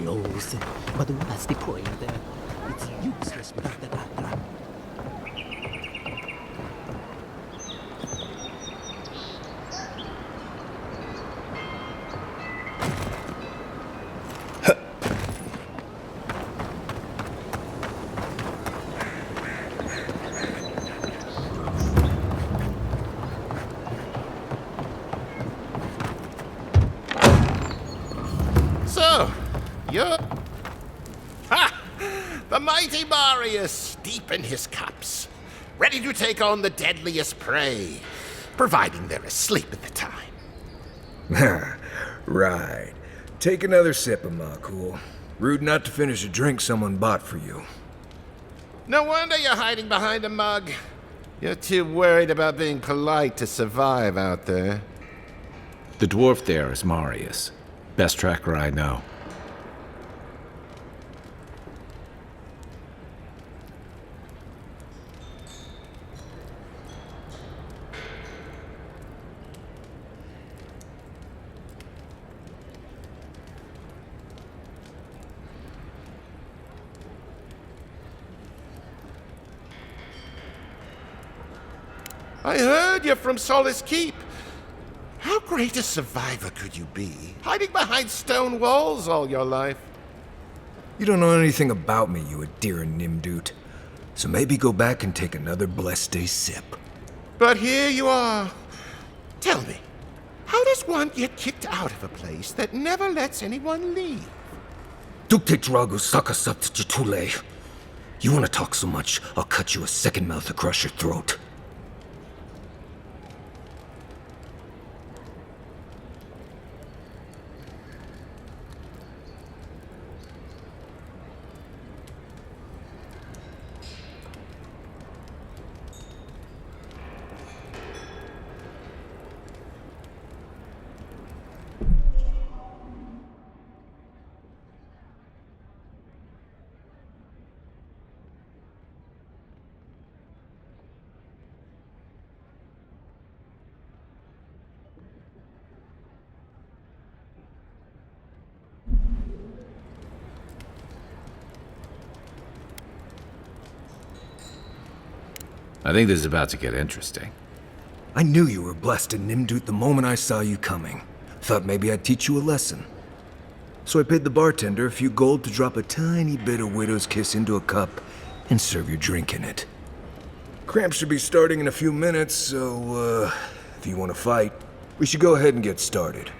close. But what's the point? It's useless without the data. So, you're... Ha! The mighty Marius, deep in his cups, ready to take on the deadliest prey, providing they're asleep at the time. Right. Take another sip of my cool. Rude not to finish a drink someone bought for you. No wonder you're hiding behind a mug. You're too worried about being polite to survive out there. The dwarf there is Marius. Best tracker I know. I heard you're from Solace Keep. How great a survivor could you be, hiding behind stone walls all your life? You don't know anything about me, you Adira Nimdut. So maybe go back and take another blessed day sip. But here you are. Tell me, how does one get kicked out of a place that never lets anyone leave? Duktetragu sakasaptjitule. You want to talk so much, I'll cut you a second mouth across your throat. I think this is about to get interesting. I knew you were blessed in Nimdut the moment I saw you coming. Thought maybe I'd teach you a lesson. So I paid the bartender a few gold to drop a tiny bit of Widow's Kiss into a cup and serve your drink in it. Cramp should be starting in a few minutes, so, if you want to fight, we should go ahead and get started.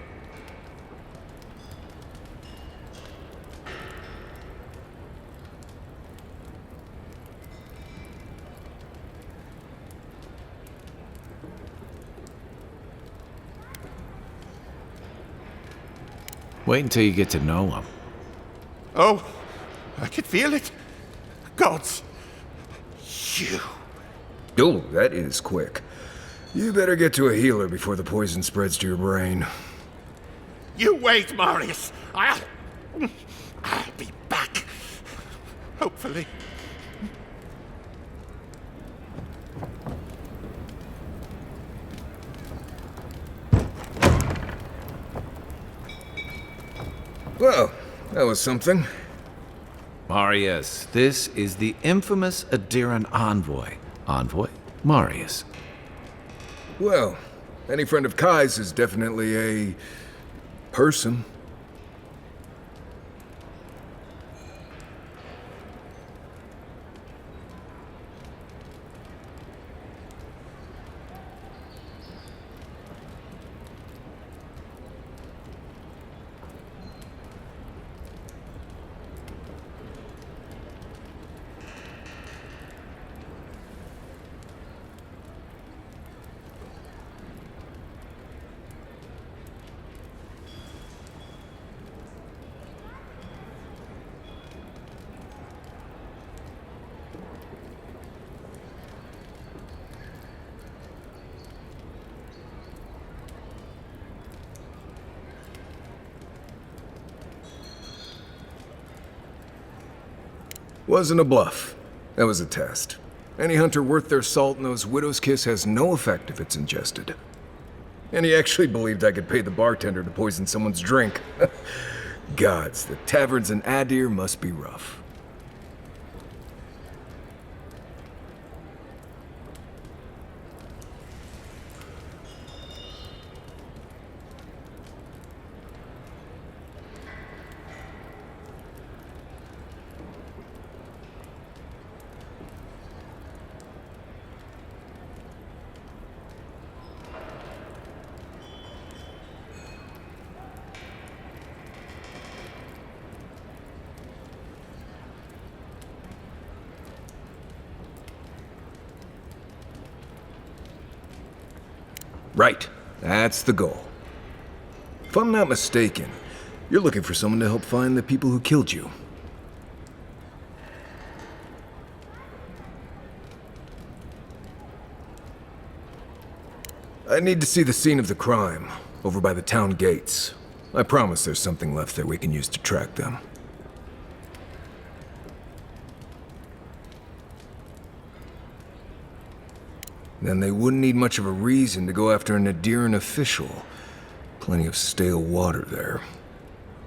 Wait until you get to know him. Oh, I can feel it. Gods, you. Oh, that is quick. You better get to a healer before the poison spreads to your brain. You wait, Marius. I'll be back. Hopefully. Well, that was something. Marius, this is the infamous Adiran envoy. Envoy? Marius. Well, any friend of Kai's is definitely a... person. Wasn't a bluff. That was a test. Any hunter worth their salt knows Widow's Kiss has no effect if it's ingested. And he actually believed I could pay the bartender to poison someone's drink. Gods, the taverns in Adir must be rough. Right. That's the goal. If I'm not mistaken, you're looking for someone to help find the people who killed you. I need to see the scene of the crime, over by the town gates. I promise there's something left there we can use to track them. Then they wouldn't need much of a reason to go after an Adiran official. Plenty of stale water there.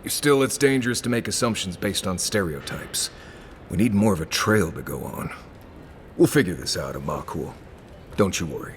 Still, it's dangerous to make assumptions based on stereotypes. We need more of a trail to go on. We'll figure this out, Amakul. Don't you worry.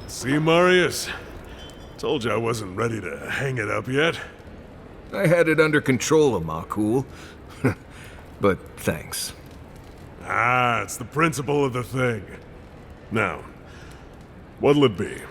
See, Marius? Told you I wasn't ready to hang it up yet. I had it under control, Amakul. But thanks. Ah, it's the principle of the thing. Now, what'll it be?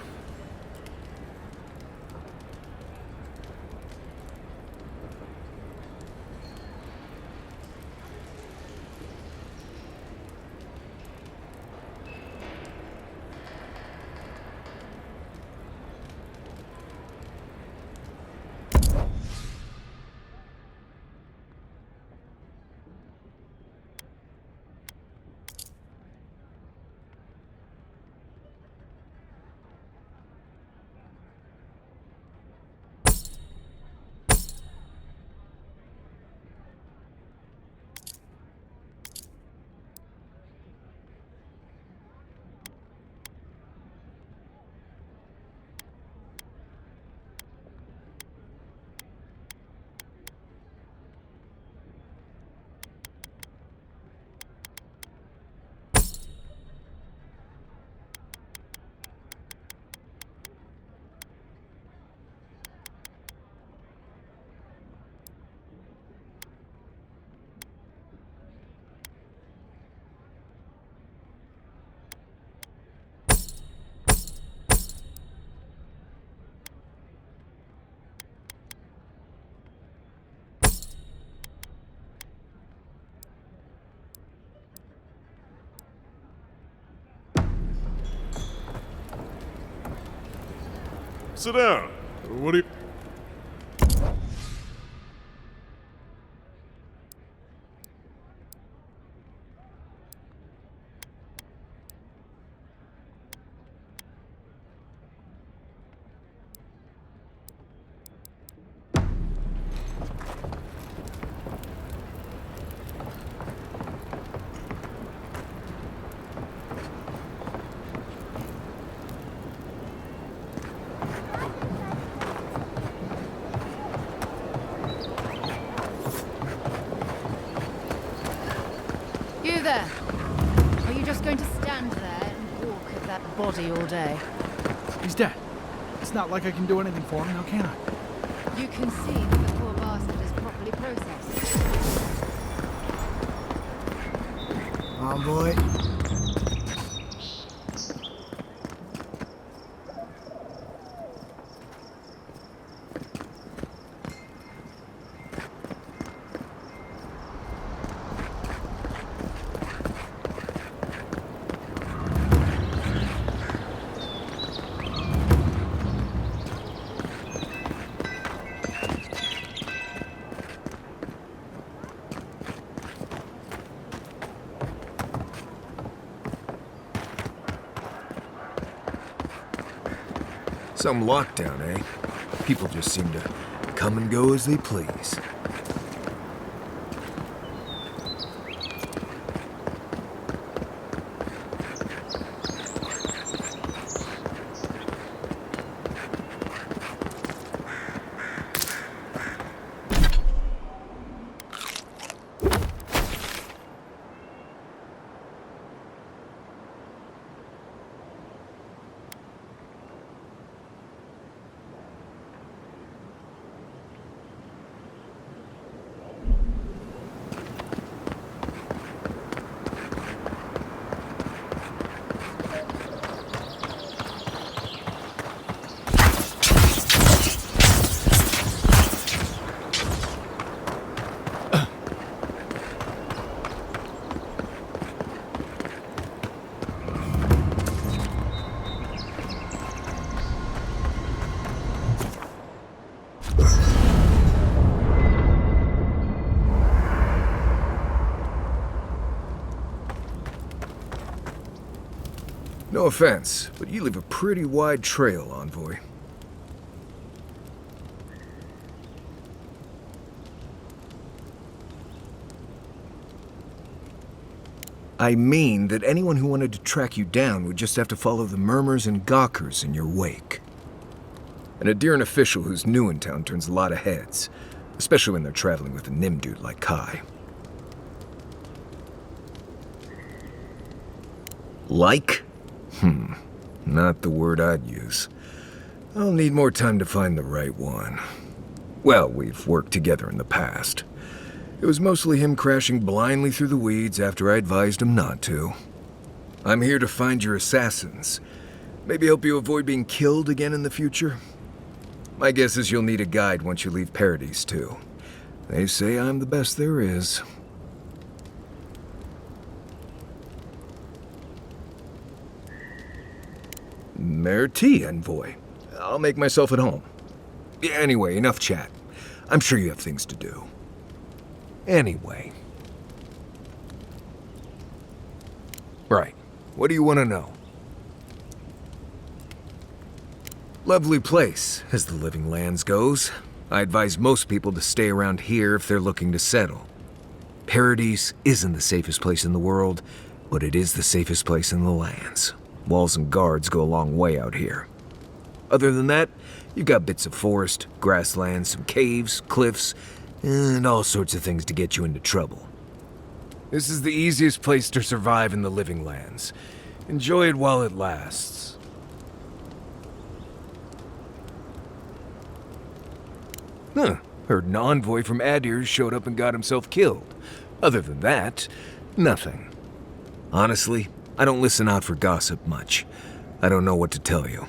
Sit down. What do you... body all day. He's dead. It's not like I can do anything for him, now can I? You can see that the poor bastard is properly processed. Envoy. Some lockdown, eh? People just seem to come and go as they please. No offense, but you leave a pretty wide trail, Envoy. I mean that anyone who wanted to track you down would just have to follow the murmurs and gawkers in your wake. An Adyrant official who's new in town turns a lot of heads, especially when they're traveling with a Nim dude like Kai. Like? Not the word I'd use. I'll need more time to find the right one. Well, we've worked together in the past. It was mostly him crashing blindly through the weeds after I advised him not to. I'm here to find your assassins. Maybe help you avoid being killed again in the future. My guess is you'll need a guide once you leave Paradise, too. They say I'm the best there is. Merci, Envoy. I'll make myself at home. Anyway, enough chat. I'm sure you have things to do. Anyway. Right. What do you want to know? Lovely place, as the Living Lands goes. I advise most people to stay around here if they're looking to settle. Paradise isn't the safest place in the world, but it is the safest place in the lands. Walls and guards go a long way out here. Other than that, you've got bits of forest, grasslands, some caves, cliffs, and all sorts of things to get you into trouble. This is the easiest place to survive in the Living Lands. Enjoy it while it lasts. Heard an envoy from Adir showed up and got himself killed. Other than that, nothing. Honestly, I don't listen out for gossip much. I don't know what to tell you.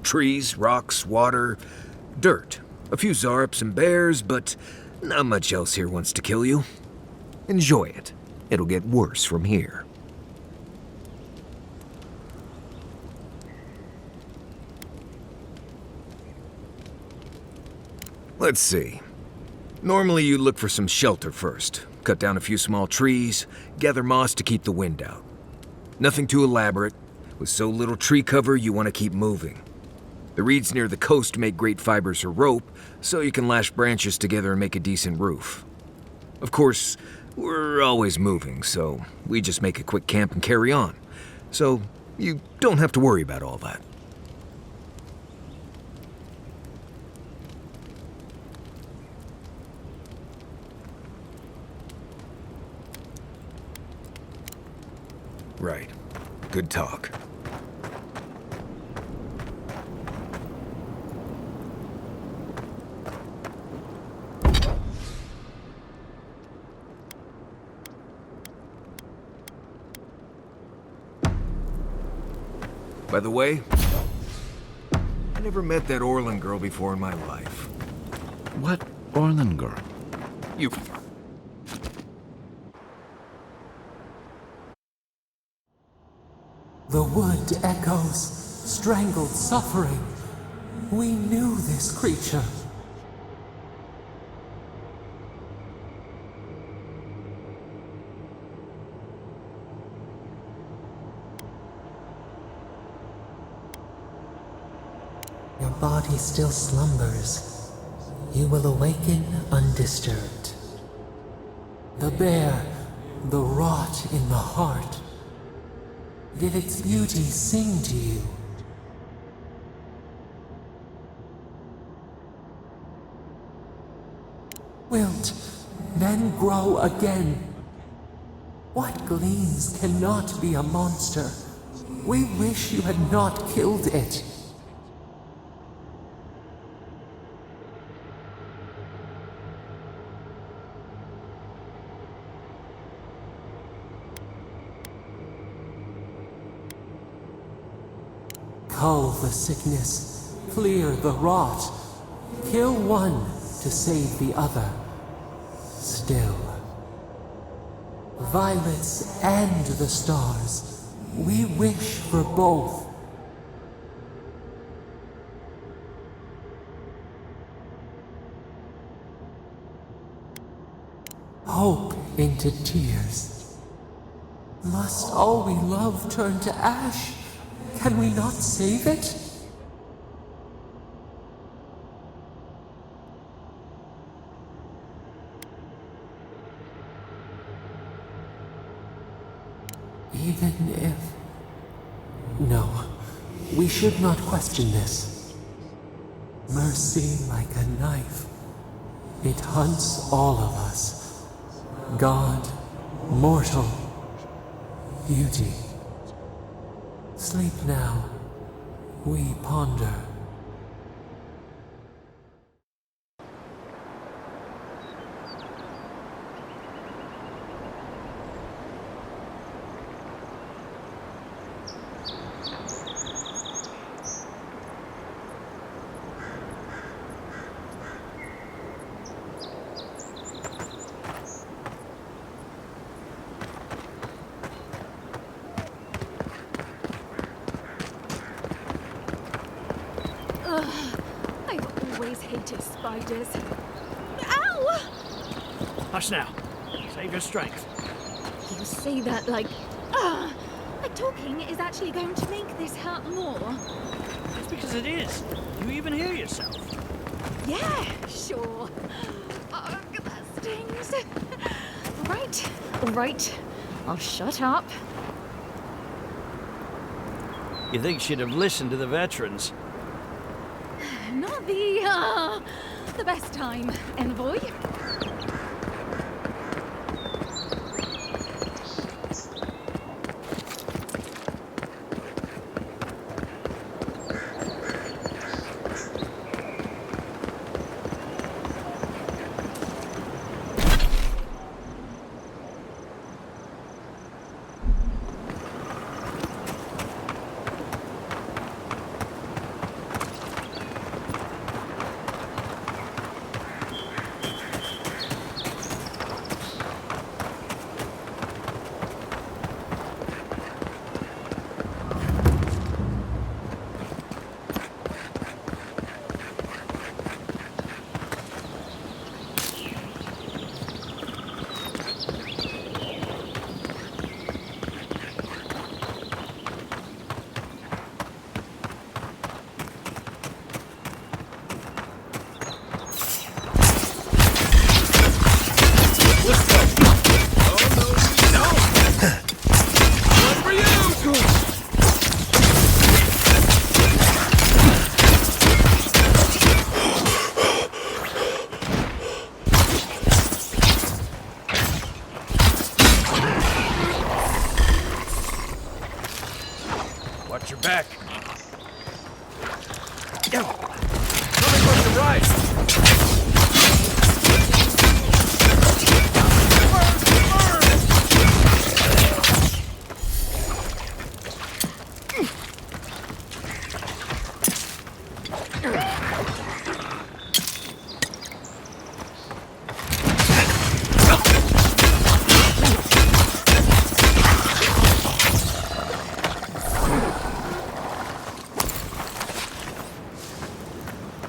Trees, rocks, water, dirt. A few Zarps and bears, but not much else here wants to kill you. Enjoy it. It'll get worse from here. Let's see. Normally you look for some shelter first. Cut down a few small trees, gather moss to keep the wind out. Nothing too elaborate. With so little tree cover, you want to keep moving. The reeds near the coast make great fibers for rope, so you can lash branches together and make a decent roof. Of course, we're always moving, so we just make a quick camp and carry on. So you don't have to worry about all that. Right. Good talk. By the way, I never met that Orlin girl before in my life. What Orlin girl? You... The wood echoes, strangled suffering. We knew this creature. Your body still slumbers. You will awaken undisturbed. The bear, the rot in the heart. Did its beauty sing to you? Wilt, then grow again. What gleams cannot be a monster? We wish you had not killed it. Cull the sickness, clear the rot, kill one to save the other. Still, violets and the stars, we wish for both. Hope into tears. Must all we love turn to ash? Can we not save it? Even if... No, we should not question this. Mercy like a knife. It hunts all of us. God, mortal, beauty. Sleep now. We ponder. I've always hated spiders. Ow! Hush now. Save your strength. You say that like talking is actually going to make this hurt more. That's because it is. You even hear yourself. Yeah, sure. Oh, that stings. All right. I'll shut up. You think she'd have listened to the veterans? Not the best time, envoy. your back. Yo, coming from the right.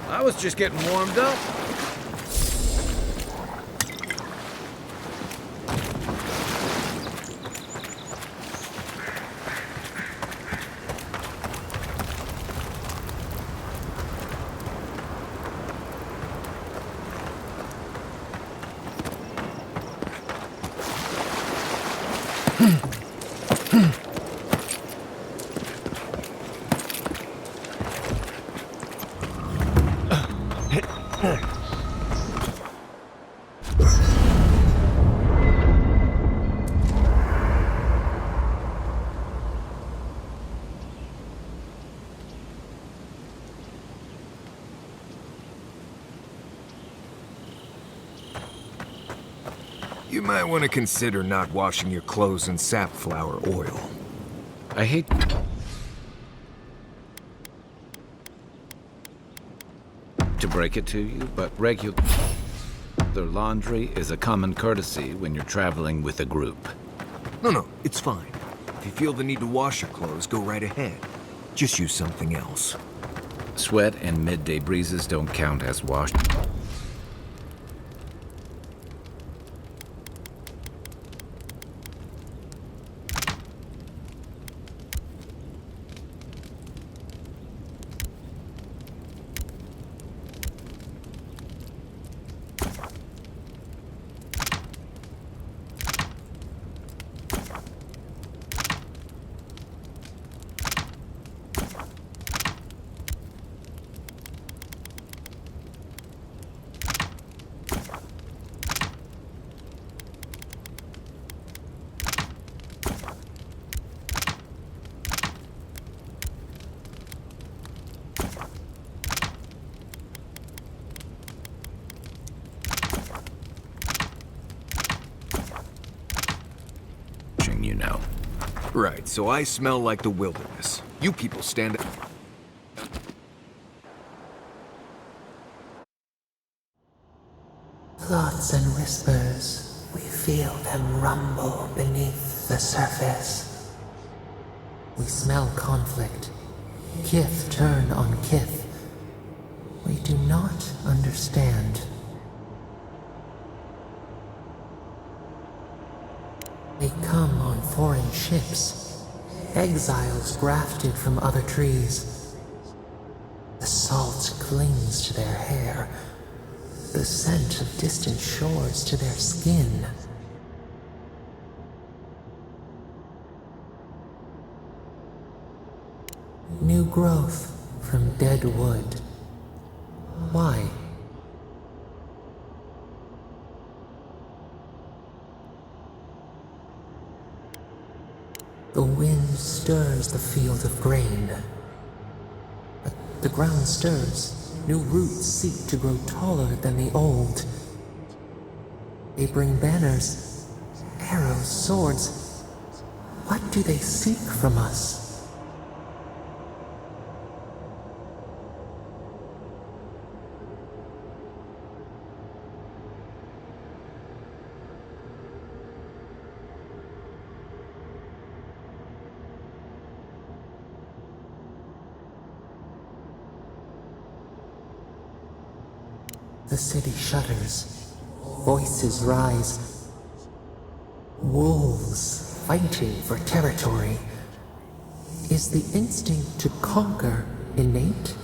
I was just getting warmed up. You might want to consider not washing your clothes in safflower oil. I hate... to break it to you, but regular laundry is a common courtesy when you're traveling with a group. No, it's fine. If you feel the need to wash your clothes, go right ahead. Just use something else. Sweat and midday breezes don't count as wash. You know. Right, so I smell like the wilderness. You people stand... Thoughts and whispers, we feel them rumble beneath the surface. We smell conflict. Kith turn on kith. We do not understand. They come on foreign ships, exiles grafted from other trees. The salt clings to their hair, the scent of distant shores to their skin. New growth from dead wood. Why? The wind stirs the field of grain. The ground stirs. New roots seek to grow taller than the old. They bring banners, arrows, swords. What do they seek from us? The city shudders. Voices rise. Wolves fighting for territory. Is the instinct to conquer innate?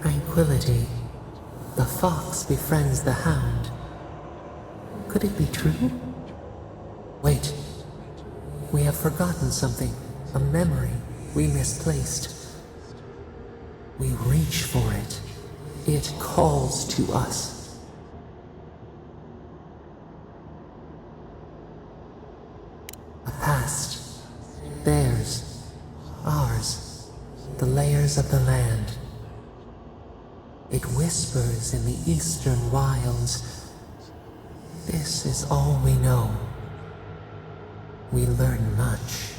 Tranquility. The fox befriends the hound. Could it be true? Wait. We have forgotten something. A memory we misplaced. We reach for it. It calls to us. A past, theirs, ours, the layers of the land. It whispers in the eastern wilds. This is all we know. We learn much.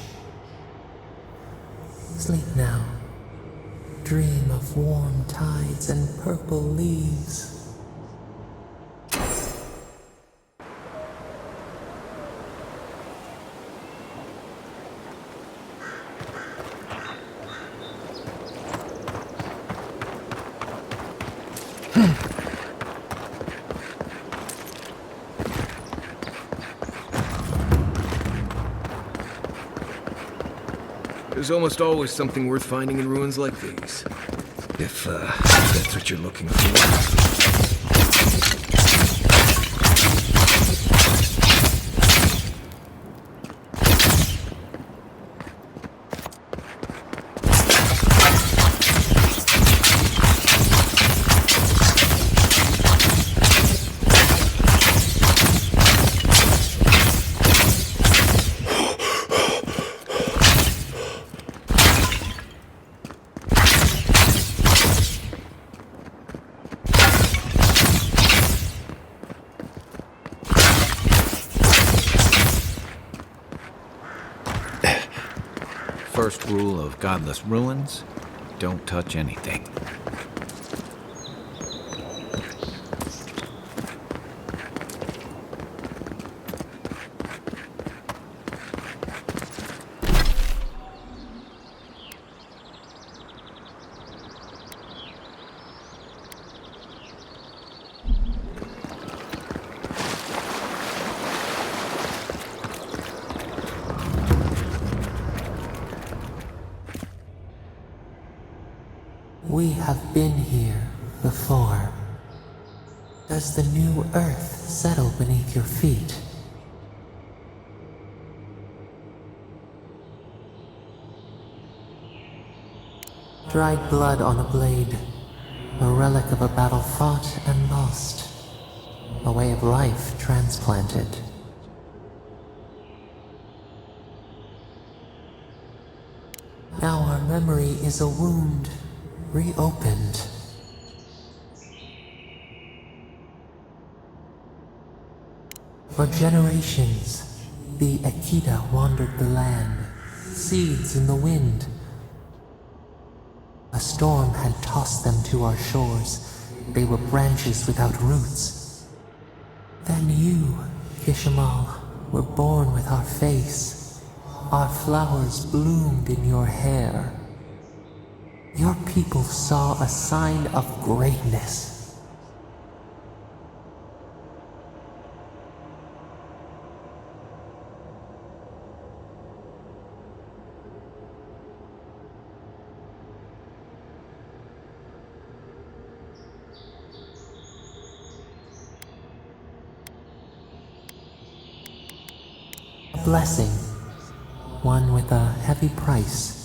Sleep now. Dream of warm tides and purple leaves. There's almost always something worth finding in ruins like these. If that's what you're looking for. First rule of godless ruins, don't touch anything. We have been here before. Does the new earth settle beneath your feet? Dried blood on a blade, a relic of a battle fought and lost, a way of life transplanted. Now our memory is a wound reopened. For generations, the Akita wandered the land, seeds in the wind. A storm had tossed them to our shores. They were branches without roots. Then you, Kishimal, were born with our face. Our flowers bloomed in your hair. Your people saw a sign of greatness. A blessing, one with a heavy price.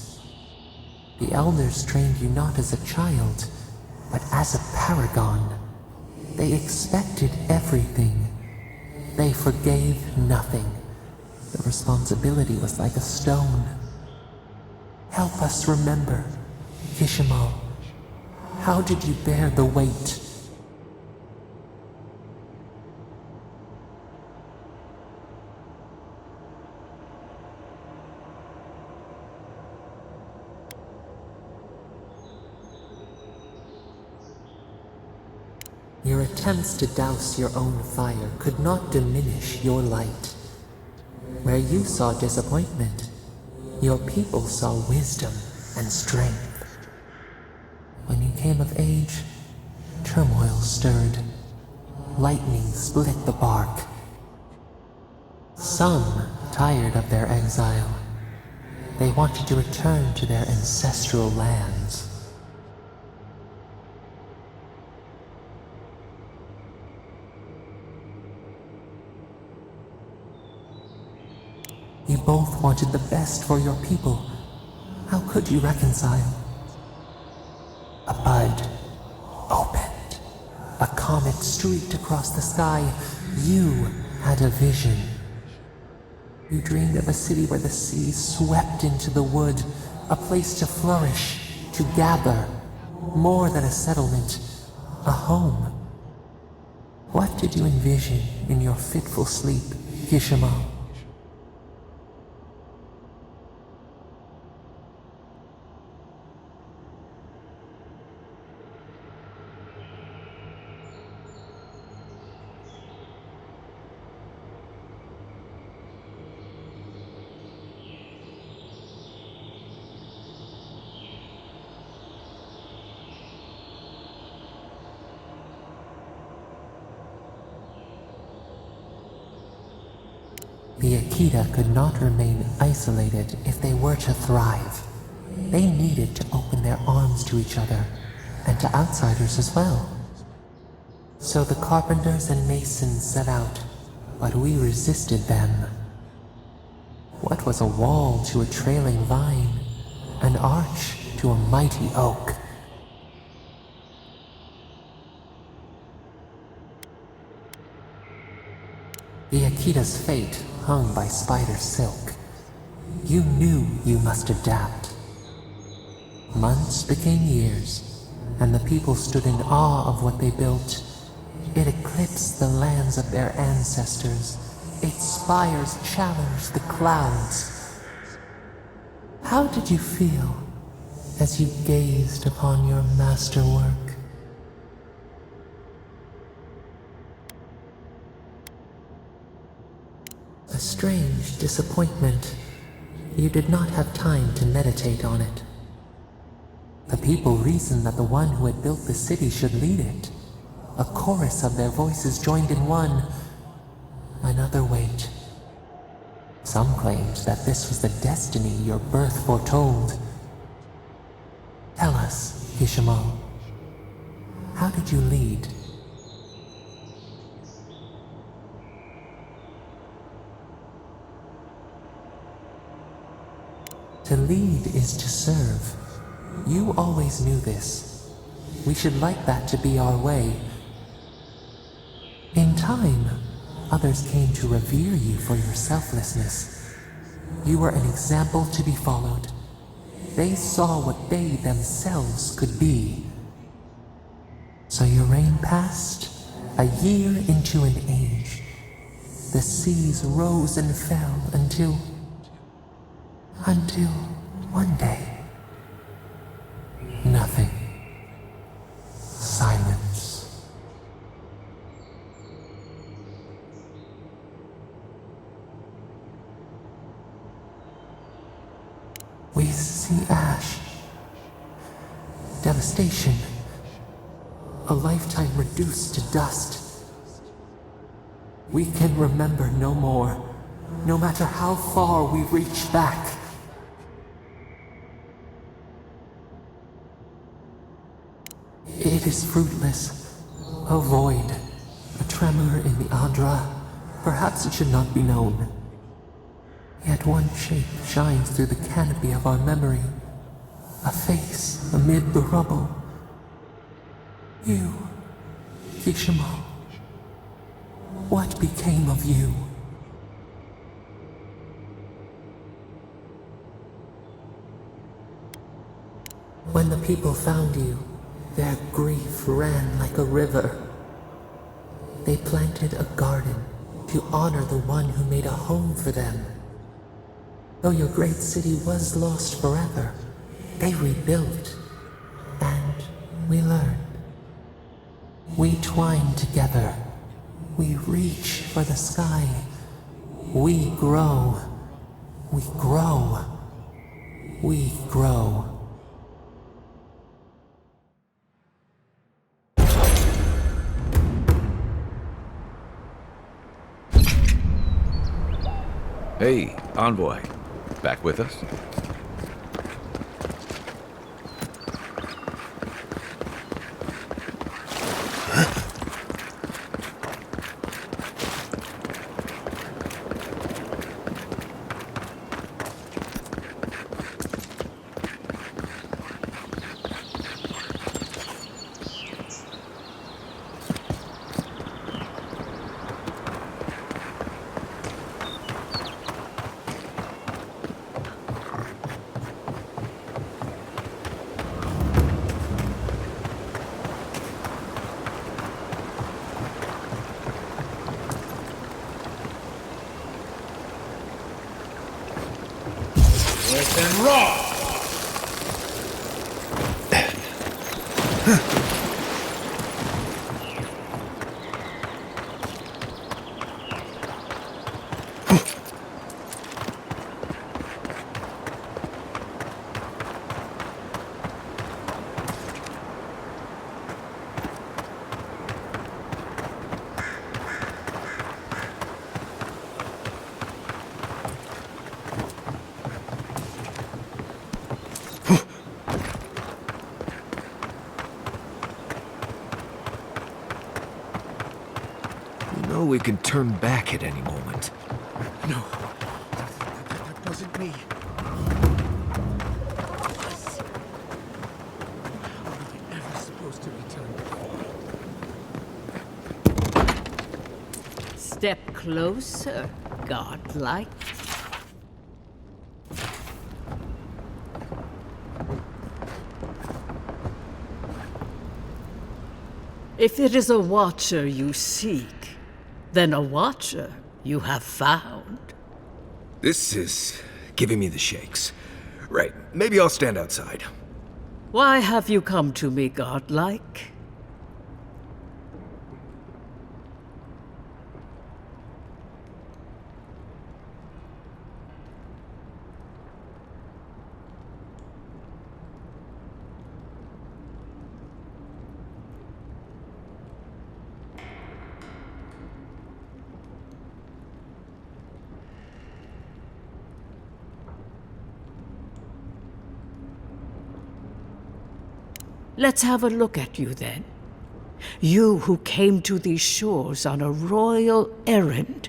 The elders trained you not as a child, but as a paragon. They expected everything. They forgave nothing. The responsibility was like a stone. Help us remember, Kishimal. How did you bear the weight? Your attempts to douse your own fire could not diminish your light. Where you saw disappointment, your people saw wisdom and strength. When you came of age, turmoil stirred. Lightning split the bark. Some tired of their exile. They wanted to return to their ancestral lands. You both wanted the best for your people. How could you reconcile? A bud opened. sword streaked across the sky, you had a vision. You dreamed of a city where the sea swept into the wood, a place to flourish, to gather, more than a settlement, a home. What did you envision in your fitful sleep, Kishimo? The Akita could not remain isolated if they were to thrive. They needed to open their arms to each other, and to outsiders as well. So the carpenters and masons set out, but we resisted them. What was a wall to a trailing vine, an arch to a mighty oak? The Akita's fate hung by spider silk. You knew you must adapt. Months became years, and the people stood in awe of what they built. It eclipsed the lands of their ancestors. Its spires challenged the clouds. How did you feel as you gazed upon your masterwork? A strange disappointment. You did not have time to meditate on it. The people reasoned that the one who had built the city should lead it. A chorus of their voices joined in one. Another wait. Some claimed that this was the destiny your birth foretold. Tell us, Kishimo, how did you lead? To lead is to serve. You always knew this. We should like that to be our way. In time, others came to revere you for your selflessness. You were an example to be followed. They saw what they themselves could be. So your reign passed, a year into an age. The seas rose and fell until one day, nothing. Silence. We see ash, devastation, a lifetime reduced to dust. We can remember no more, no matter how far we reach back. It is fruitless, a void, a tremor in the Adra. Perhaps it should not be known. Yet one shape shines through the canopy of our memory, a face amid the rubble. You, Kishimo, what became of you? When the people found you, their grief ran like a river. They planted a garden to honor the one who made a home for them. Though your great city was lost forever, they rebuilt, and we learned. We twine together. We reach for the sky. We grow. We grow. We grow. Hey, Envoy. Back with us? You know we can turn back at any moment. No, that wasn't me. How are we ever supposed to return? Step closer, godlike. If it is a watcher you seek, then a watcher you have found. This is giving me the shakes. Right, maybe I'll stand outside. Why have you come to me, godlike? Let's have a look at you then. You who came to these shores on a royal errand.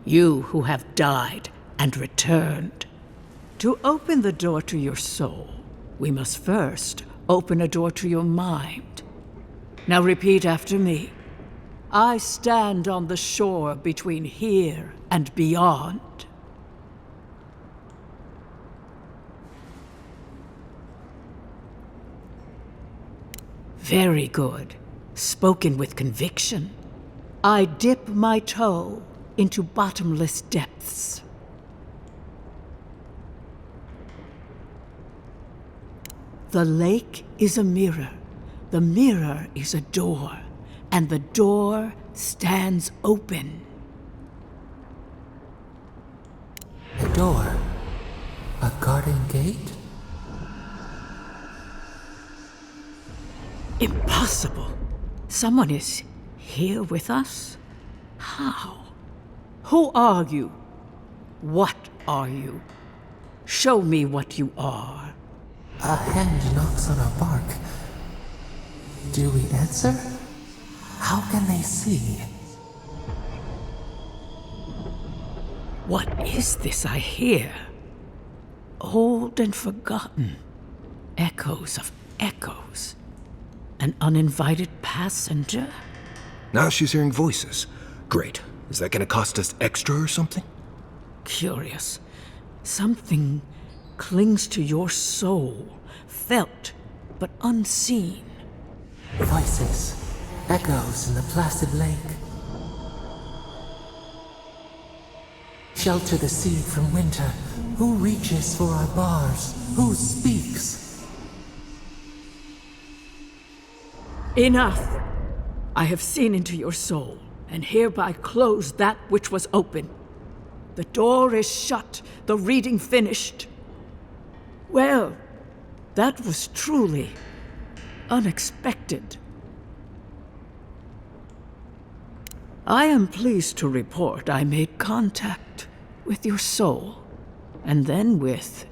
You who have died and returned. To open the door to your soul, we must first open a door to your mind. Now repeat after me. I stand on the shore between here and beyond. Very good. Spoken with conviction. I dip my toe into bottomless depths. The lake is a mirror. The mirror is a door. And the door stands open. A door? A garden gate? Impossible. Someone is here with us? How? Who are you? What are you? Show me what you are. A hand knocks on our bark. Do we answer? How can they see? What is this I hear? Old and forgotten. Echoes of echoes. An uninvited passenger? Now she's hearing voices. Great. Is that gonna cost us extra or something? Curious. Something clings to your soul, felt but unseen. Voices. Echoes in the placid lake. Shelter the seed from winter. Who reaches for our bars? Who speaks? Enough! I have seen into your soul, and hereby close that which was open. The door is shut, the reading finished. Well, that was truly unexpected. I am pleased to report I made contact with your soul, and then with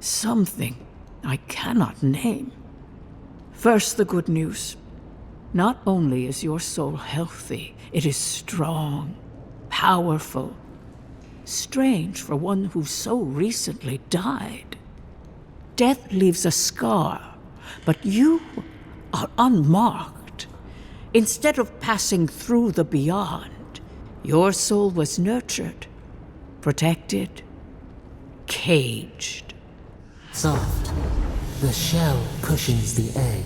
something I cannot name. First, the good news. Not only is your soul healthy, it is strong, powerful. Strange for one who so recently died. Death leaves a scar, but you are unmarked. Instead of passing through the beyond, your soul was nurtured, protected, caged. Soft. The shell cushions the egg.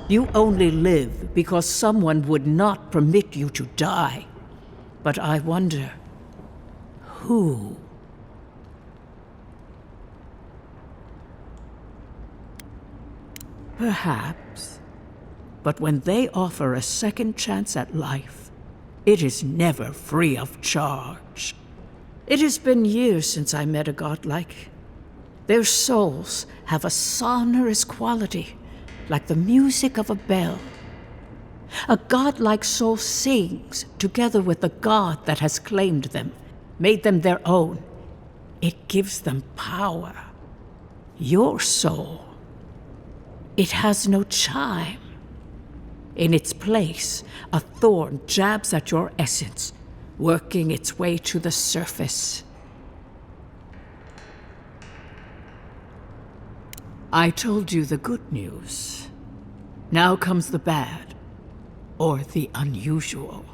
You only live because someone would not permit you to die. But I wonder, who? Perhaps. But when they offer a second chance at life, it is never free of charge. It has been years since I met a godlike. Their souls have a sonorous quality, like the music of a bell. A godlike soul sings together with the god that has claimed them, made them their own. It gives them power. Your soul, it has no chime. In its place, a thorn jabs at your essence, working its way to the surface. I told you the good news. Now comes the bad, or the unusual.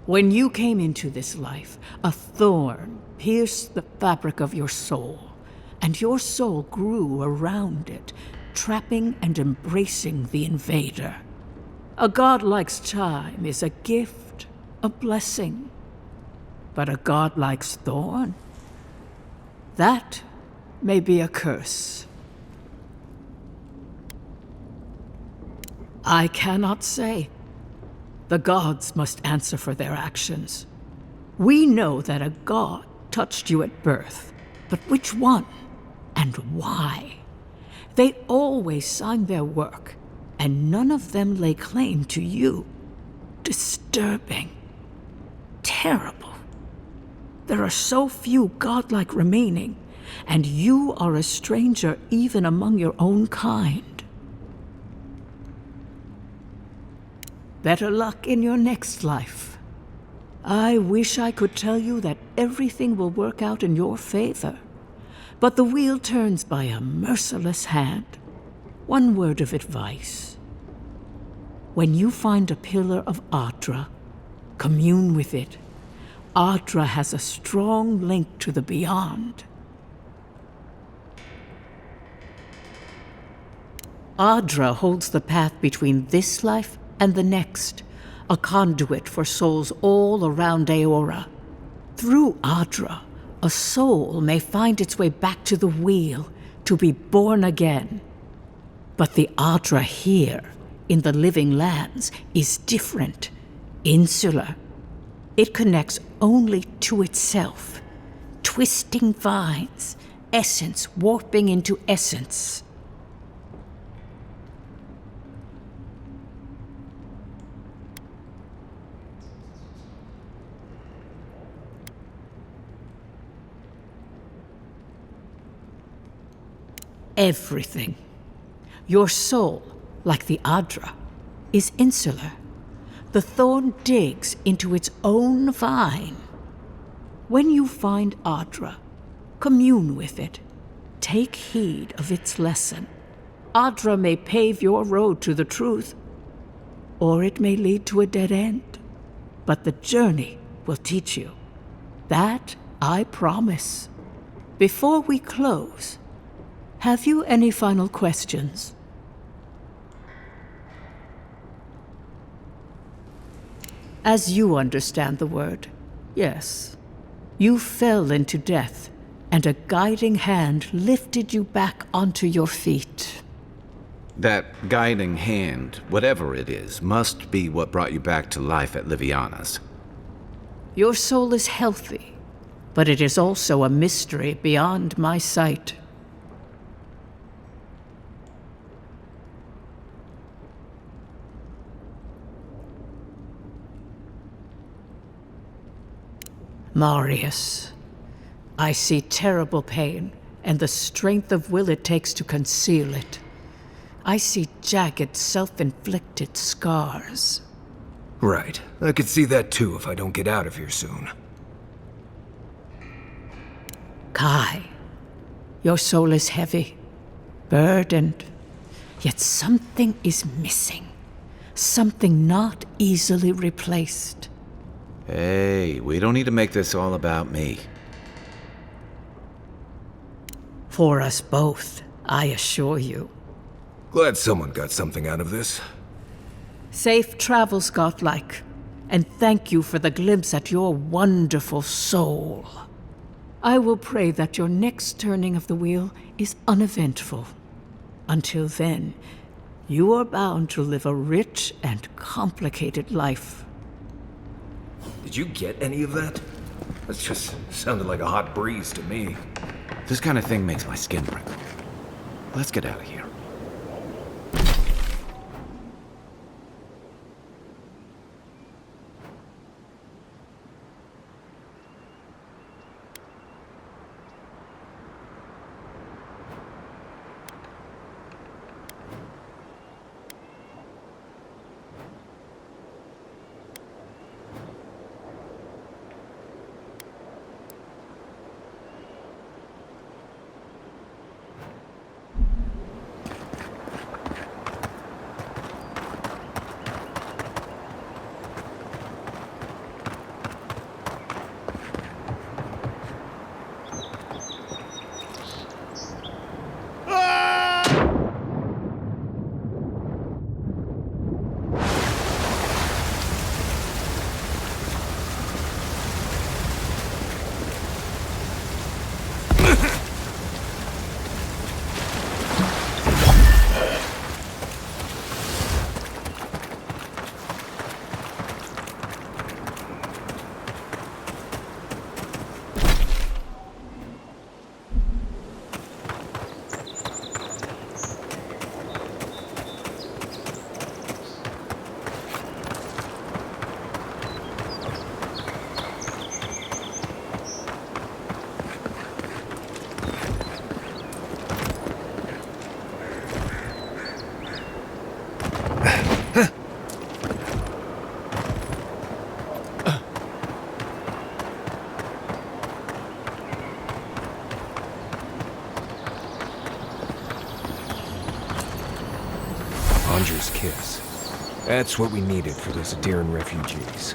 When you came into this life, a thorn pierced the fabric of your soul, and your soul grew around it, trapping and embracing the invader. A godlike's chime is a gift, a blessing. But a godlike's thorn? That may be a curse. I cannot say. The gods must answer for their actions. We know that a god touched you at birth, but which one and why? They always sign their work, and none of them lay claim to you. Disturbing. Terrible. There are so few godlike remaining, and you are a stranger even among your own kind. Better luck in your next life. I wish I could tell you that everything will work out in your favor, but the wheel turns by a merciless hand. One word of advice. When you find a pillar of Adra, commune with it. Adra has a strong link to the beyond. Adra holds the path between this life and the next, a conduit for souls all around Aora. Through Adra, a soul may find its way back to the wheel, to be born again. But the Adra here, in the living lands, is different, insular. It connects only to itself, twisting vines, essence warping into essence. Everything. Your soul, like the Adra, is insular. The thorn digs into its own vine. When you find Adra, commune with it. Take heed of its lesson. Adra may pave your road to the truth, or it may lead to a dead end. But the journey will teach you. That I promise. Before we close, have you any final questions? As you understand the word, yes. You fell into death, and a guiding hand lifted you back onto your feet. That guiding hand, whatever it is, must be what brought you back to life at Liviana's. Your soul is healthy, but it is also a mystery beyond my sight. Marius, I see terrible pain and the strength of will it takes to conceal it. I see jagged, self-inflicted scars. Right. I could see that too if I don't get out of here soon. Kai, your soul is heavy, burdened, yet something is missing. Something not easily replaced. Hey, we don't need to make this all about me. For us both, I assure you. Glad someone got something out of this. Safe travels, godlike, and thank you for the glimpse at your wonderful soul. I will pray that your next turning of the wheel is uneventful. Until then, You are bound to live a rich and complicated life. Did you get any of that? That just sounded like a hot breeze to me. This kind of thing makes my skin prickle. Let's get out of here. Anger's kiss. That's what we needed for those Adiran refugees.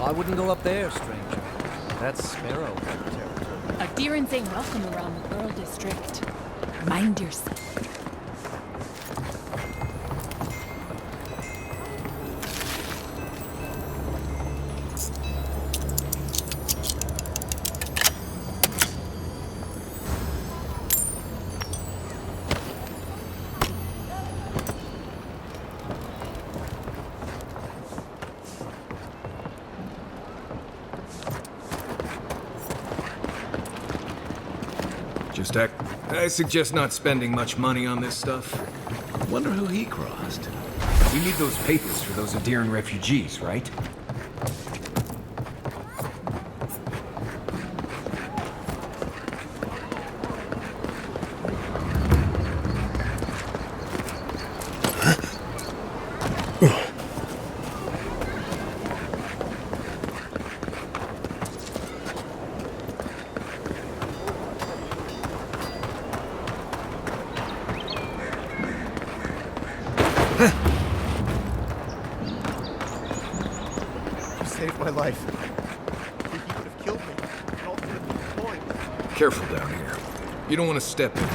I wouldn't go up there, stranger. That's Sparrow territory. Adirans ain't welcome around the Pearl District. Mind yourself. I suggest not spending much money on this stuff. Wonder who he crossed. We need those papers for those Adiran refugees, right? Saved my life. He would have killed me. And all could have been deployed. Careful down here. You don't want to step in.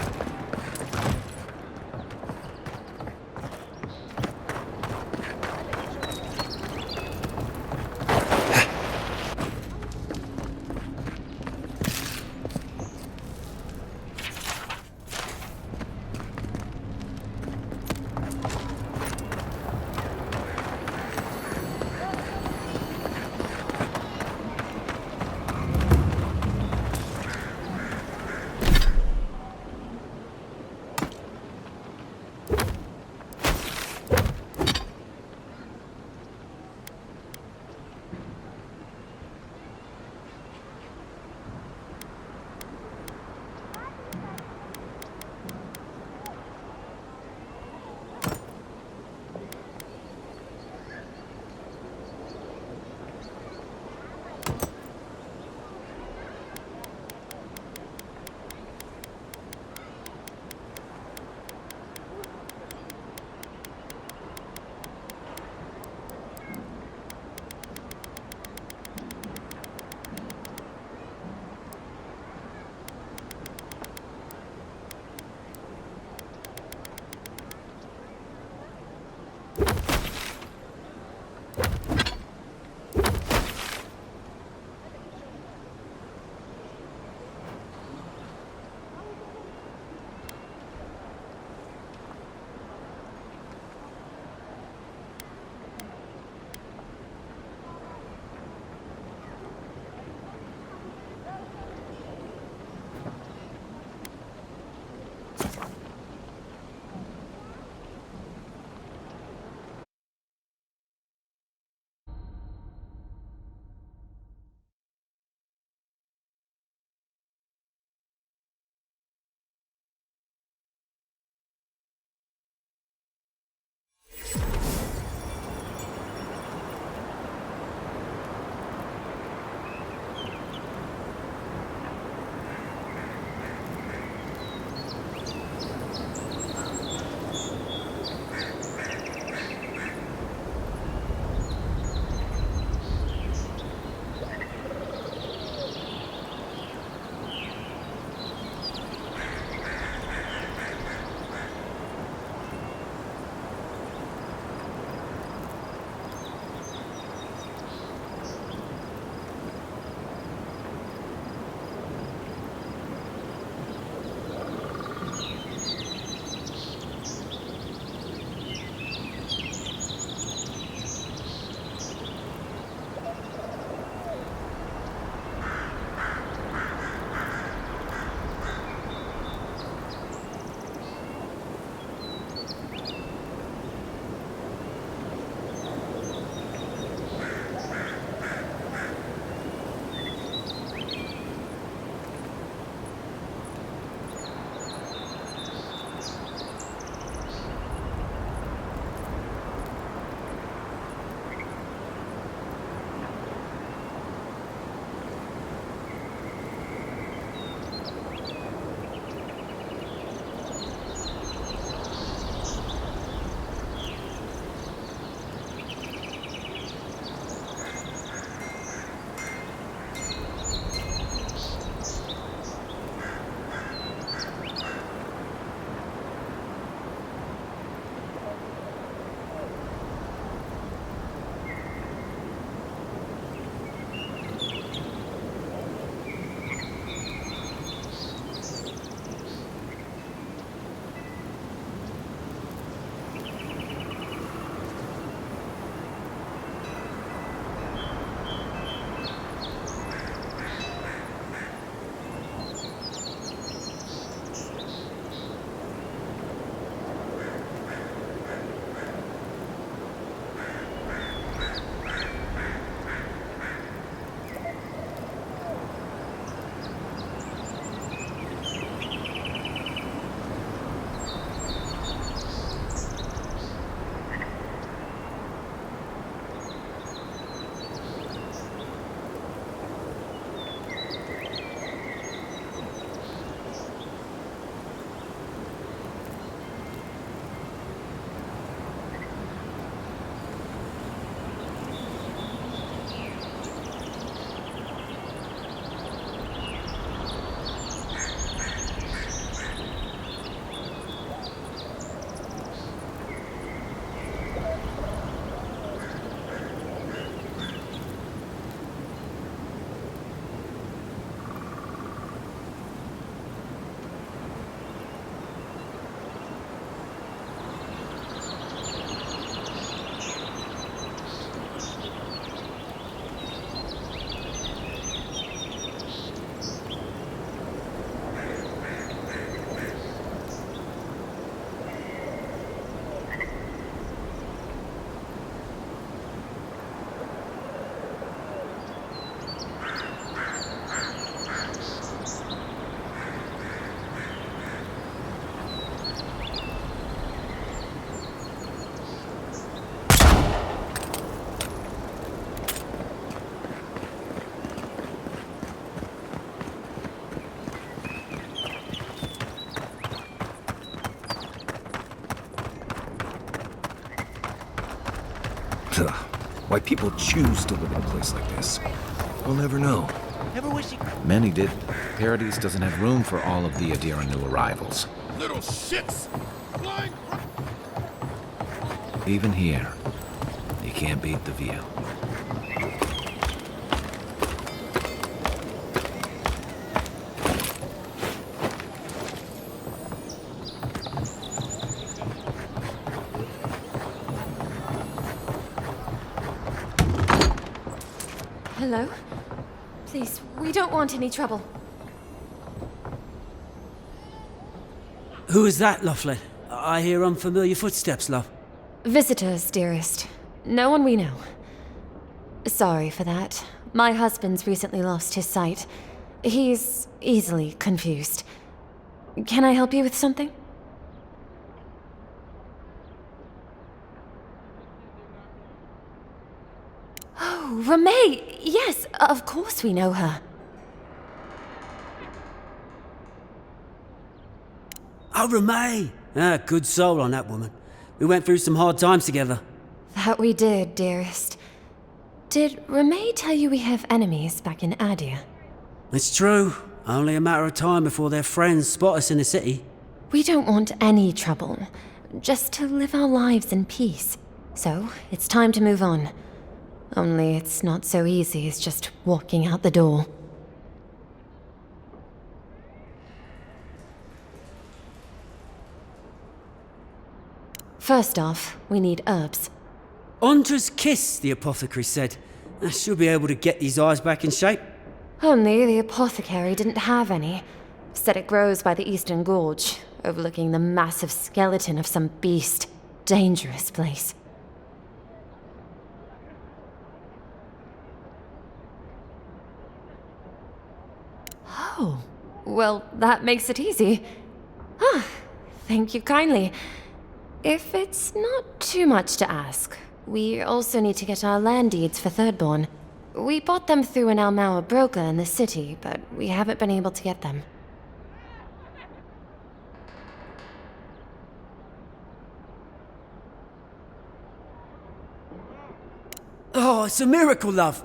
Ugh, why people choose to live in a place like this. We'll never know. Many did. Paradise doesn't have room for all of the Adira new arrivals. Little shits! Flying! Even here, you can't beat the view. Hello? Please, we don't want any trouble. Who is that, Laughlin? I hear unfamiliar footsteps, love. Visitors, dearest. No one we know. Sorry for that. My husband's recently lost his sight. He's easily confused. Can I help you with something? Oh, Ramay! Yes, of course we know her. Oh, Ramay! Ah, good soul on that woman. We went through some hard times together. That we did, dearest. Did Ramay tell you we have enemies back in Adia? It's true. Only a matter of time before their friends spot us in the city. We don't want any trouble. Just to live our lives in peace. So, it's time to move on. Only it's not so easy as just walking out the door. First off, we need herbs. Ondra's kiss, the apothecary said. She'll be able to get these eyes back in shape. Only the apothecary didn't have any. Said it grows by the Eastern Gorge, overlooking the massive skeleton of some beast. Dangerous place. Oh, well, that makes it easy. Ah, thank you kindly. If it's not too much to ask, we also need to get our land deeds for Thirdborn. We bought them through an Almauer broker in the city, but we haven't been able to get them. Oh, it's a miracle, love.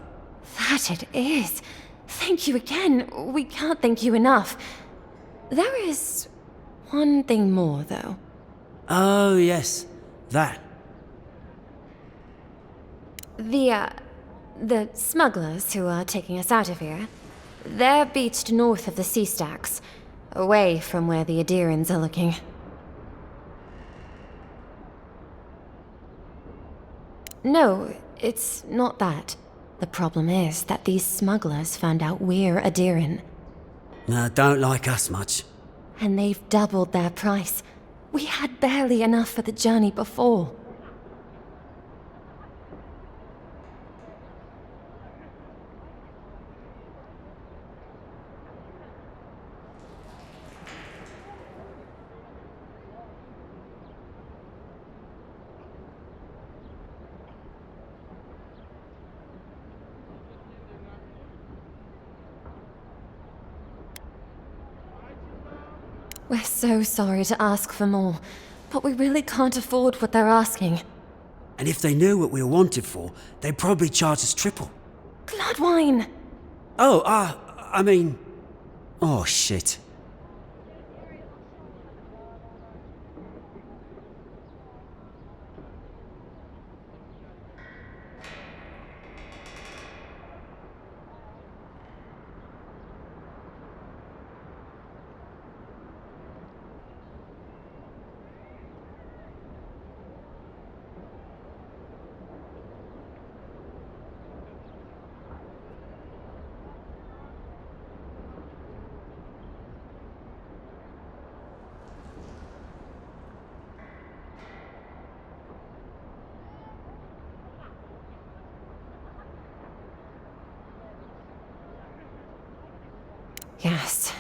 That it is. Thank you again. We can't thank you enough. There is one thing more, though. Oh, yes. That. The smugglers who are taking us out of here, they're beached north of the sea stacks, away from where the Adirans are looking. No, it's not that. The problem is that these smugglers found out we're Adiran. Don't like us much. And they've doubled their price. We had barely enough for the journey before. We're so sorry to ask for more, but we really can't afford what they're asking. And if they knew what we were wanted for, they'd probably charge us triple. Gladwine! Oh, I mean... Oh, shit. Yes,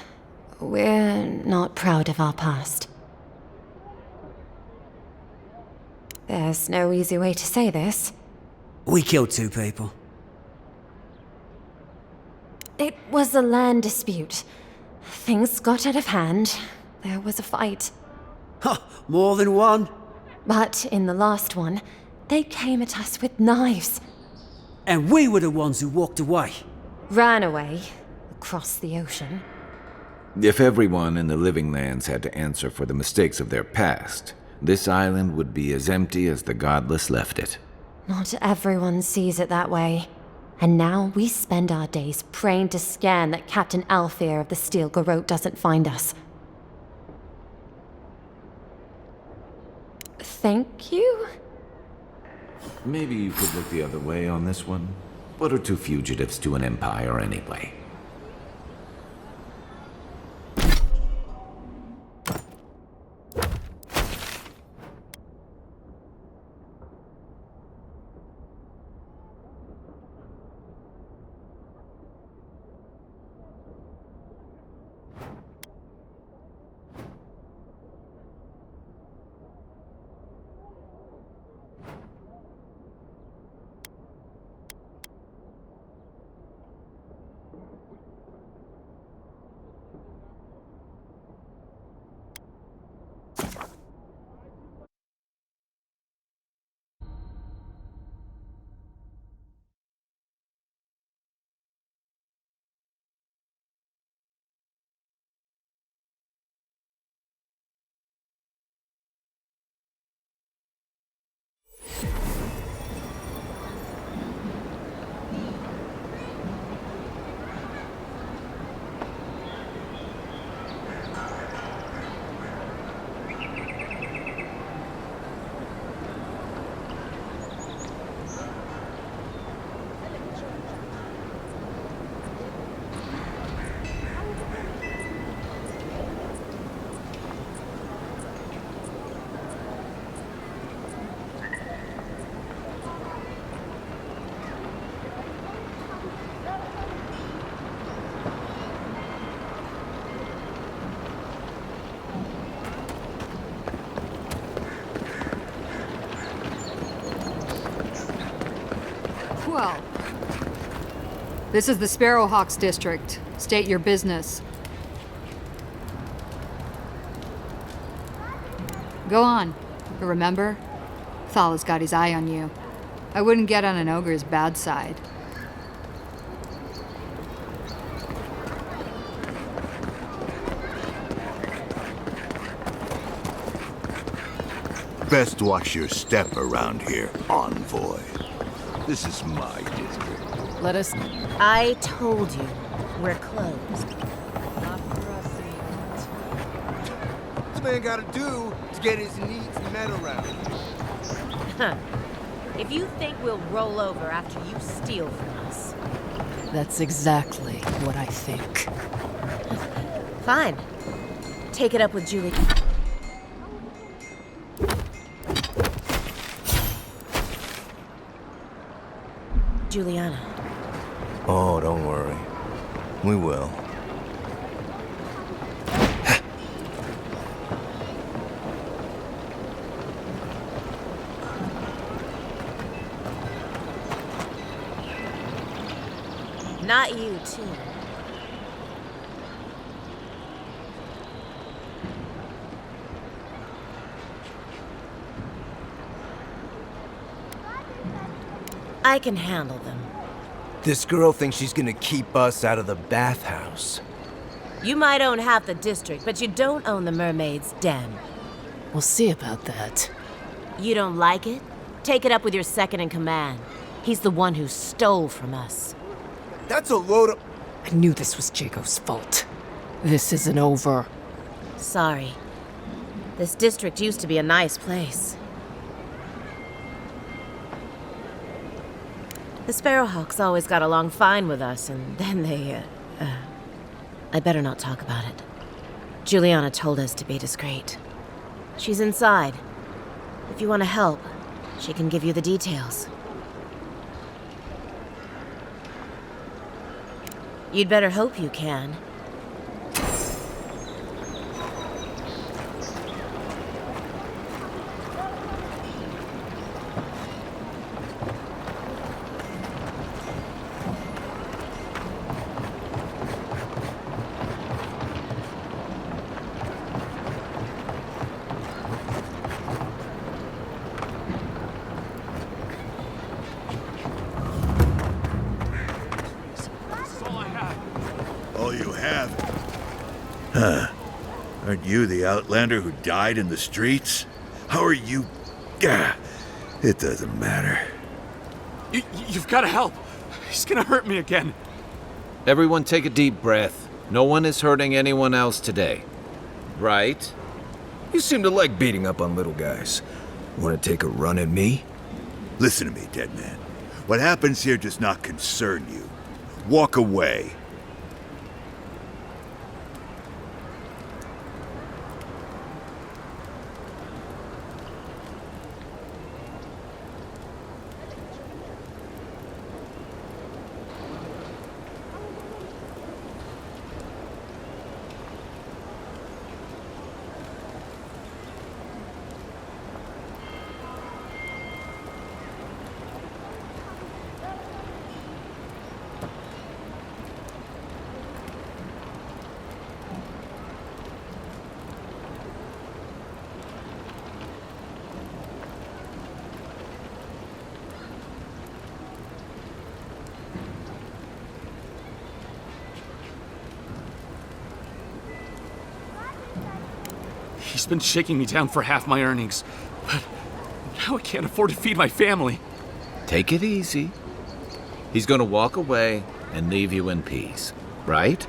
we're not proud of our past. There's no easy way to say this. We killed 2 people. It was a land dispute. Things got out of hand. There was a fight. Huh, more than one? But in the last one, They came at us with knives. And we were the ones who walked away. Ran away. Across the ocean. If everyone in the Living Lands had to answer for the mistakes of their past, this island would be as empty as the Godless left it. Not everyone sees it that way. And now we spend our days praying to Scan that Captain Alfear of the Steel Garrote doesn't find us. Thank you? Maybe you could look the other way on this one. What are two fugitives to an empire anyway? Well, this is the Sparrowhawks district. State your business. Go on. But remember, Thala's got his eye on you. I wouldn't get on an ogre's bad side. Best watch your step around here, envoy. This is my district. Let us... I told you, we're closed. This man gotta do to get his needs met around here. If you think we'll roll over after you steal from us. That's exactly what I think. Fine. Take it up with Julie. Juliana. Oh, don't worry. We will. Not you, too. I can handle them. This girl thinks she's gonna keep us out of the bathhouse. You might own half the district, but you don't own the mermaid's den. We'll see about that. You don't like it? Take it up with your second in command. He's the one who stole from us. That's a load of... I knew this was Jago's fault. This isn't over. Sorry. This district used to be a nice place. The Sparrowhawks always got along fine with us, and then they, I better not talk about it. Juliana told us to be discreet. She's inside. If you want to help, she can give you the details. You'd better hope you can. have. Huh. Aren't you the outlander who died in the streets? How are you... Gah, it doesn't matter. You've got to help. He's gonna hurt me again. Everyone take a deep breath. No one is hurting anyone else today. Right? You seem to like beating up on little guys. Want to take a run at me? Listen to me, dead man. What happens here does not concern you. Walk away. He's been shaking me down for half my earnings, but now I can't afford to feed my family. Take it easy. He's gonna walk away and leave you in peace, right?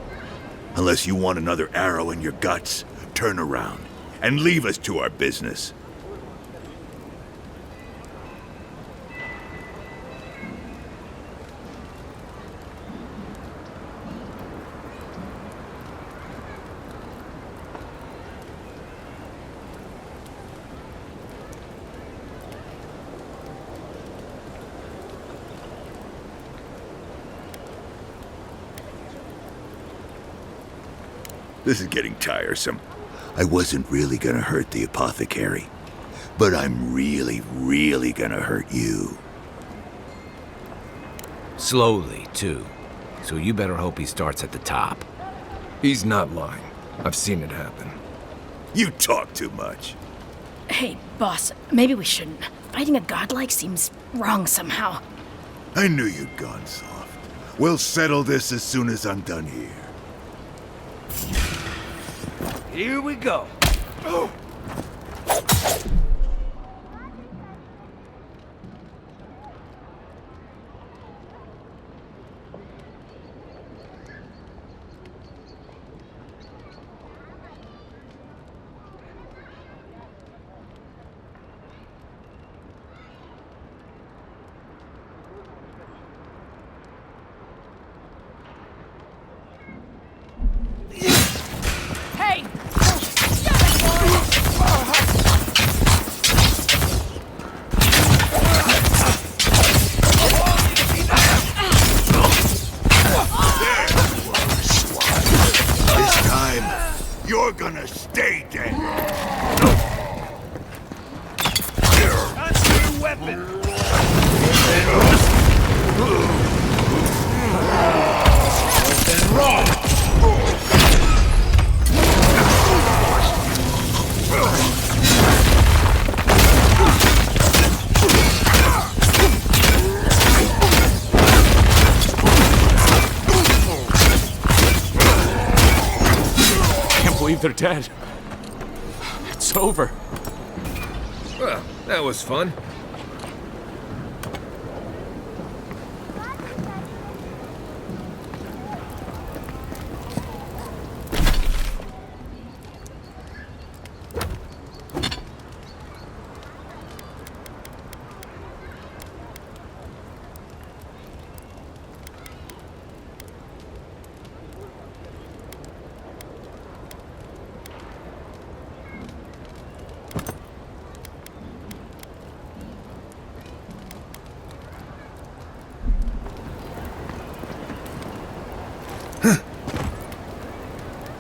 Unless you want another arrow in your guts, turn around and leave us to our business. This is getting tiresome. I wasn't really gonna hurt the apothecary, but I'm really, really gonna hurt you. Slowly, too. So you better hope he starts at the top. He's not lying. I've seen it happen. You talk too much. Hey, boss, maybe we shouldn't. Fighting a godlike seems wrong somehow. I knew you'd gone soft. We'll settle this as soon as I'm done here. Here we go. Oh. Hey! This time, you're gonna stay dead. That's your weapon. Wrong. Can't believe they're dead. It's over. Well, that was fun.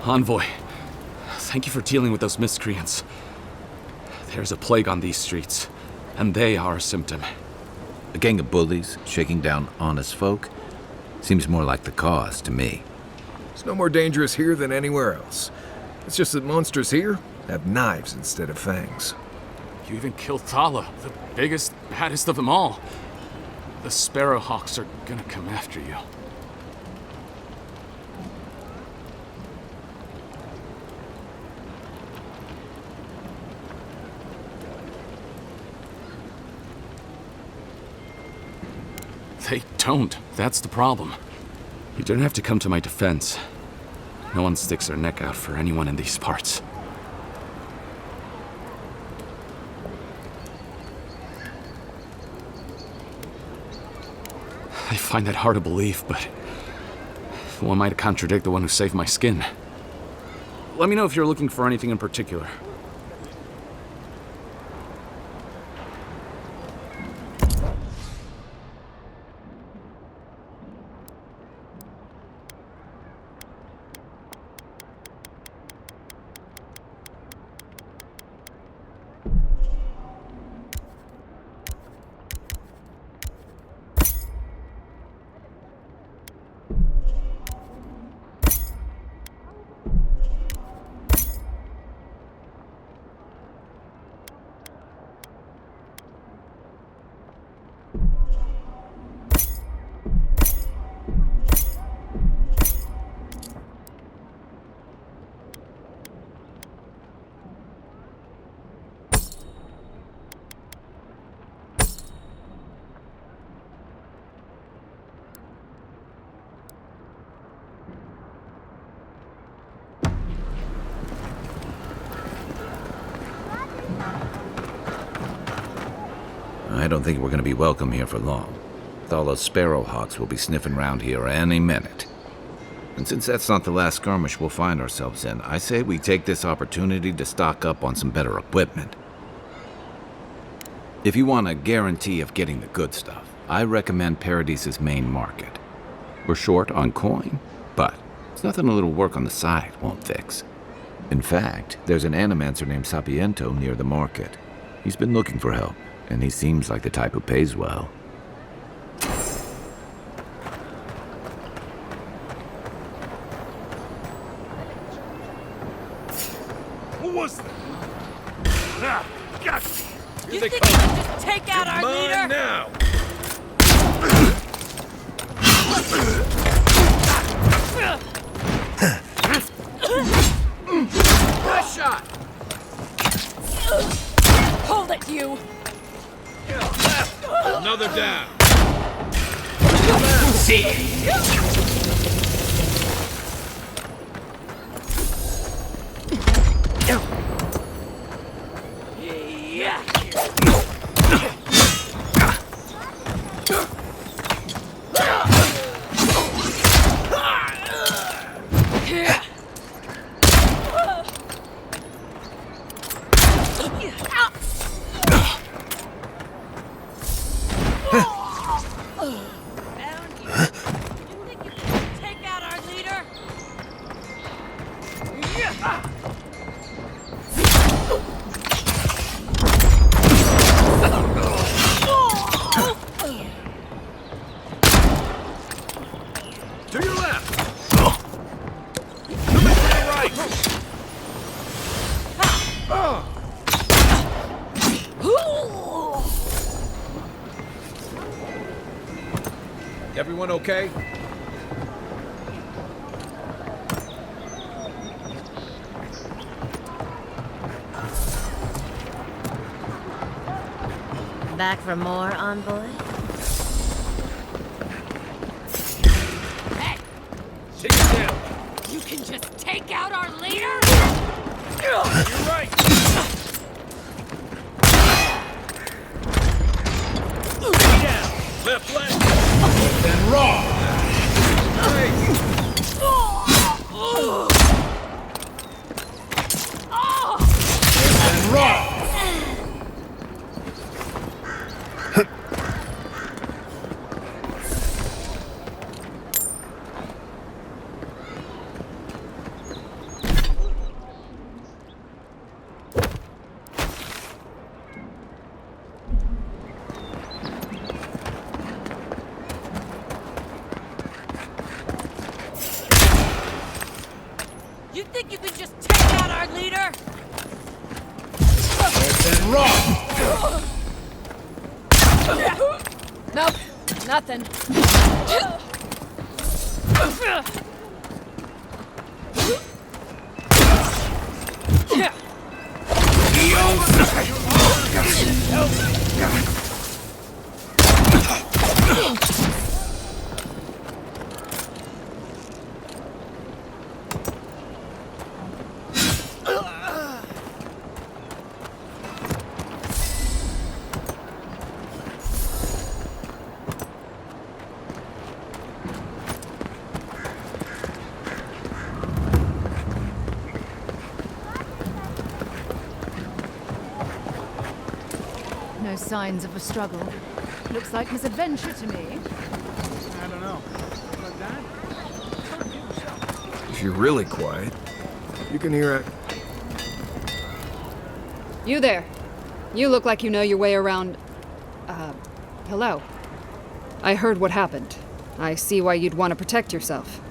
Envoy, thank you for dealing with those miscreants. There's a plague on these streets, and they are a symptom. A gang of bullies shaking down honest folk seems more like the cause to me. It's no more dangerous here than anywhere else. It's just that monsters here have knives instead of fangs. You even killed Thala, the biggest, baddest of them all. The Sparrowhawks are gonna come after you. They don't. That's the problem. You don't have to come to my defense. No one sticks their neck out for anyone in these parts. I find that hard to believe, but who am I to contradict the one who saved my skin? Let me know if you're looking for anything in particular. I don't think we're going to be welcome here for long. Thala's sparrowhawks will be sniffing around here any minute. And since that's not the last skirmish we'll find ourselves in, I say we take this opportunity to stock up on some better equipment. If you want a guarantee of getting the good stuff, I recommend Paradise's main market. We're short on coin, but it's nothing a little work on the side won't fix. In fact, there's an animancer named Sapiento near the market. He's been looking for help, and he seems like the type who pays well. Who was that? Ah, got you. You think you can just take out our leader? Now. Nice shot. Hold it, you. Another down. See. Everyone okay? Back for more, envoy? Hey! Take it down. You can just take out our leader? You're right. Down. Left leg. And raw. And raw. You think you can just take out our leader? And raw. Nope, nothing. signs of a struggle. Looks like misadventure to me. I don't know. But Dad, If you're really quiet, you can hear it. You there. You look like you know your way around... hello. I heard what happened. I see why you'd want to protect yourself.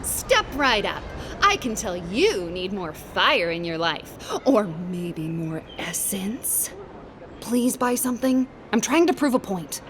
Step right up. I can tell you need more fire in your life. Or maybe more essence. Please buy something. I'm trying to prove a point.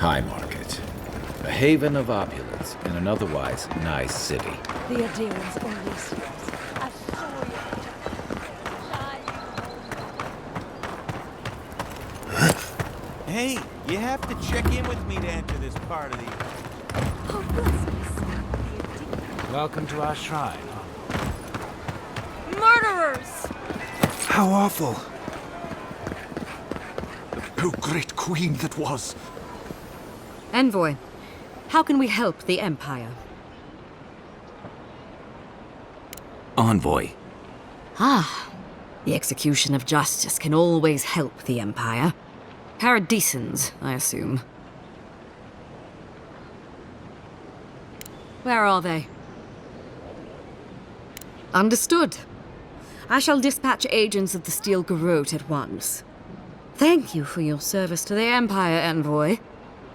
High Market. A haven of opulence in an otherwise nice city. The Adirians only sees a Hey, you have to check in with me to enter this part of the... Welcome to our shrine. Murderers! How awful. Oh, great queen that was. Envoy, how can we help the Empire? Envoy. Ah, the execution of justice can always help the Empire. Paradisans, I assume. Where are they? Understood. I shall dispatch agents of the Steel Garrote at once. Thank you for your service to the Empire, Envoy.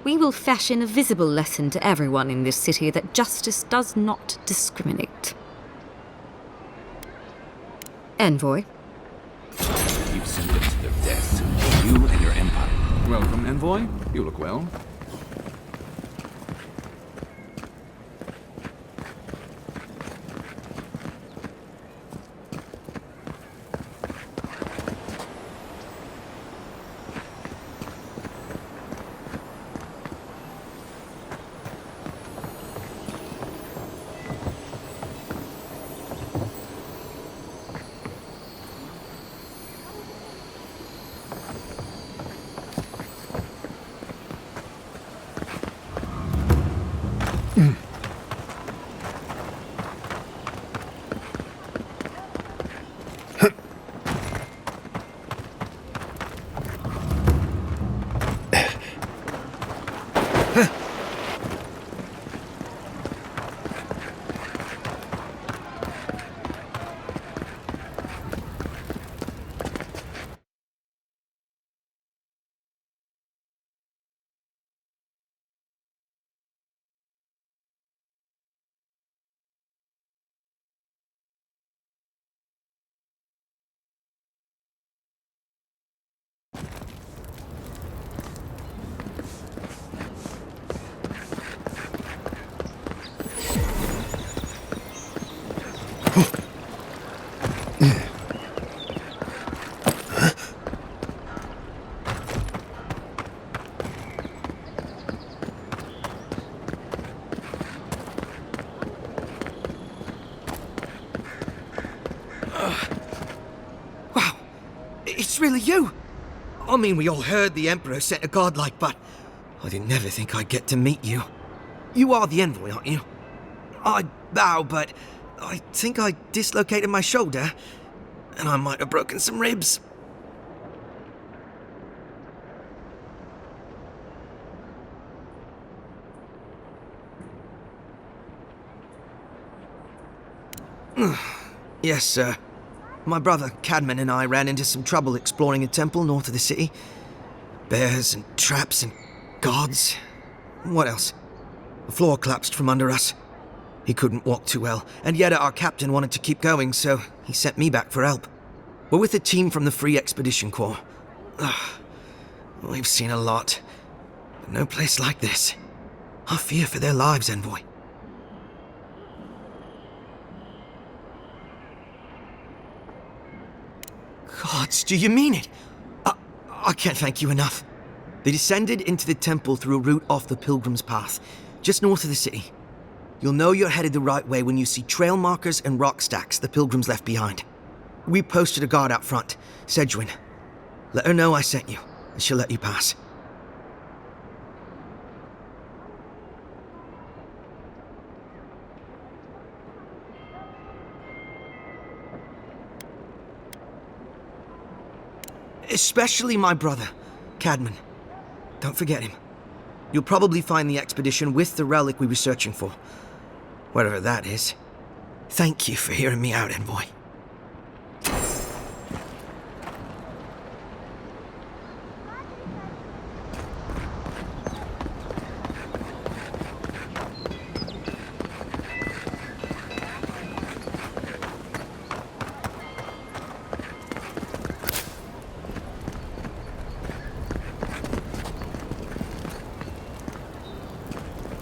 We will fashion a visible lesson to everyone in this city that justice does not discriminate. Envoy. You've sent them to their deaths. You and your empire. Welcome, Envoy. You look well. It's really you! I mean, we all heard the Emperor sent a godlike, but I didn't never think I'd get to meet you. You are the Envoy, aren't you? I bow, but I think I dislocated my shoulder, and I might have broken some ribs. Yes, sir. My brother, Cadman, and I ran into some trouble exploring a temple north of the city. Bears and traps and guards. What else? The floor collapsed from under us. He couldn't walk too well, and yet our captain wanted to keep going, so he sent me back for help. We're with a team from the Free Expedition Corps. We've seen a lot, but no place like this. I fear for their lives, Envoy. Gods, do you mean it? I can't thank you enough. They descended into the temple through a route off the Pilgrim's Path, just north of the city. You'll know you're headed the right way when you see trail markers and rock stacks the Pilgrims left behind. We posted a guard out front, Sedgwin. Let her know I sent you, and she'll let you pass. Especially my brother, Cadman. Don't forget him. You'll probably find the expedition with the relic we were searching for. Whatever that is. Thank you for hearing me out, Envoy.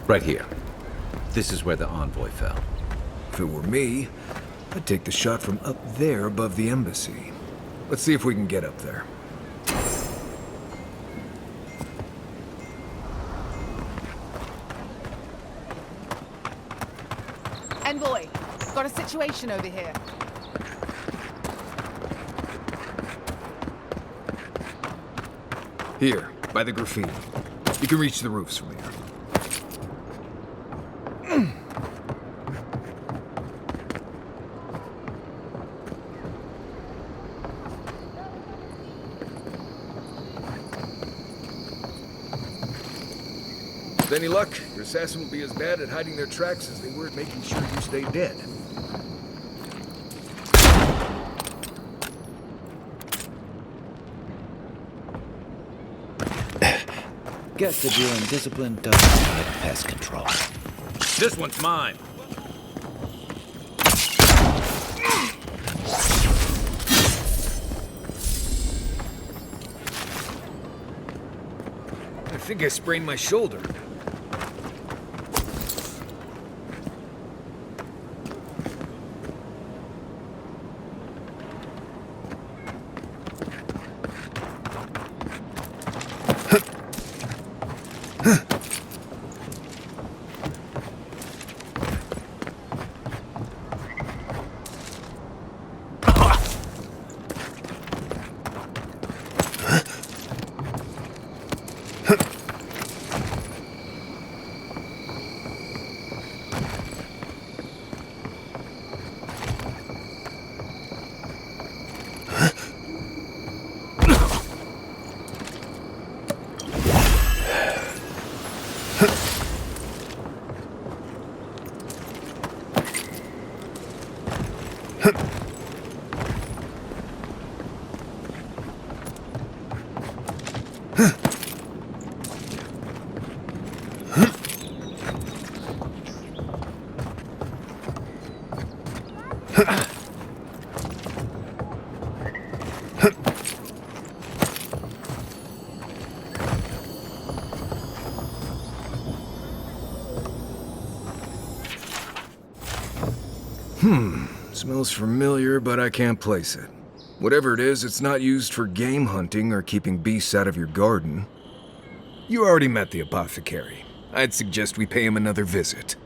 Right here. This is where the envoy fell. If it were me, I'd take the shot from up there above the embassy. Let's see if we can get up there. Envoy, got a situation over here. Here, by the graffiti. You can reach the roofs from here. With any luck, your assassin will be as bad at hiding their tracks as they were at making sure you stay dead. Guess that you're indisciplined doesn't hide pest control. This one's mine. I think I sprained my shoulder. Smells familiar, but I can't place it. Whatever it is, it's not used for game hunting or keeping beasts out of your garden. You already met the apothecary. I'd suggest we pay him another visit.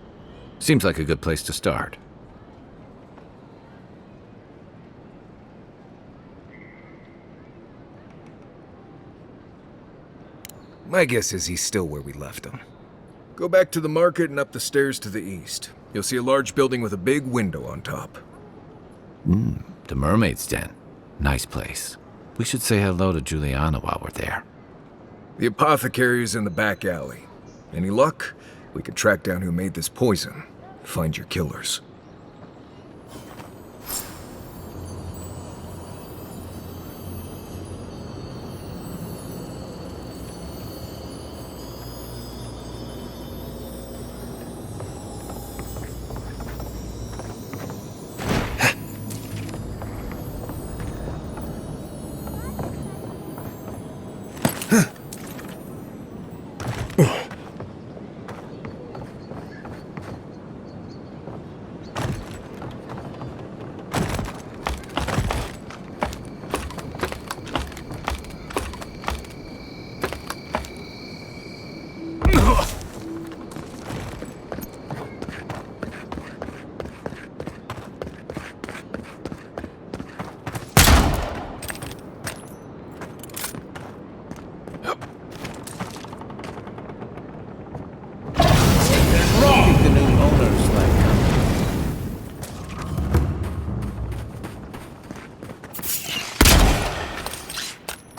Seems like a good place to start. My guess is he's still where we left him. Go back to the market and up the stairs to the east. You'll see a large building with a big window on top. The Mermaid's Den. Nice place. We should say hello to Juliana while we're there. The apothecary is in the back alley. Any luck? We could track down who made this poison. Find your killers.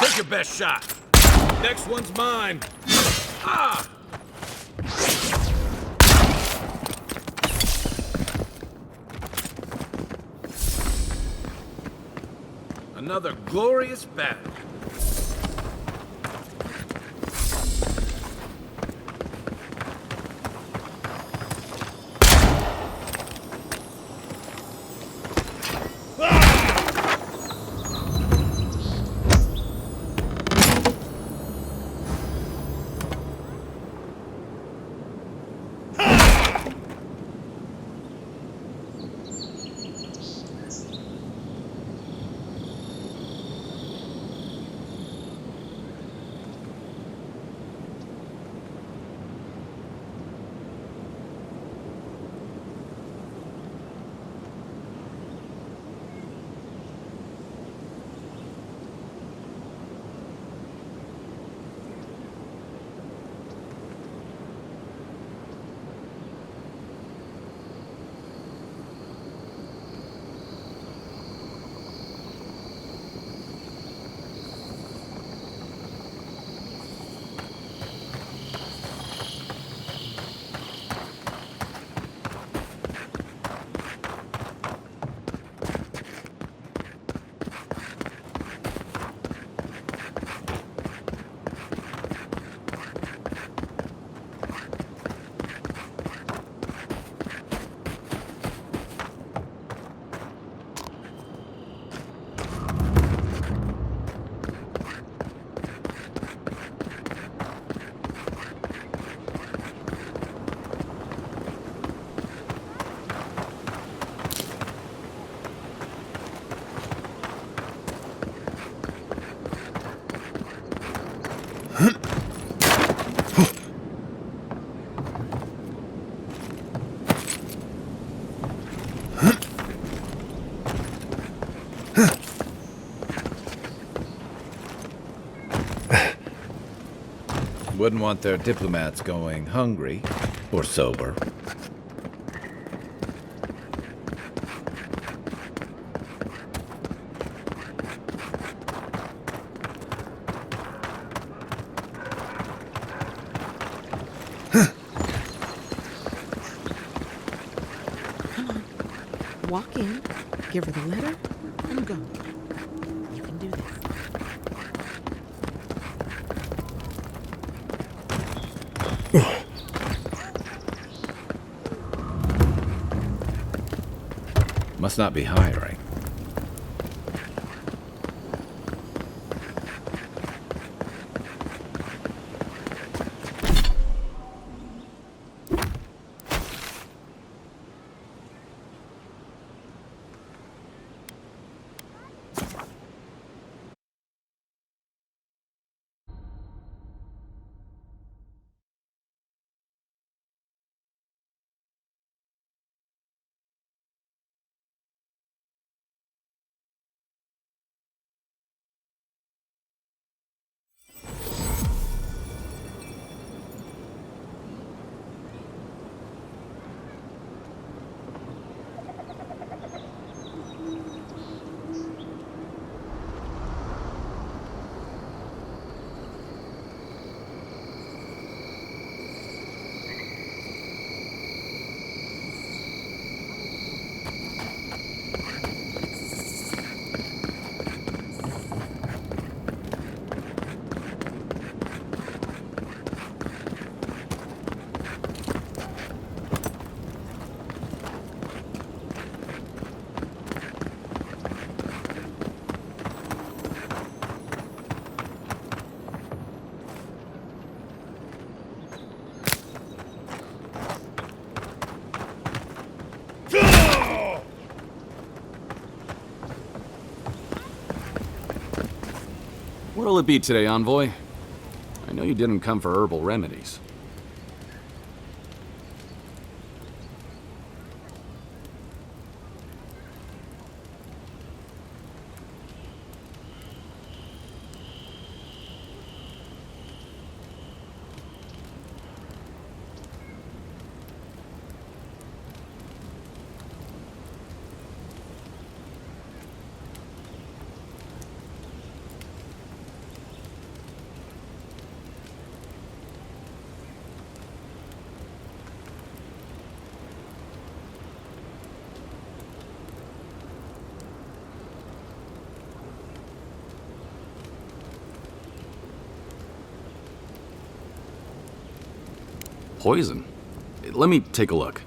Take your best shot. Next one's mine. Ah! Another glorious battle. Wouldn't want their diplomats going hungry or sober. Walk in, give her the letter, and go. You can do this. Must not be hiring. What'll it be today, Envoy? I know you didn't come for herbal remedies. Poison? Let me take a look.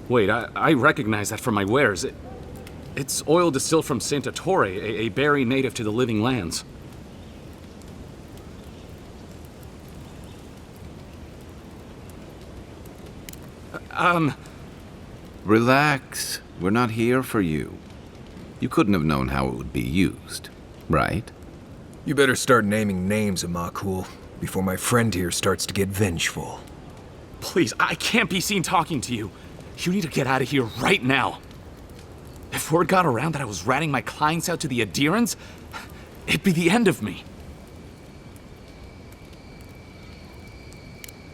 Wait, I recognize that from my wares. It's oil distilled from Santa Torre, a berry native to the Living Lands. Relax. We're not here for you. You couldn't have known how it would be used, right? You better start naming names, Amakul, before my friend here starts to get vengeful. Please, I can't be seen talking to you. You need to get out of here right now. If word got around that I was ratting my clients out to the adherents, it'd be the end of me.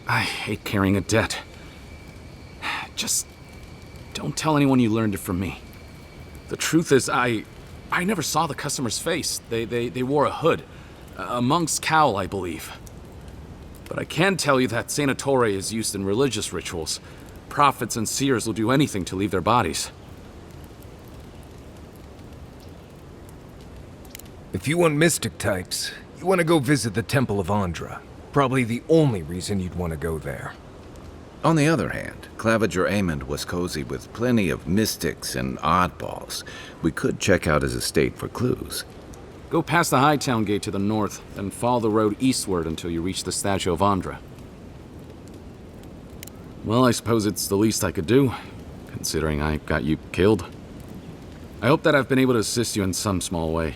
I hate carrying a debt. Just don't tell anyone you learned it from me. The truth is, I never saw the customer's face. They wore a hood. A monk's cowl, I believe. But I can tell you that Santa Torre is used in religious rituals. Prophets and seers will do anything to leave their bodies. If you want mystic types, you want to go visit the Temple of Andra. Probably the only reason you'd want to go there. On the other hand, Claviger Amond was cozy with plenty of mystics and oddballs. We could check out his estate for clues. Go past the Hightown Gate to the north, then follow the road eastward until you reach the statue of Andra. Well, I suppose it's the least I could do, considering I got you killed. I hope that I've been able to assist you in some small way.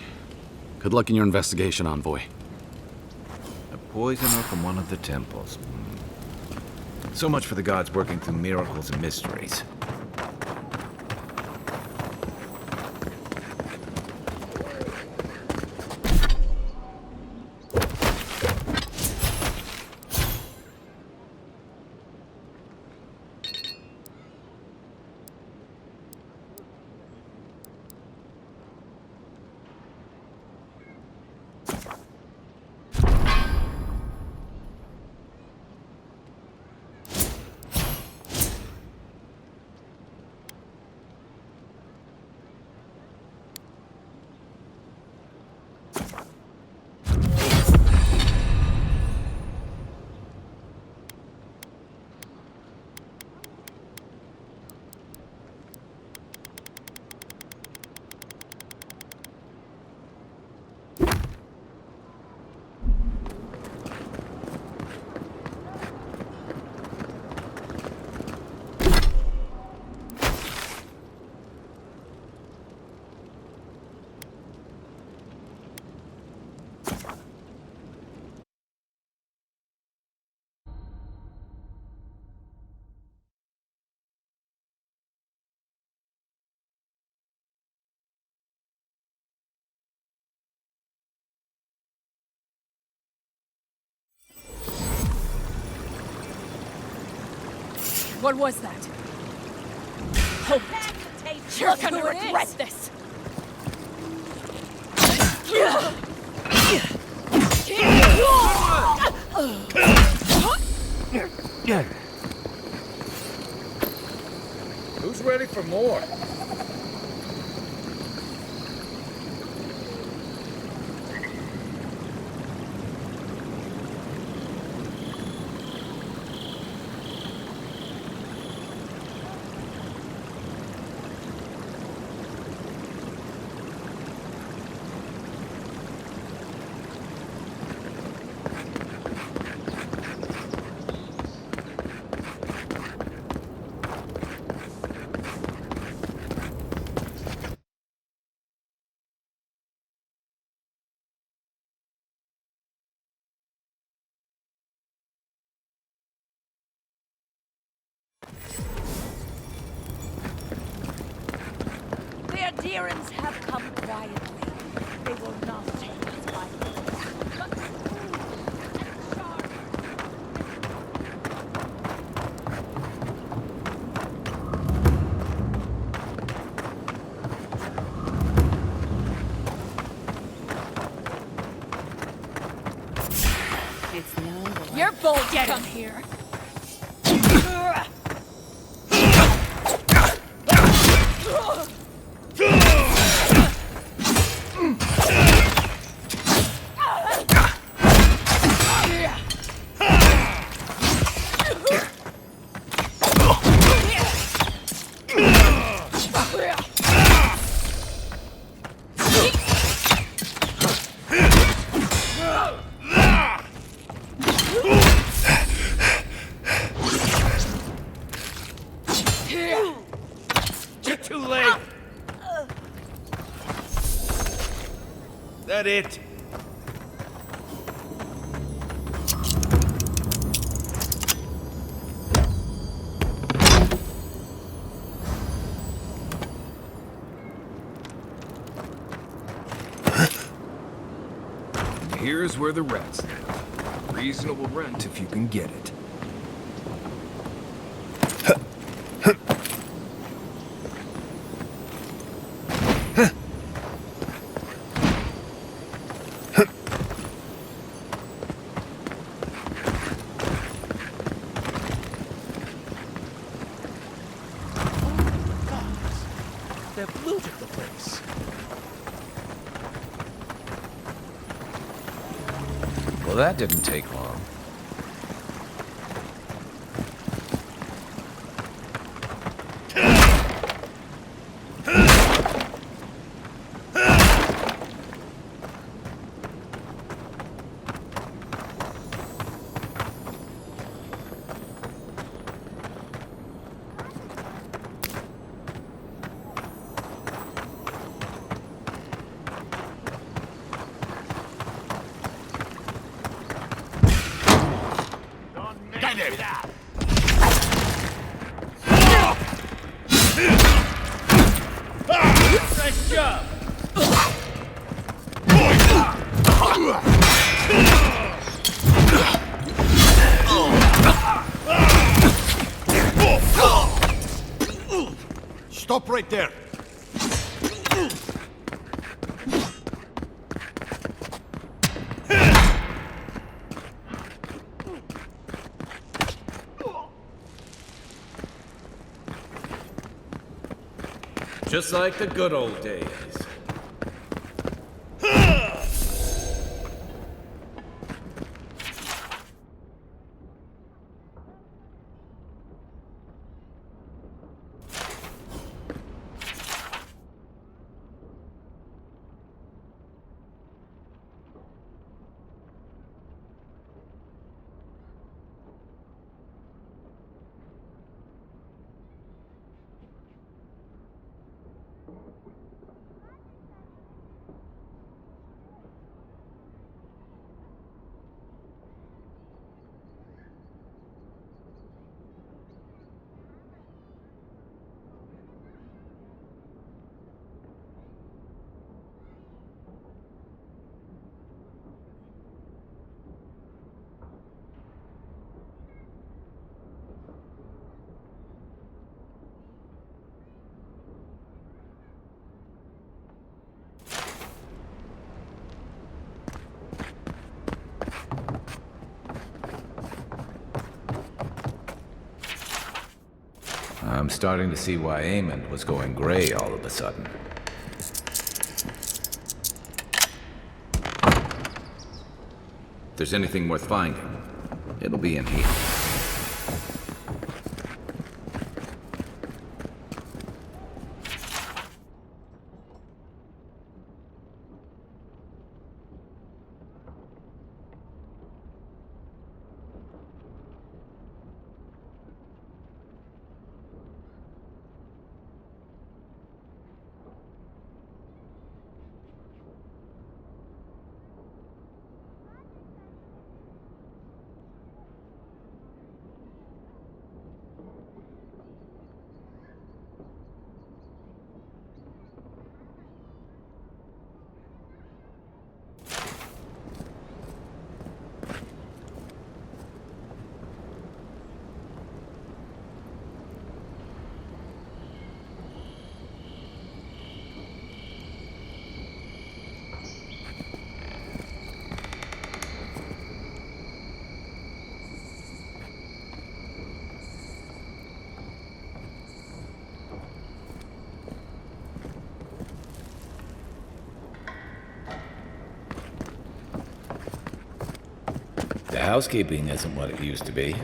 Good luck in your investigation, Envoy. A poisoner from one of the temples. So much for the gods working through miracles and mysteries. What was that? Hold it. You're gonna regret this. Who's ready for more? The adherents have come quietly. They will not take us by You're bold to come here. You're too late. That it? Here's where the rats live. Reasonable rent if you can get it. They've looted the place. Well, that didn't take long. Get him! Nice job. Stop right there. Just like the good old days. I'm starting to see why Amon was going gray all of a sudden. If there's anything worth finding, it'll be in here. The housekeeping isn't what it used to be.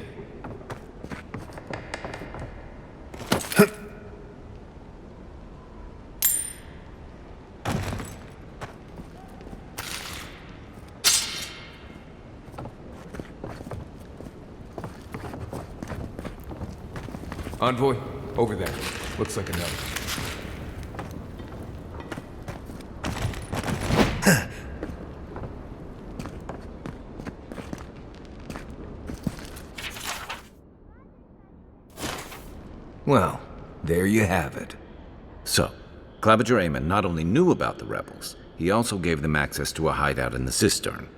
Envoy, over there. Looks like another. Well, there you have it. So, Claviger Amon not only knew about the rebels, he also gave them access to a hideout in the cistern.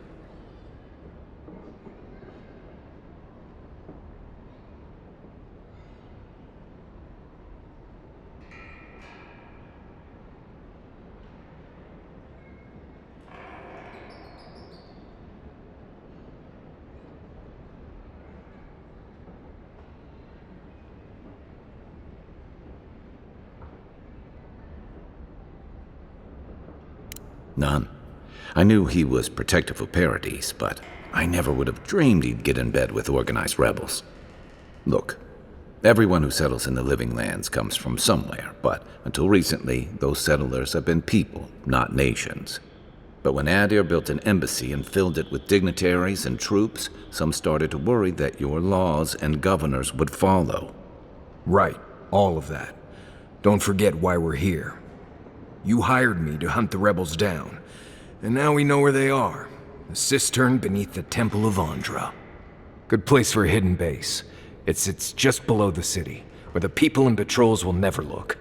None. I knew he was protective of Paradis, but I never would have dreamed he'd get in bed with organized rebels. Look, everyone who settles in the Living Lands comes from somewhere, but until recently, those settlers have been people, not nations. But when Adir built an embassy and filled it with dignitaries and troops, some started to worry that your laws and governors would follow. Right, all of that. Don't forget why we're here. You hired me to hunt the rebels down, and now we know where they are. The cistern beneath the Temple of Andra. Good place for a hidden base. It sits just below the city, where the people and patrols will never look.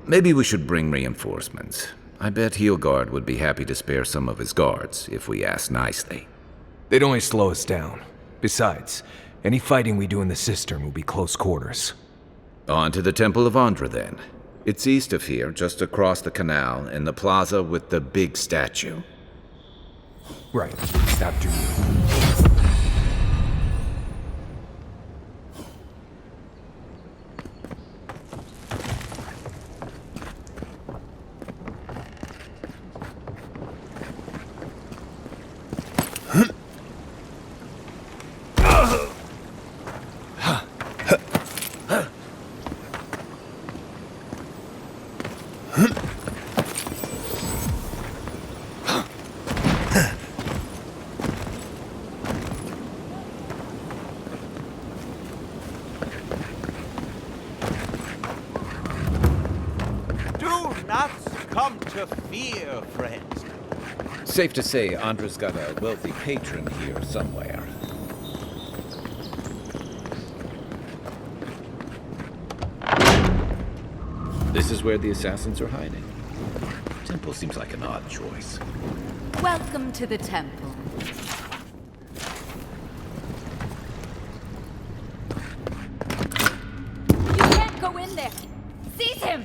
Maybe we should bring reinforcements. I bet Heelguard would be happy to spare some of his guards, if we ask nicely. They'd only slow us down. Besides, any fighting we do in the cistern will be close quarters. On to the Temple of Andra, then. It's east of here, just across the canal, in the plaza with the big statue. Right. After you. Fear, friends. Safe to say, Andra's got a wealthy patron here somewhere. This is where the assassins are hiding. Temple seems like an odd choice. Welcome to the temple. You can't go in there. Seize him!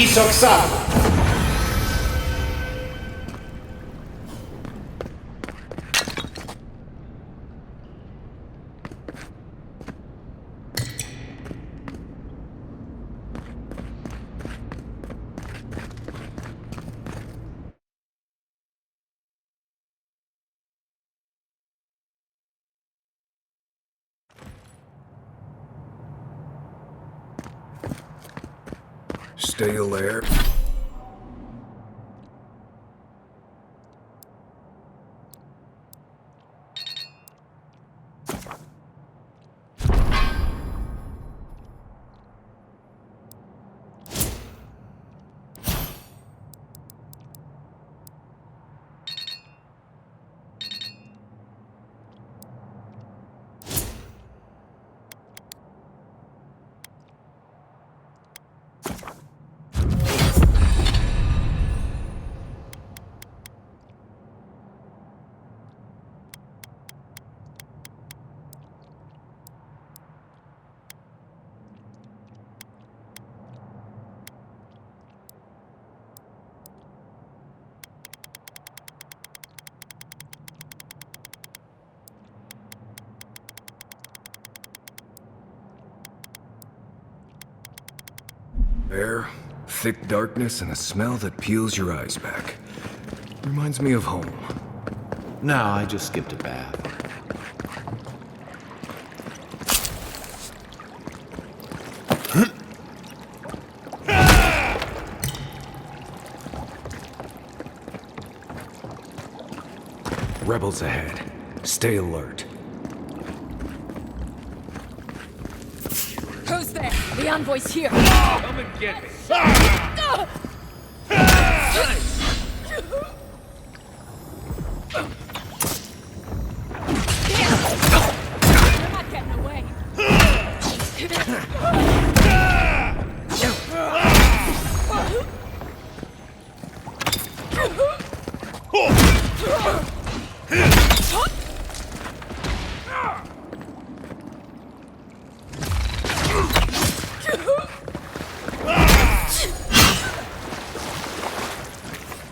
Isoksa! Stay alert. Air, thick darkness, and a smell that peels your eyes back. Reminds me of home. No, I just skipped a bath. Rebels ahead. Stay alert. Who's there? The envoy's here. Come and get me. You're not getting away.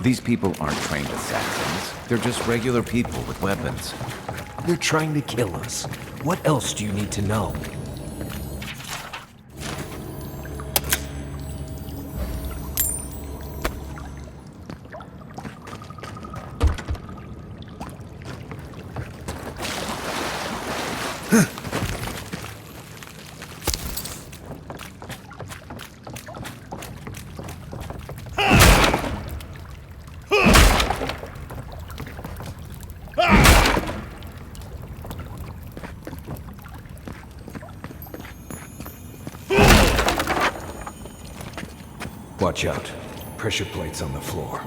These people aren't trained assassins. They're just regular people with weapons. They're trying to kill us. What else do you need to know? Watch out. Pressure plates on the floor.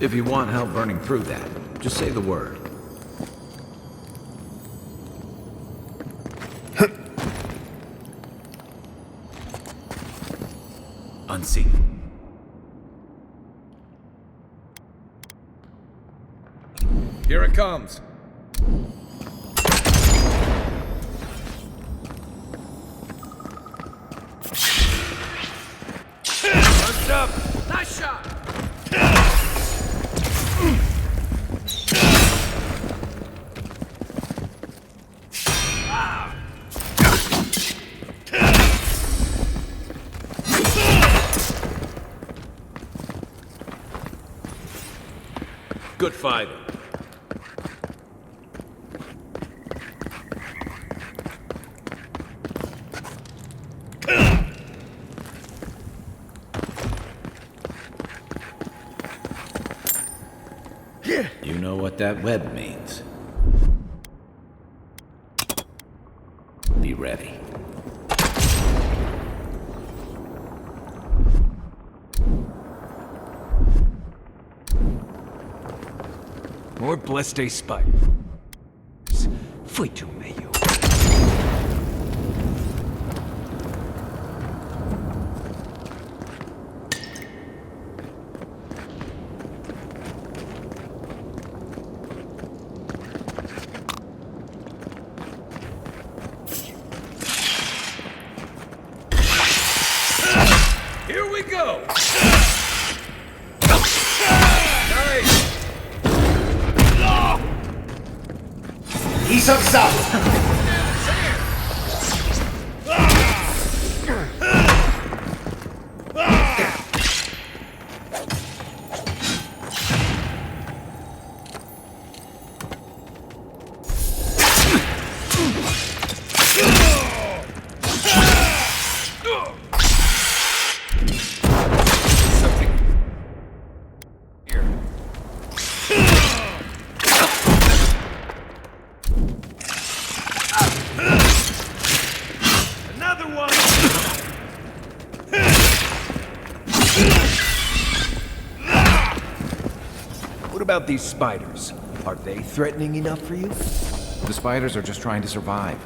If you want help burning through that, just say the word. Unseat. Here it comes. First up. Nice shot. Good fighting. You know what that web means. Be ready. More blessed spike. Fui tu meio. go! He's up south. What about these spiders? Are they threatening enough for you? The spiders are just trying to survive.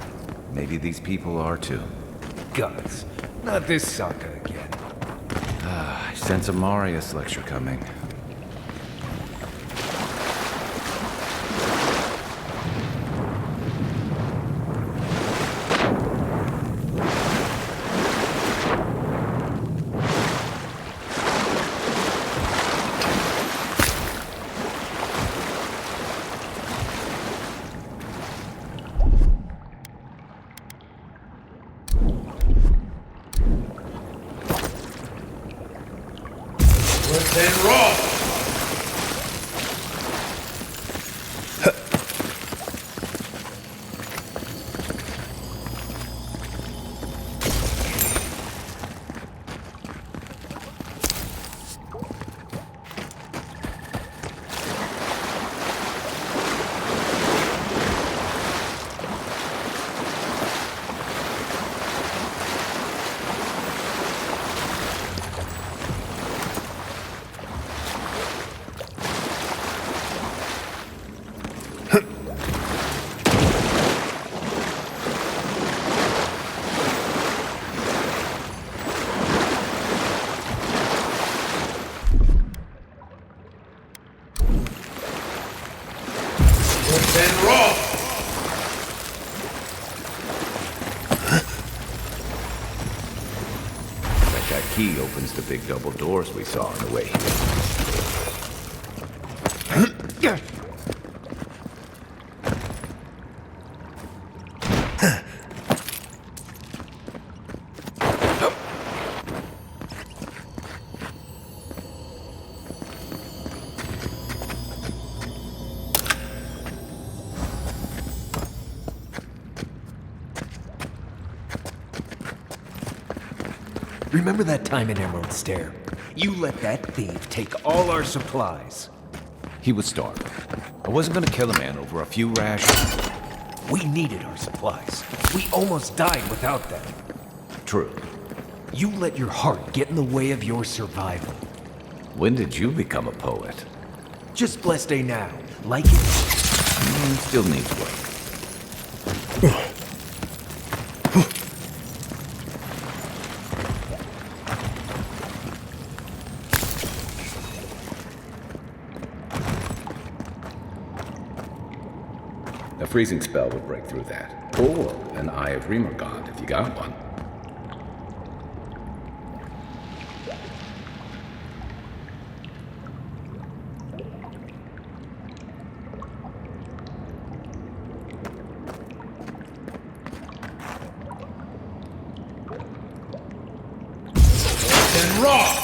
Maybe these people are too. Gods, not this saga again. I sense a Marius lecture coming. That key opens the big double doors we saw on the way here. Remember that time in Emerald Stair? You let that thief take all our supplies. He was starving. I wasn't gonna kill a man over a few rations. We needed our supplies. We almost died without them. True. You let your heart get in the way of your survival. When did you become a poet? Just blessed day now. Like it? Still needs work. A freezing spell would break through that. Or an Eye of Remergond, if you got one. And raw!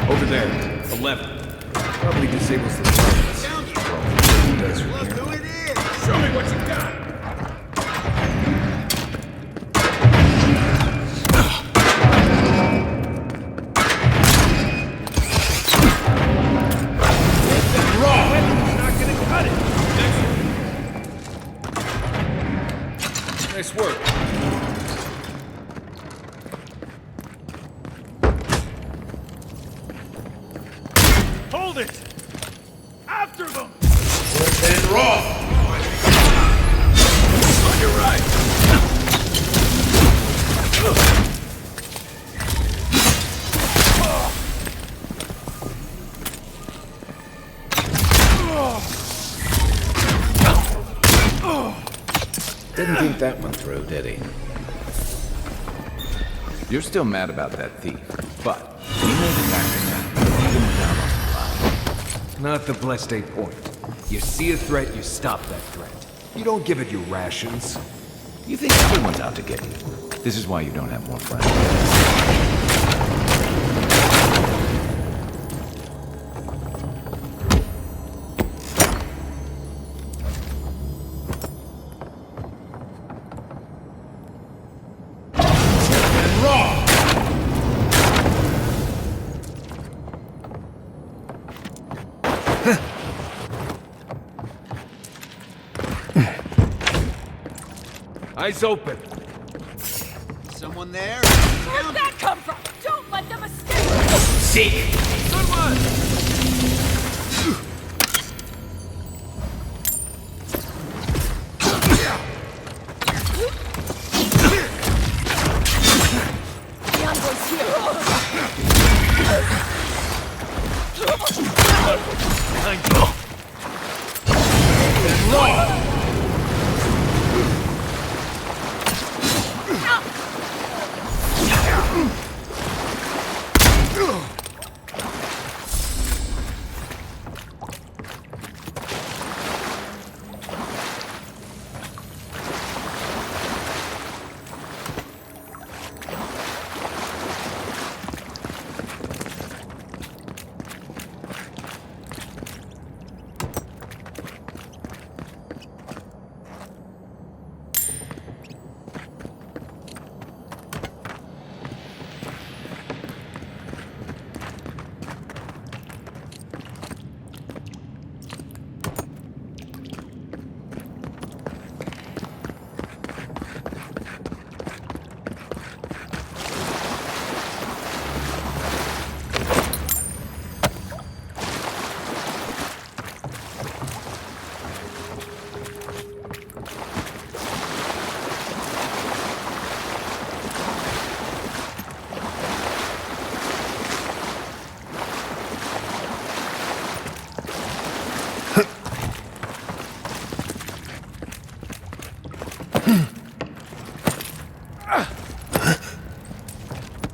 Over there, 11. Probably disables the targets. Look who it is! Show me what you got! Nice work. Hold it! After them! And Roth! On your right! Didn't think that one through, did he? You're still mad about that thief, but he made it back to town, even without our supply. Not the blessed 8 point. You see a threat, you stop that threat. You don't give it your rations. You think everyone's out to get you. This is why you don't have more friends. Eyes open. Someone there? Where'd that come from? Don't let them escape! Seek! Good one! The envoy's here! Behind you.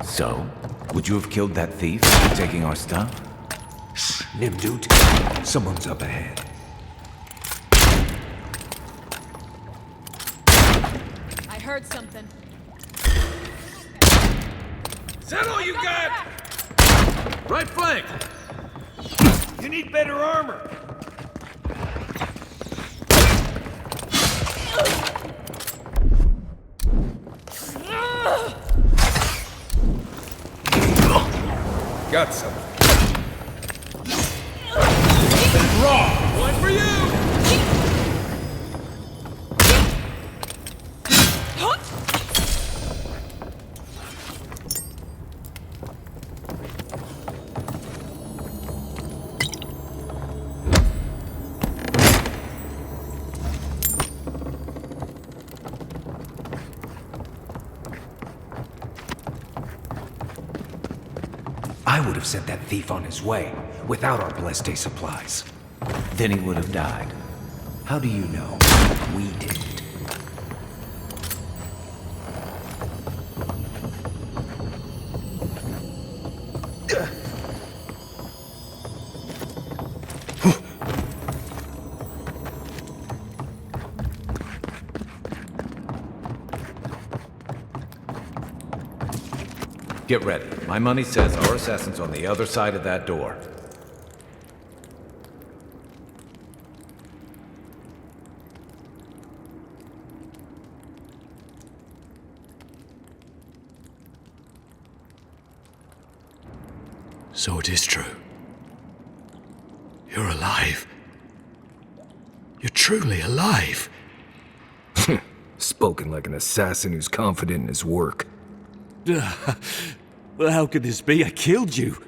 So, would you have killed that thief for taking our stuff? Shh, Nimdut. Someone's up ahead. I heard something. Is that all you got? Right flank! You need better armor! Got some. Raw! One for you! I would have sent that thief on his way, without our Bleste supplies. Then he would have died. How do you know? We didn't. Get ready. My money says our assassin's on the other side of that door. So it is true. You're alive. You're truly alive. Spoken like an assassin who's confident in his work. Well, how could this be? I killed you.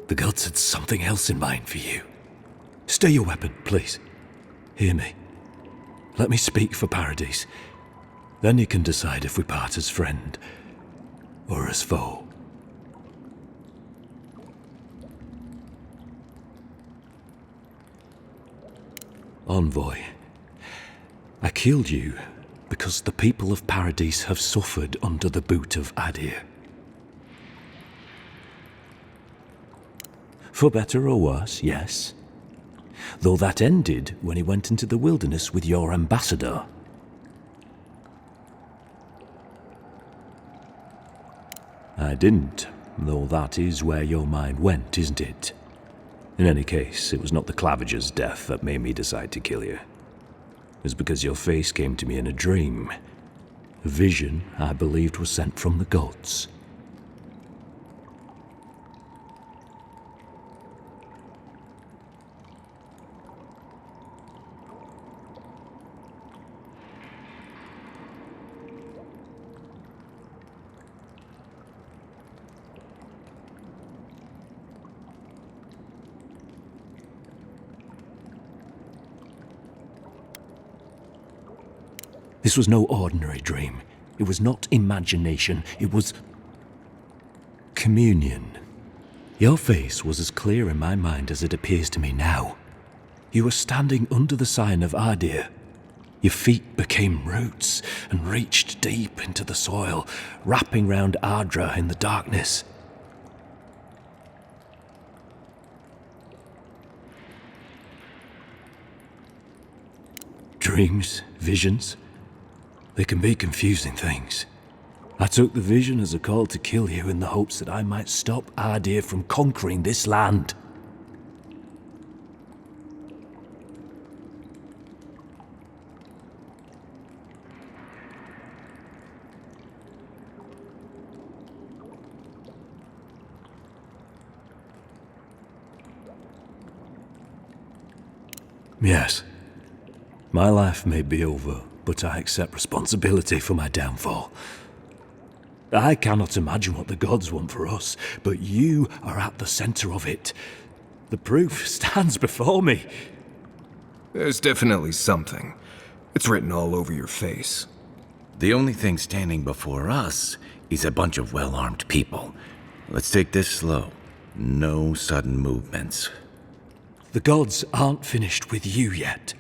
The gods had something else in mind for you. Stay your weapon, please. Hear me. Let me speak for Paradise. Then you can decide if we part as friend or as foe. Envoy, I killed you because the people of Paradise have suffered under the boot of Adir. For better or worse, yes. Though that ended when he went into the wilderness with your ambassador. I didn't, though that is where your mind went, isn't it? In any case, it was not the Clavager's death that made me decide to kill you. It was because your face came to me in a dream. A vision I believed was sent from the gods. This was no ordinary dream. It was not imagination. It was communion. Your face was as clear in my mind as it appears to me now. You were standing under the sign of Adir. Your feet became roots and reached deep into the soil, wrapping round Ardra in the darkness. Dreams, visions, they can be confusing things. I took the vision as a call to kill you in the hopes that I might stop Adir from conquering this land. Yes, my life may be over, but I accept responsibility for my downfall. I cannot imagine what the gods want for us, but you are at the center of it. The proof stands before me. There's definitely something. It's written all over your face. The only thing standing before us is a bunch of well-armed people. Let's take this slow. No sudden movements. The gods aren't finished with you yet.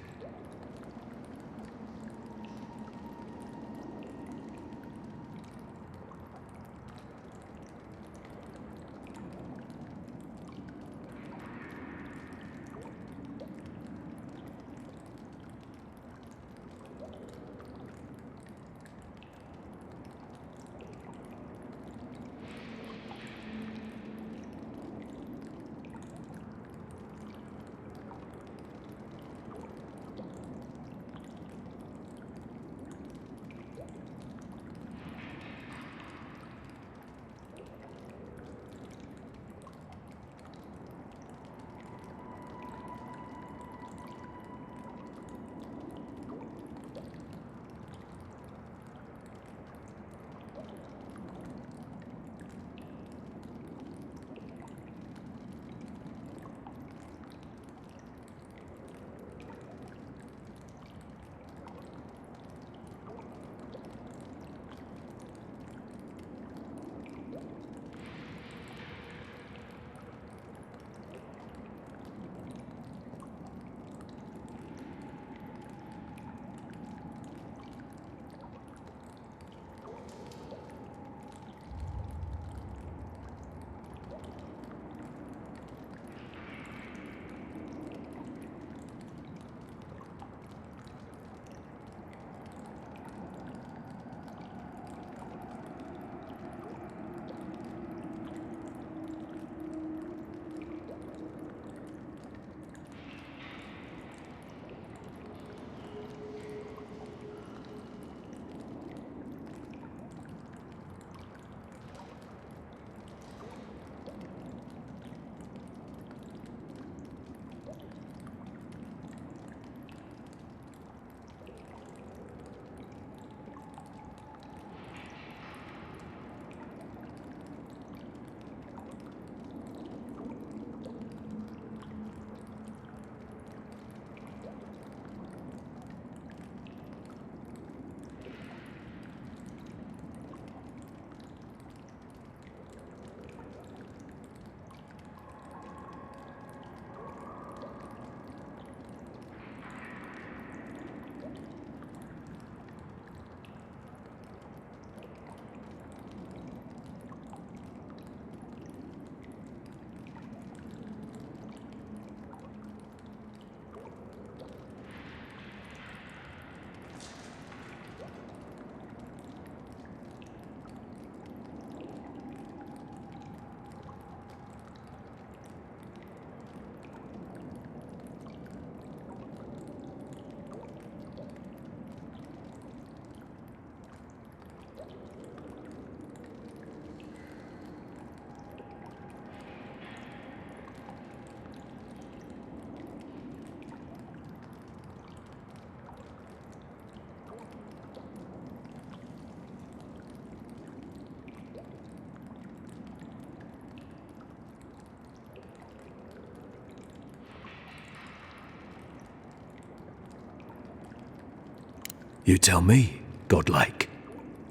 You tell me, godlike.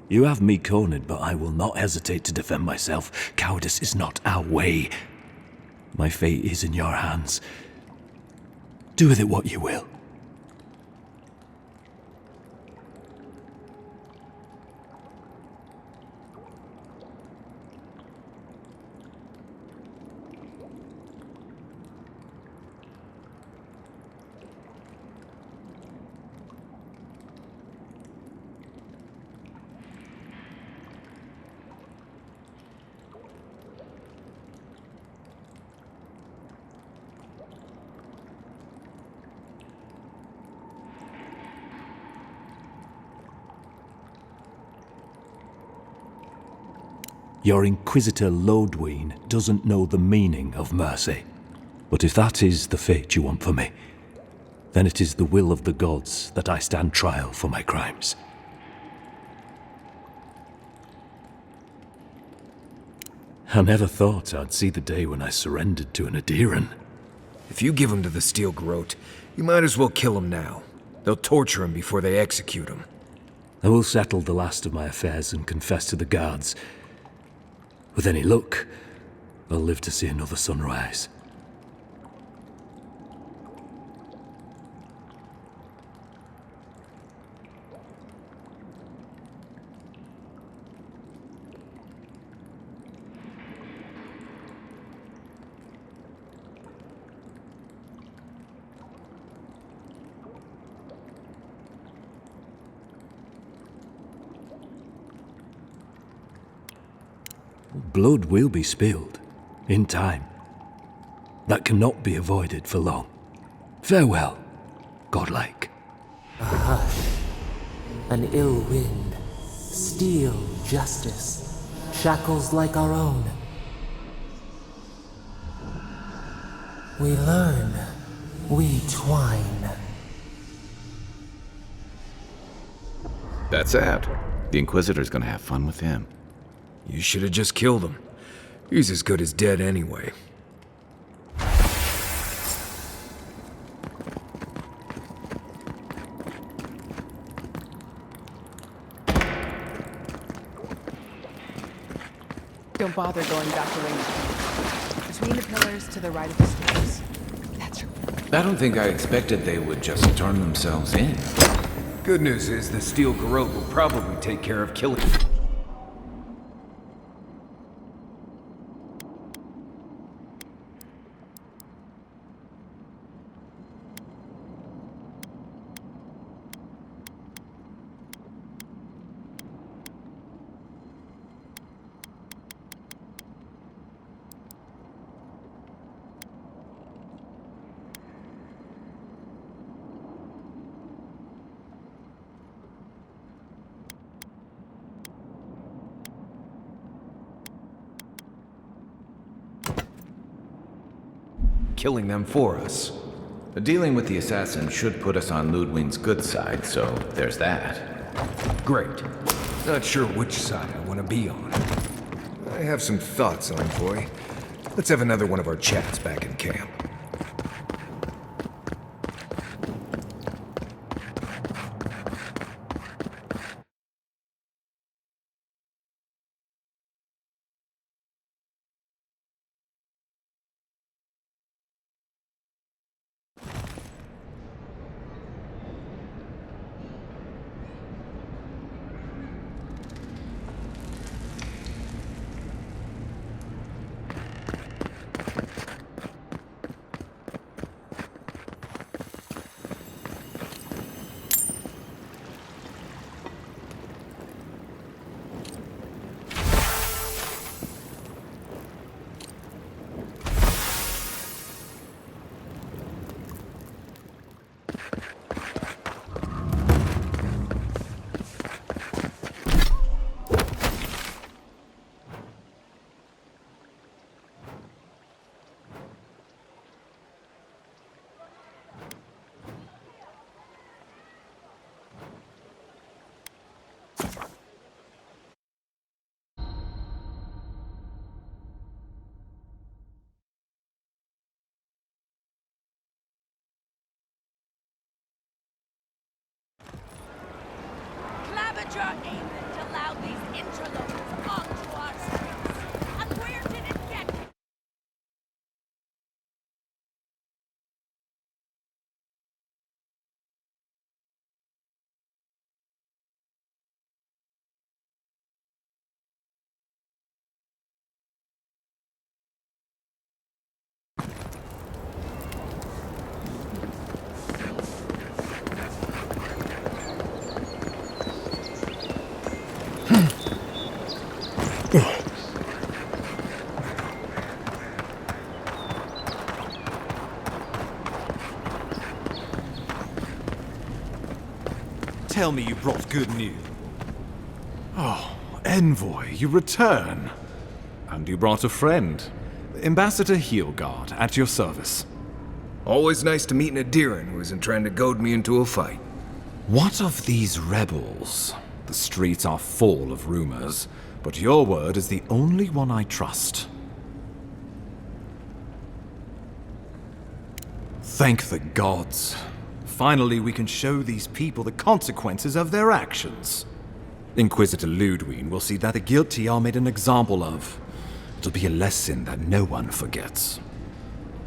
You have me cornered, but I will not hesitate to defend myself. Cowardice is not our way. My fate is in your hands. Do with it what you will. Your Inquisitor Lodween doesn't know the meaning of mercy. But if that is the fate you want for me, then it is the will of the gods that I stand trial for my crimes. I never thought I'd see the day when I surrendered to an Adiran. If you give him to the Steel Garrote, you might as well kill him now. They'll torture him before they execute him. I will settle the last of my affairs and confess to the guards. With any luck, I'll live to see another sunrise. Blood will be spilled, in time. That cannot be avoided for long. Farewell, godlike. A hush, an ill wind, steel justice, shackles like our own. We learn, we twine. That's sad. The Inquisitor's gonna have fun with him. You should have just killed him. He's as good as dead anyway. Don't bother going back the way you came. Between the pillars to the right of the stairs. That's right. I don't think I expected they would just turn themselves in. Good news is the Steel Garrote will probably take care of killing you. Killing them for us. Dealing with the assassin should put us on Ludwig's good side, so there's that. Great. Not sure which side I want to be on. I have some thoughts, Envoy. Let's have another one of our chats back in camp. your agent allowed these interlopers onto our streets? And where did it get you? Tell me you brought good news. Oh, Envoy, you return. And you brought a friend. Ambassador Heelguard, at your service. Always nice to meet an Adiran who isn't trying to goad me into a fight. What of these rebels? The streets are full of rumors, but your word is the only one I trust. Thank the gods. Finally, we can show these people the consequences of their actions. Inquisitor Ludwig will see that the guilty are made an example of. It'll be a lesson that no one forgets.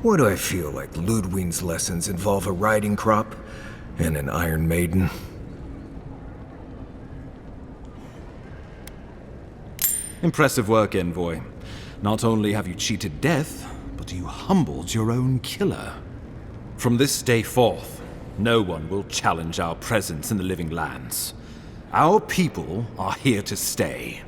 Why do I feel like Ludwig's lessons involve a riding crop and an Iron Maiden? Impressive work, Envoy. Not only have you cheated death, but you humbled your own killer. From this day forth, no one will challenge our presence in the living lands. Our people are here to stay.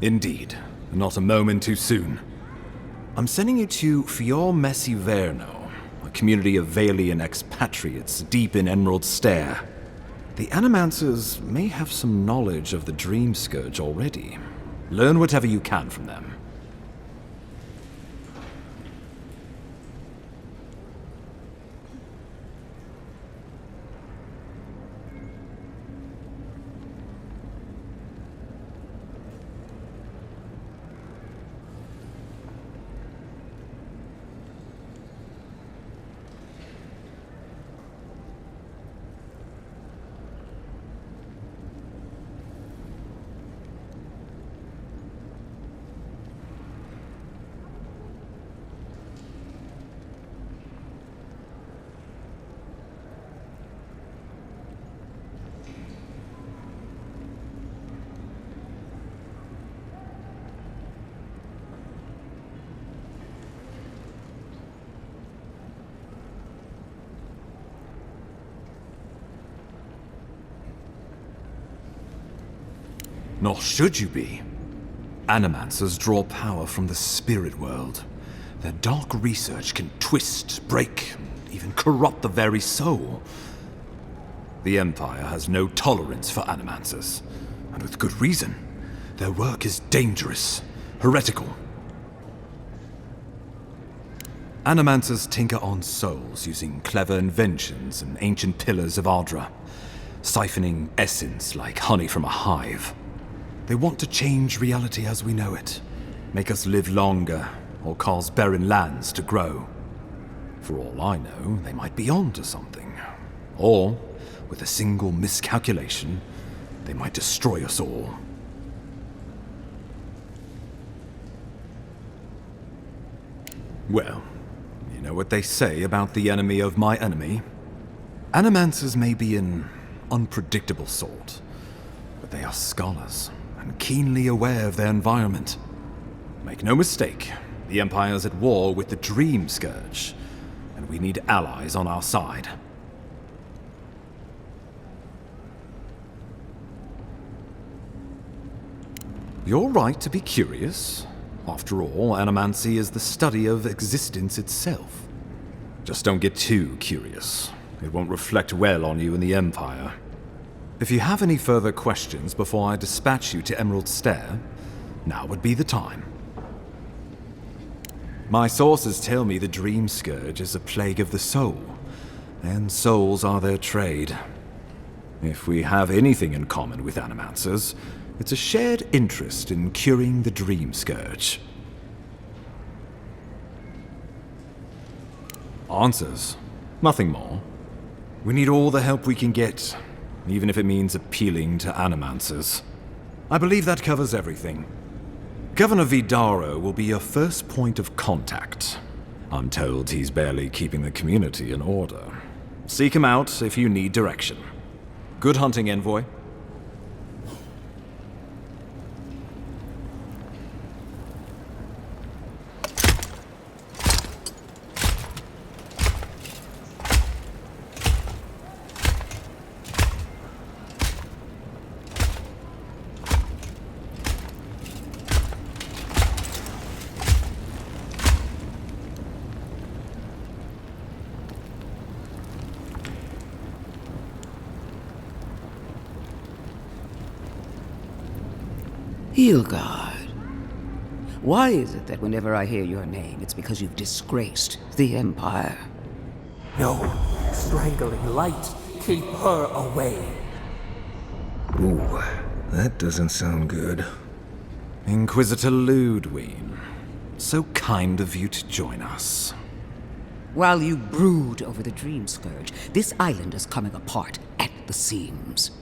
Indeed. Not a moment too soon. I'm sending you to Fior Messiverno, a community of Valian expatriates deep in Emerald Stair. The Animancers may have some knowledge of the Dream Scourge already. Learn whatever you can from them. Nor should you be. Animancers draw power from the spirit world. Their dark research can twist, break, even corrupt the very soul. The Empire has no tolerance for Animancers, and with good reason. Their work is dangerous, heretical. Animancers tinker on souls using clever inventions and ancient pillars of Ardra, siphoning essence like honey from a hive. They want to change reality as we know it, make us live longer, or cause barren lands to grow. For all I know, they might be on to something. Or, with a single miscalculation, they might destroy us all. Well, you know what they say about the enemy of my enemy? Animancers may be an unpredictable sort, but they are scholars, and keenly aware of their environment. Make no mistake, the Empire's at war with the Dream Scourge, and we need allies on our side. You're right to be curious. After all, animancy is the study of existence itself. Just don't get too curious. It won't reflect well on you in the Empire. If you have any further questions before I dispatch you to Emerald Stair, now would be the time. My sources tell me the Dream Scourge is a plague of the soul, and souls are their trade. If we have anything in common with Animancers, it's a shared interest in curing the Dream Scourge. Answers. Nothing more. We need all the help we can get, even if it means appealing to Animancers. I believe that covers everything. Governor Vidaro will be your first point of contact. I'm told he's barely keeping the community in order. Seek him out if you need direction. Good hunting, Envoy. Hilgard. Why is it that whenever I hear your name, it's because you've disgraced the Empire? No, strangling light. Keep her away. Ooh, that doesn't sound good. Inquisitor Ludwig, so kind of you to join us. While you brood over the Dream Scourge, this island is coming apart at the seams.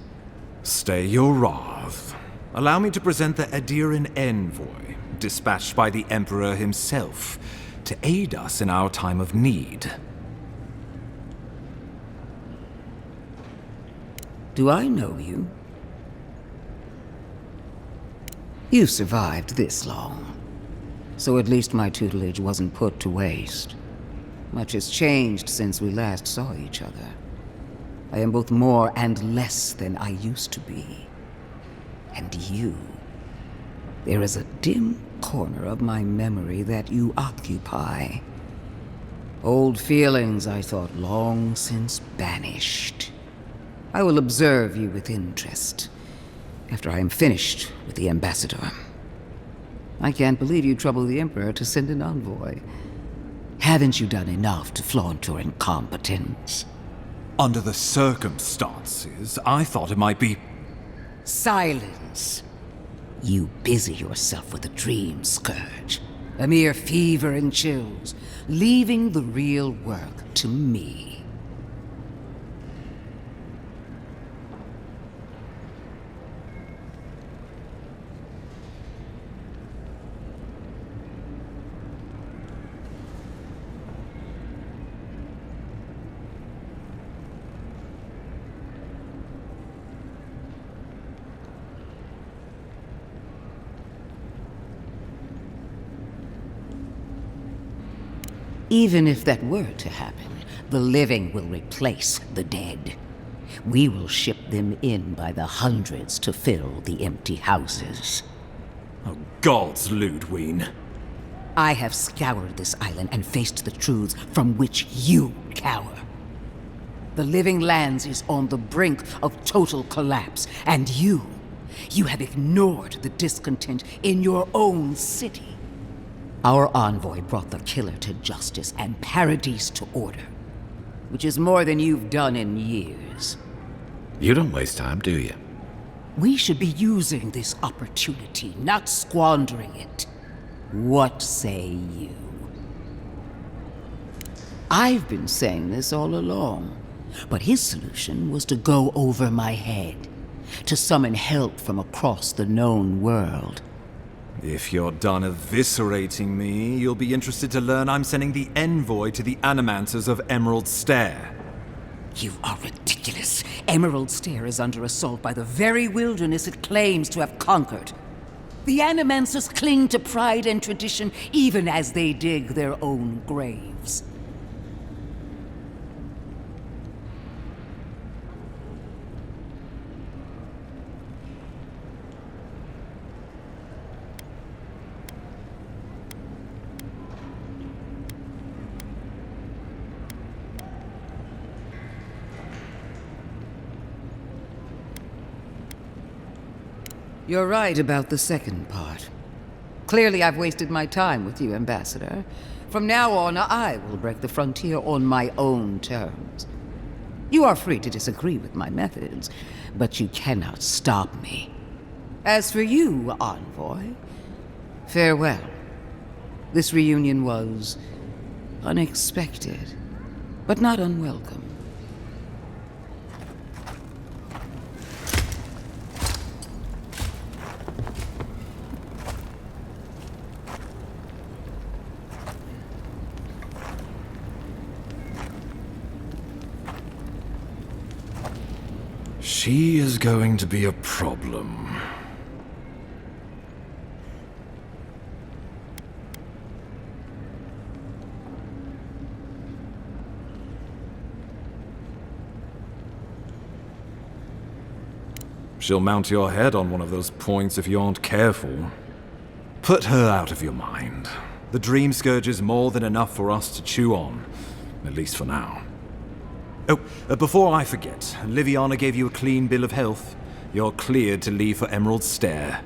Stay your wrath. Allow me to present the Adiran Envoy, dispatched by the Emperor himself, to aid us in our time of need. Do I know you? You survived this long, so at least my tutelage wasn't put to waste. Much has changed since we last saw each other. I am both more and less than I used to be. And you there is a dim corner of my memory that you occupy. Old feelings I thought long since banished. I will observe you with interest after I am finished with the ambassador. I can't believe you troubled the Emperor to send an envoy. Haven't you done enough to flaunt your incompetence? Under the circumstances, I thought it might be... Silence. You busy yourself with a dream, Scourge. A mere fever and chills, leaving the real work to me. Even if that were to happen, the living will replace the dead. We will ship them in by the hundreds to fill the empty houses. Oh, gods, Ludwig. I have scoured this island and faced the truths from which you cower. The Living Lands is on the brink of total collapse, and you have ignored the discontent in your own city. Our envoy brought the killer to justice and Paradise to order, which is more than you've done in years. You don't waste time, do you? We should be using this opportunity, not squandering it. What say you? I've been saying this all along, but his solution was to go over my head, to summon help from across the known world. If you're done eviscerating me, you'll be interested to learn I'm sending the envoy to the Animancers of Emerald Stair. You are ridiculous. Emerald Stair is under assault by the very wilderness it claims to have conquered. The Animancers cling to pride and tradition even as they dig their own graves. You're right about the second part. Clearly I've wasted my time with you, Ambassador. From now on, I will break the frontier on my own terms. You are free to disagree with my methods, but you cannot stop me. As for you, Envoy, farewell. This reunion was unexpected, but not unwelcome. She is going to be a problem. She'll mount your head on one of those points if you aren't careful. Put her out of your mind. The Dream Scourge is more than enough for us to chew on, at least for now. Oh, before I forget, Liviana gave you a clean bill of health. You're cleared to leave for Emerald Stair.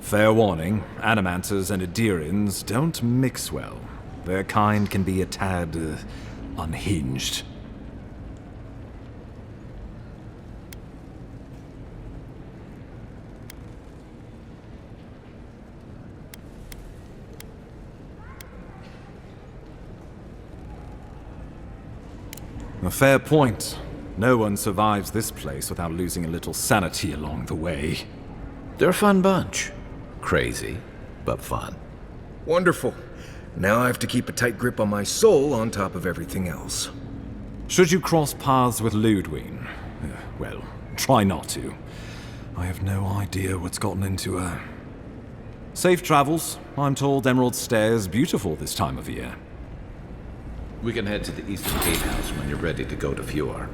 Fair warning, Animancers and Adirians don't mix well. Their kind can be a tad unhinged. A fair point. No one survives this place without losing a little sanity along the way. They're a fun bunch. Crazy, but fun. Wonderful. Now I have to keep a tight grip on my soul on top of everything else. Should you cross paths with Ludwig, well, try not to. I have no idea what's gotten into her. Safe travels. I'm told Emerald Stair is beautiful this time of year. We can head to the Eastern Gatehouse when you're ready to go to Fjord.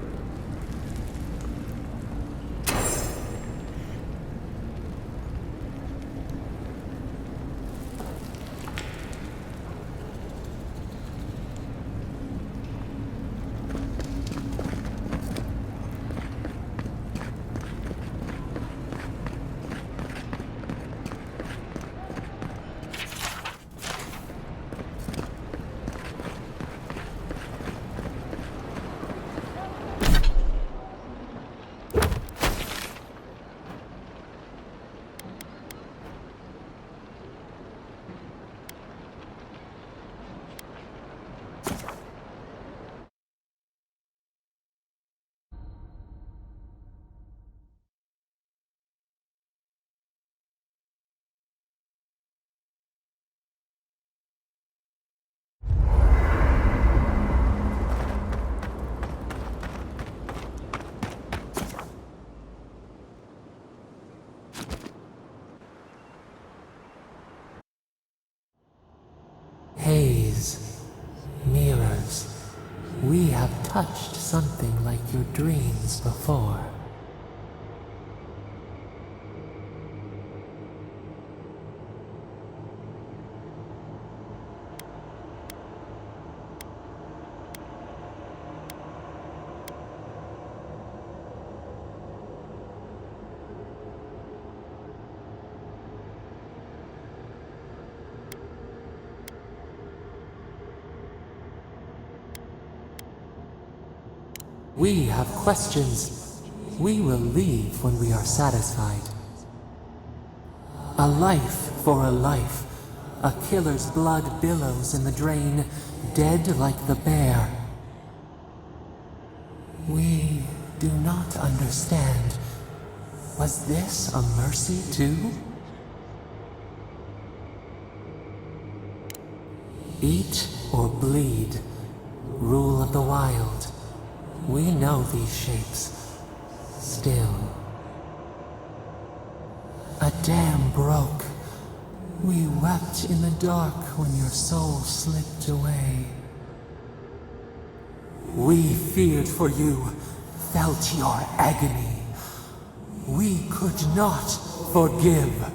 touched something like your dreams before. We have questions. We will leave when we are satisfied. A life for a life. A killer's blood billows in the drain, dead like the bear. We do not understand. Was this a mercy too? Eat or bleed. Rule of the wild. We know these shapes. Still. A dam broke. We wept in the dark when your soul slipped away. We feared for you, felt your agony. We could not forgive.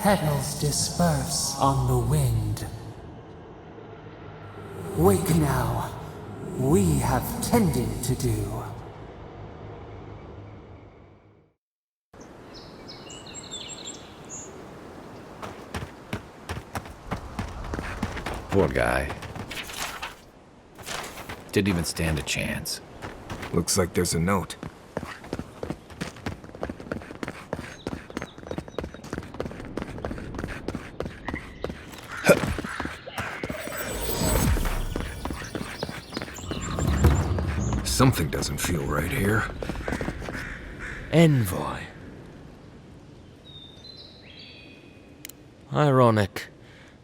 Petals disperse on the wind. Wake now. We have tending to do. Poor guy. Didn't even stand a chance. Looks like there's a note. Something doesn't feel right here. Envoy. Ironic.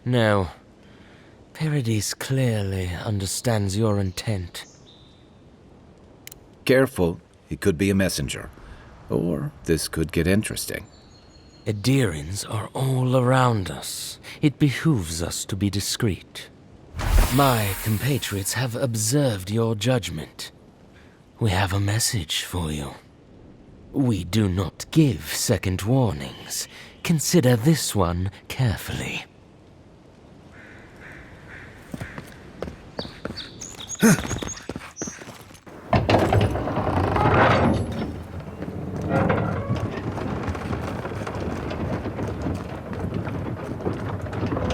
No. Paradis clearly understands your intent. Careful, he could be a messenger. Or this could get interesting. Edirins are all around us. It behooves us to be discreet. My compatriots have observed your judgment. We have a message for you. We do not give second warnings. Consider this one carefully.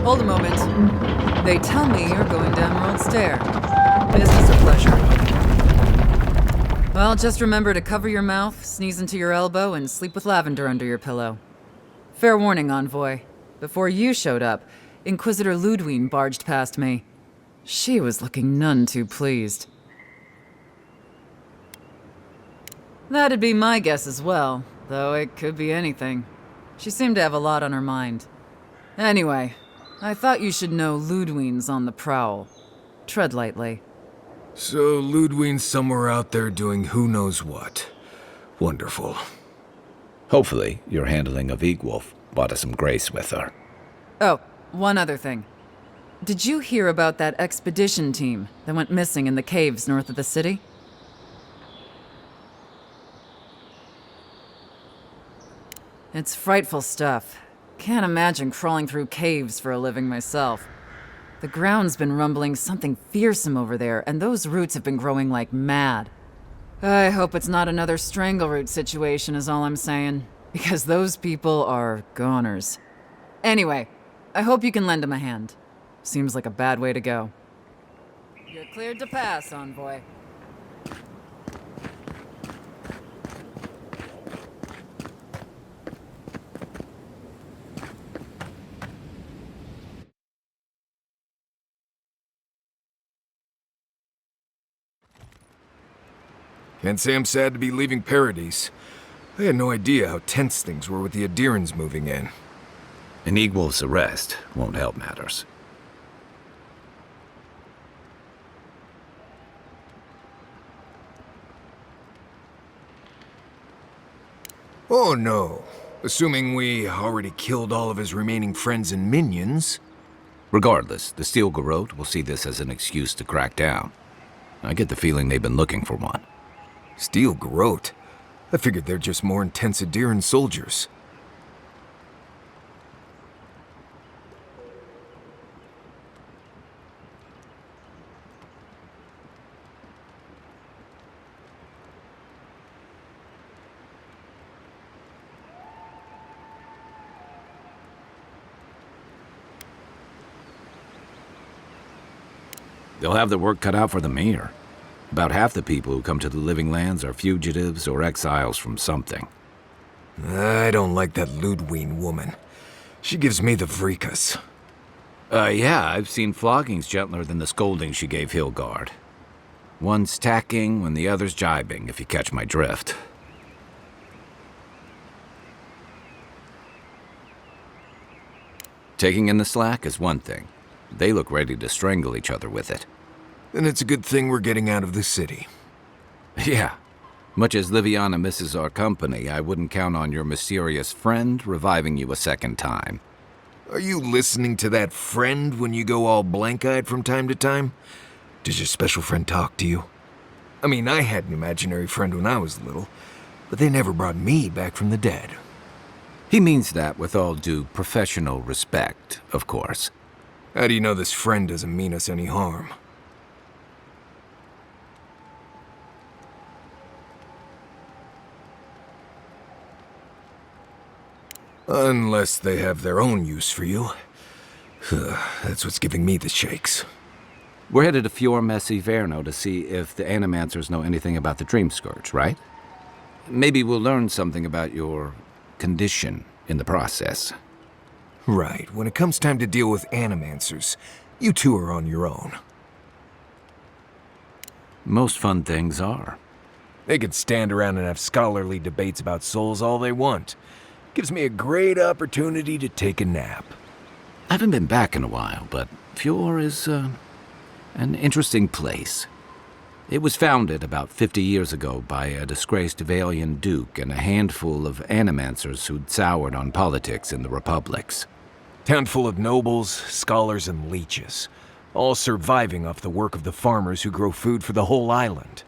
Hold a moment. They tell me you're going to Emerald Stair. Business or pleasure? Well, just remember to cover your mouth, sneeze into your elbow, and sleep with lavender under your pillow. Fair warning, Envoy. Before you showed up, Inquisitor Ludwine barged past me. She was looking none too pleased. That'd be my guess as well, though it could be anything. She seemed to have a lot on her mind. Anyway, I thought you should know Ludwine's on the prowl. Tread lightly. So Ludwine's somewhere out there doing who knows what. Wonderful. Hopefully, your handling of Egwolf brought us some grace with her. Oh, one other thing. Did you hear about that expedition team that went missing in the caves north of the city? It's frightful stuff. Can't imagine crawling through caves for a living myself. The ground's been rumbling something fearsome over there, and those roots have been growing like mad. I hope it's not another strangleroot situation is all I'm saying, because those people are goners. Anyway, I hope you can lend him a hand. Seems like a bad way to go. You're cleared to pass, Envoy. Can't say I'm sad to be leaving Paradis. I had no idea how tense things were with the Edirins moving in. An Egwolf's arrest won't help matters. Oh no. Assuming we already killed all of his remaining friends and minions. Regardless, the Steel Garrote will see this as an excuse to crack down. I get the feeling they've been looking for one. Steel Garrote? I figured they're just more intense Adiran soldiers. They'll have their work cut out for them here. About half the people who come to the Living Lands are fugitives or exiles from something. I don't like that Ludwig woman. She gives me the vreekas. Yeah, I've seen floggings gentler than the scolding she gave Hilgard. One's tacking when the other's jibing, if you catch my drift. Taking in the slack is one thing. They look ready to strangle each other with it. Then it's a good thing we're getting out of the city. Yeah. Much as Liviana misses our company, I wouldn't count on your mysterious friend reviving you a second time. Are you listening to that friend when you go all blank-eyed from time to time? Does your special friend talk to you? I mean, I had an imaginary friend when I was little, but they never brought me back from the dead. He means that with all due professional respect, of course. How do you know this friend doesn't mean us any harm? Unless they have their own use for you. That's what's giving me the shakes. We're headed to Fior Messi Verno to see if the Animancers know anything about the Dream Scourge, right? Maybe we'll learn something about your condition in the process. Right. When it comes time to deal with Animancers, you two are on your own. Most fun things are. They could stand around and have scholarly debates about souls all they want. Gives me a great opportunity to take a nap. I haven't been back in a while, but Fior is an interesting place. It was founded about 50 years ago by a disgraced Valian duke and a handful of Animancers who'd soured on politics in the republics. Town full of nobles, scholars, and leeches, all surviving off the work of the farmers who grow food for the whole island.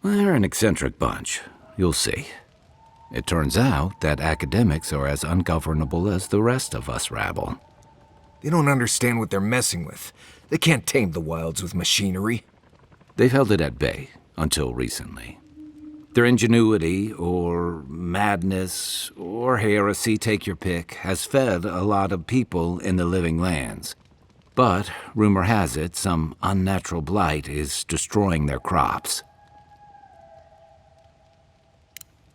They're an eccentric bunch. You'll see. It turns out that academics are as ungovernable as the rest of us rabble. They don't understand what they're messing with. They can't tame the wilds with machinery. They've held it at bay, until recently. Their ingenuity, or madness, or heresy, take your pick, has fed a lot of people in the Living Lands. But, rumor has it, some unnatural blight is destroying their crops.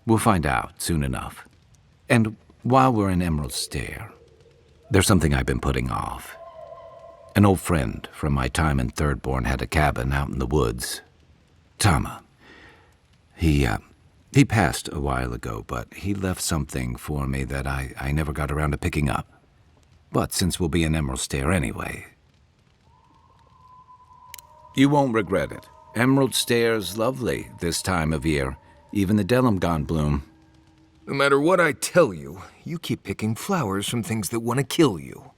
We'll find out soon enough. And while we're in Emerald Stair, there's something I've been putting off. An old friend from my time in Thirdborn had a cabin out in the woods. Tama. He passed a while ago, but he left something for me that I never got around to picking up. But since we'll be in Emerald Stair anyway... You won't regret it. Emerald Stair's lovely this time of year. Even the Delimgon bloom. No matter what I tell you, you keep picking flowers from things that want to kill you.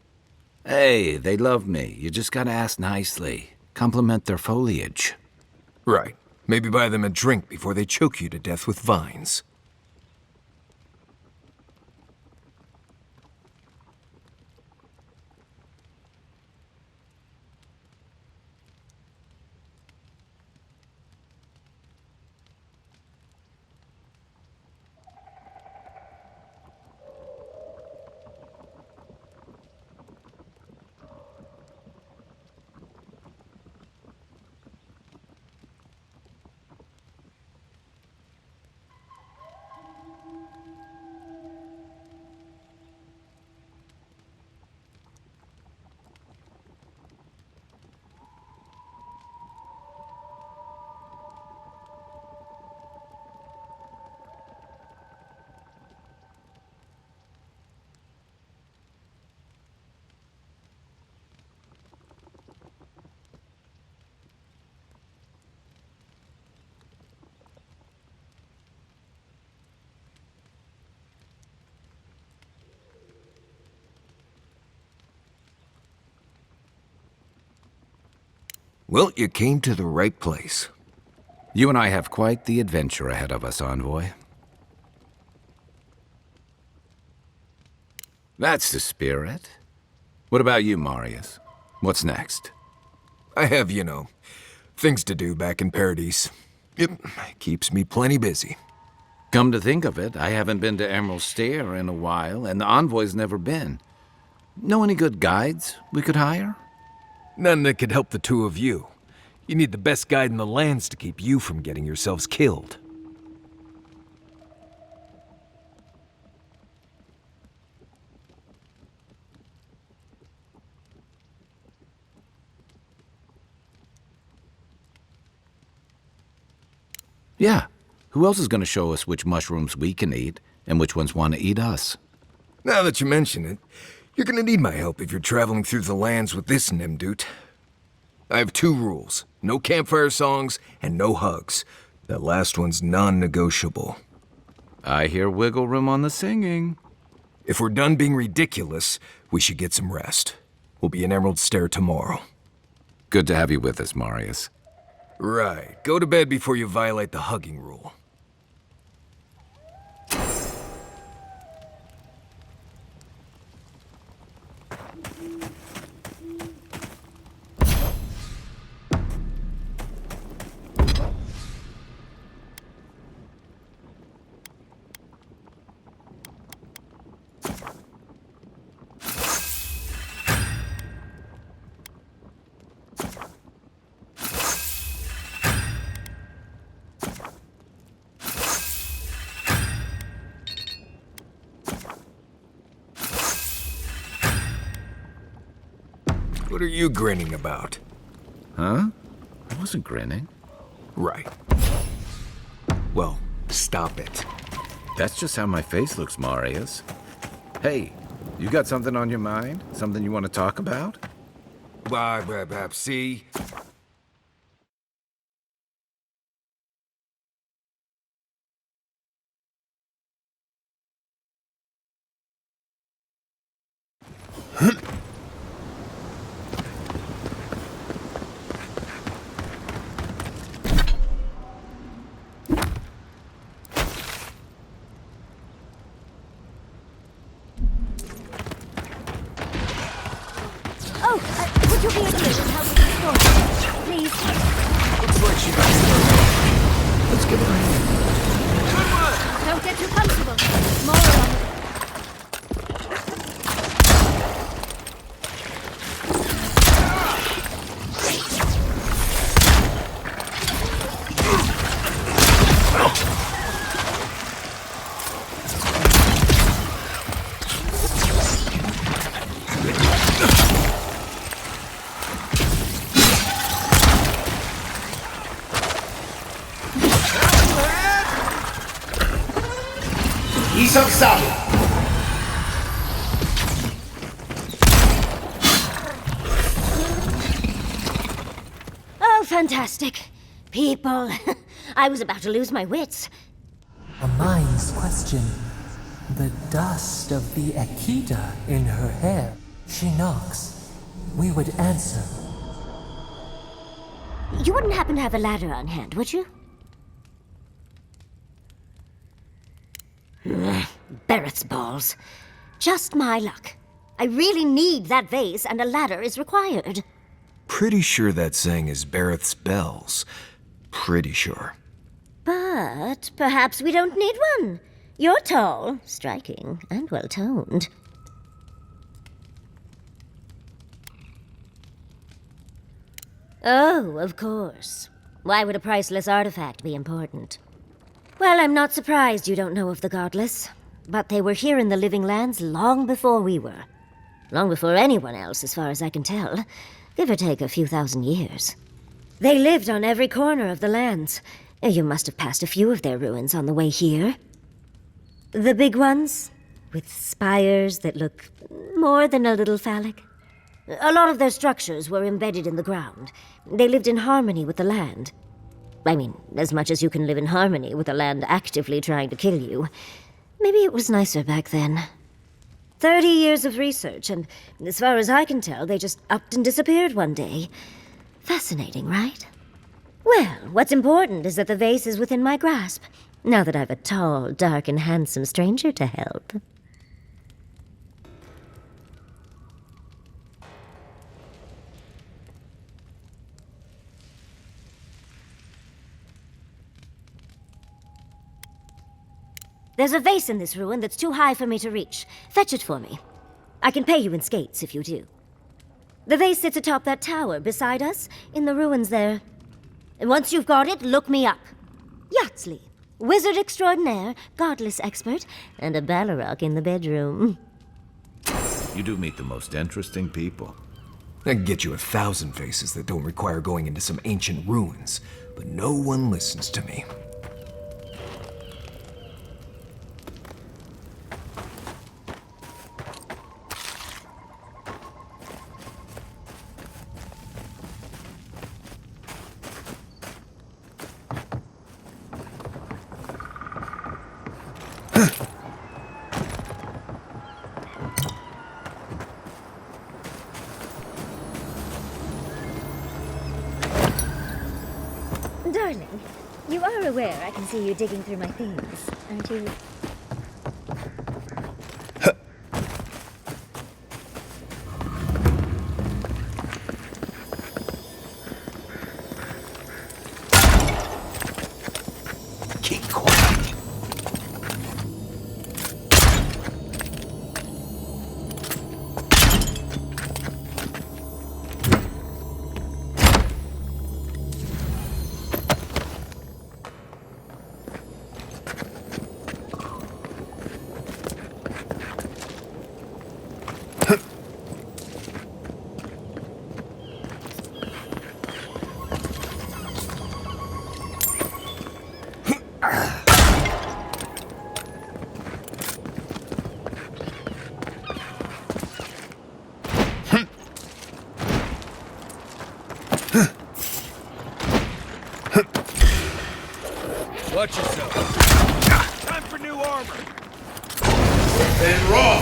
Hey, they love me. You just gotta ask nicely. Compliment their foliage. Right. Maybe buy them a drink before they choke you to death with vines. Well, you came to the right place. You and I have quite the adventure ahead of us, Envoy. That's the spirit. What about you, Marius? What's next? I have, things to do back in Paradise. It keeps me plenty busy. Come to think of it, I haven't been to Emerald Stair in a while, and the Envoy's never been. Know any good guides we could hire? None that could help the two of you. You need the best guide in the lands to keep you from getting yourselves killed. Yeah. Who else is going to show us which mushrooms we can eat and which ones want to eat us? Now that you mention it, you're gonna need my help if you're traveling through the lands with this Nimdut. I have 2 rules. No campfire songs and no hugs. That last one's non-negotiable. I hear wiggle room on the singing. If we're done being ridiculous, we should get some rest. We'll be in Emerald Stair tomorrow. Good to have you with us, Marius. Right. Go to bed before you violate the hugging rule. What are you grinning about? Huh? I wasn't grinning. Right. Well, stop it. That's just how my face looks, Marius. Hey, you got something on your mind? Something you want to talk about? See? Would you be a good and help me restore her? Please? Looks like she got started. Let's give her a hand. Good one! Don't get too comfortable. More on it. Oh, fantastic. People. I was about to lose my wits. A mind's question. The dust of the Akita in her hair. She knocks. We would answer. You wouldn't happen to have a ladder on hand, would you? Barrett's balls. Just my luck. I really need that vase, and a ladder is required. Pretty sure that saying is Barrett's bells. Pretty sure. But perhaps we don't need one. You're tall, striking, and well-toned. Oh, of course. Why would a priceless artifact be important? Well, I'm not surprised you don't know of the Godless. But they were here in the Living Lands long before we were. Long before anyone else, as far as I can tell. Give or take a few thousand years. They lived on every corner of the lands. You must have passed a few of their ruins on the way here. The big ones, with spires that look more than a little phallic. A lot of their structures were embedded in the ground. They lived in harmony with the land. I mean, as much as you can live in harmony with a land actively trying to kill you. Maybe it was nicer back then. 30 years of research, and as far as I can tell, they just upped and disappeared one day. Fascinating, right? Well, what's important is that the vase is within my grasp, now that I've a tall, dark, and handsome stranger to help. There's a vase in this ruin that's too high for me to reach. Fetch it for me. I can pay you in skates if you do. The vase sits atop that tower beside us, in the ruins there. And once you've got it, look me up. Yatsley, wizard extraordinaire, godless expert, and a Ballarok in the bedroom. You do meet the most interesting people. I can get you 1,000 faces that don't require going into some ancient ruins, but no one listens to me. Darling, you are aware I can see you digging through my things, aren't you? Keep quiet. Watch yourself. Time for new armor. And raw.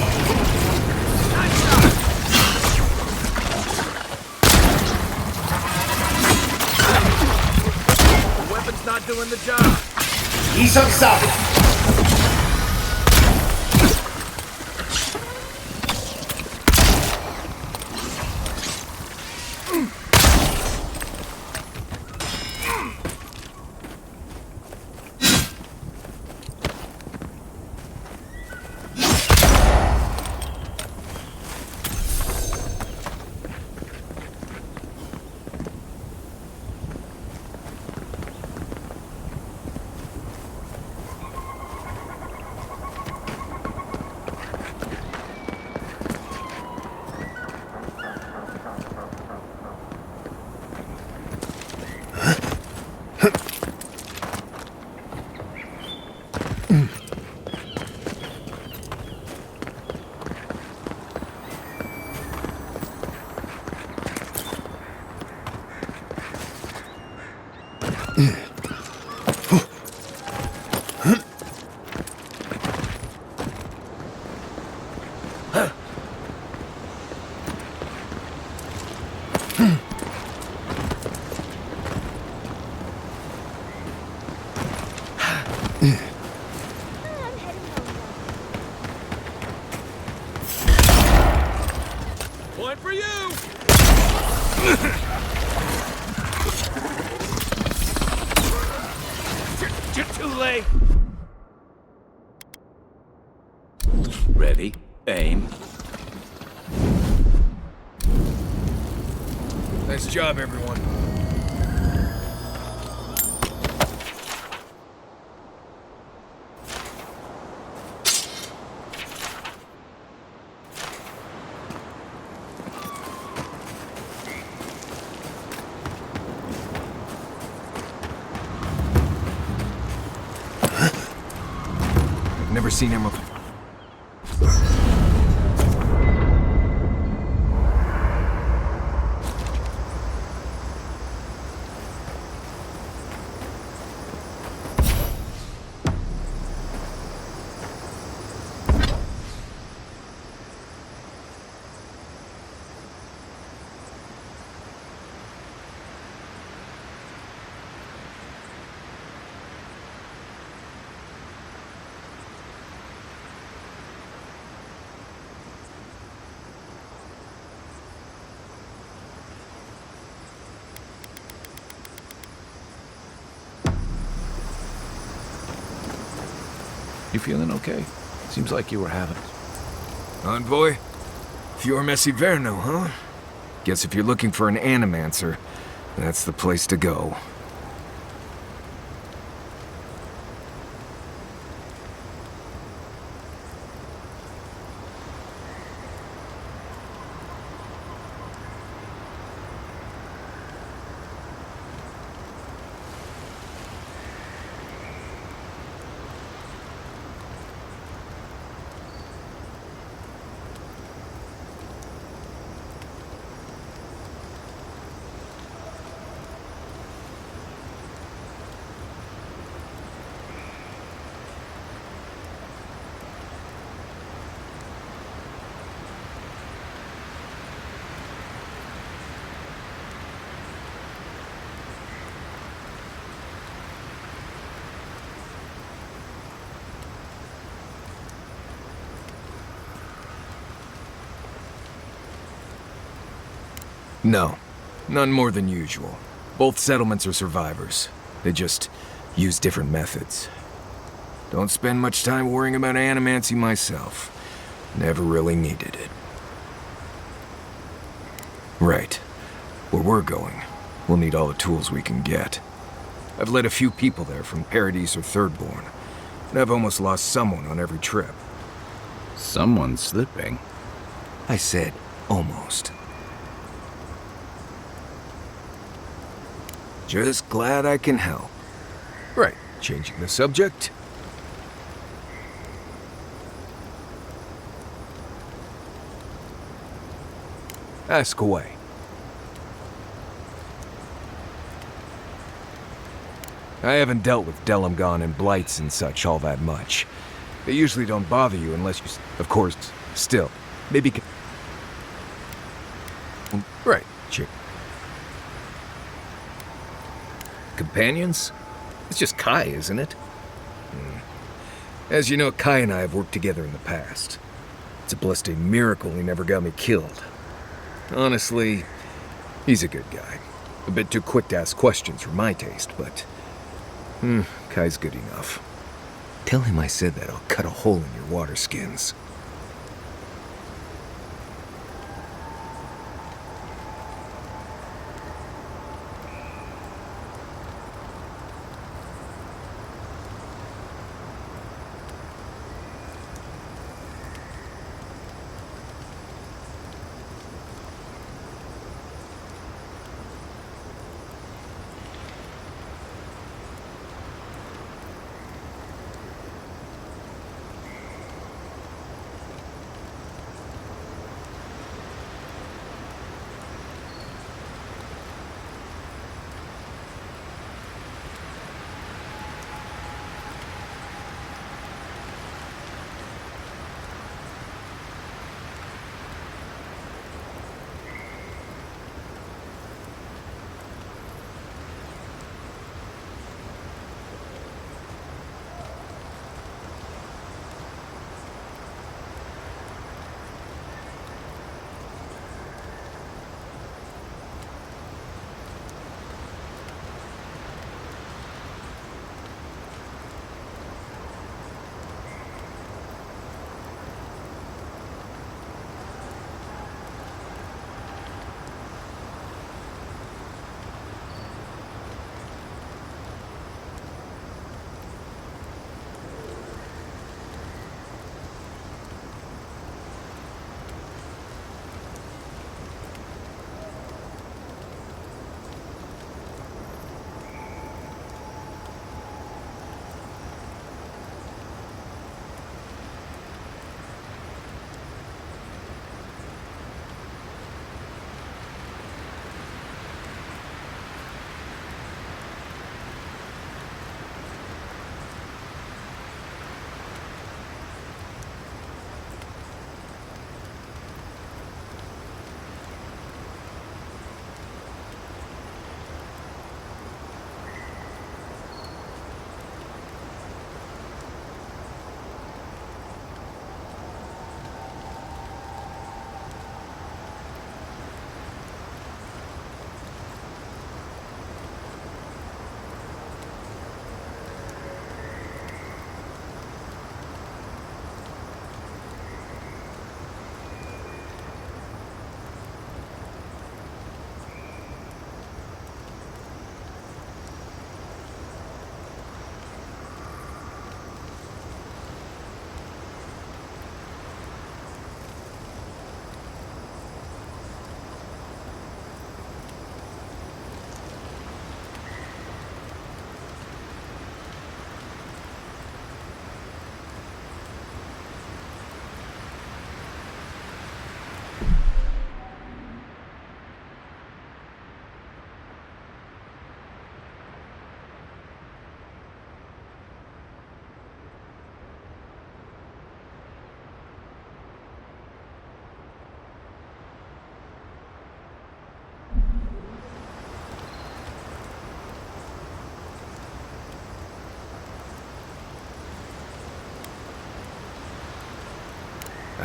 The weapon's not doing the job. He's unstoppable. Point for you! You're too late! Ready, aim. Nice job, everyone. Never seen him. You feeling okay? Seems like you were having it. Envoy? Fior Messiverno, huh? Guess if you're looking for an animancer, that's the place to go. No, none more than usual. Both settlements are survivors. They just use different methods. Don't spend much time worrying about animancy myself. Never really needed it. Right. Where we're going, we'll need all the tools we can get. I've led a few people there from Paradise or Thirdborn, and I've almost lost someone on every trip. Someone's slipping. I said almost. Just glad I can help. Right, changing the subject. Ask away. I haven't dealt with Delamgon and blights and such all that much. They usually don't bother you unless you... Of course, still. Maybe... Right, chick. Companions? It's just Kai, isn't it? As you know, Kai and I have worked together in the past. It's a blessed miracle he never got me killed. Honestly, he's a good guy. A bit too quick to ask questions for my taste, but... Kai's good enough. Tell him I said that I'll cut a hole in your water skins.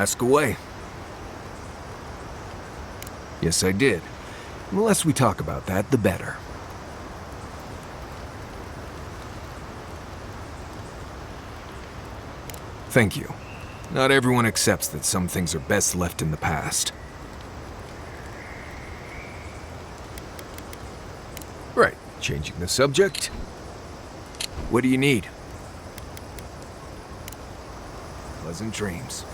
Ask away. Yes, I did. The less we talk about that, the better. Thank you. Not everyone accepts that some things are best left in the past. Right, changing the subject. What do you need? Pleasant dreams.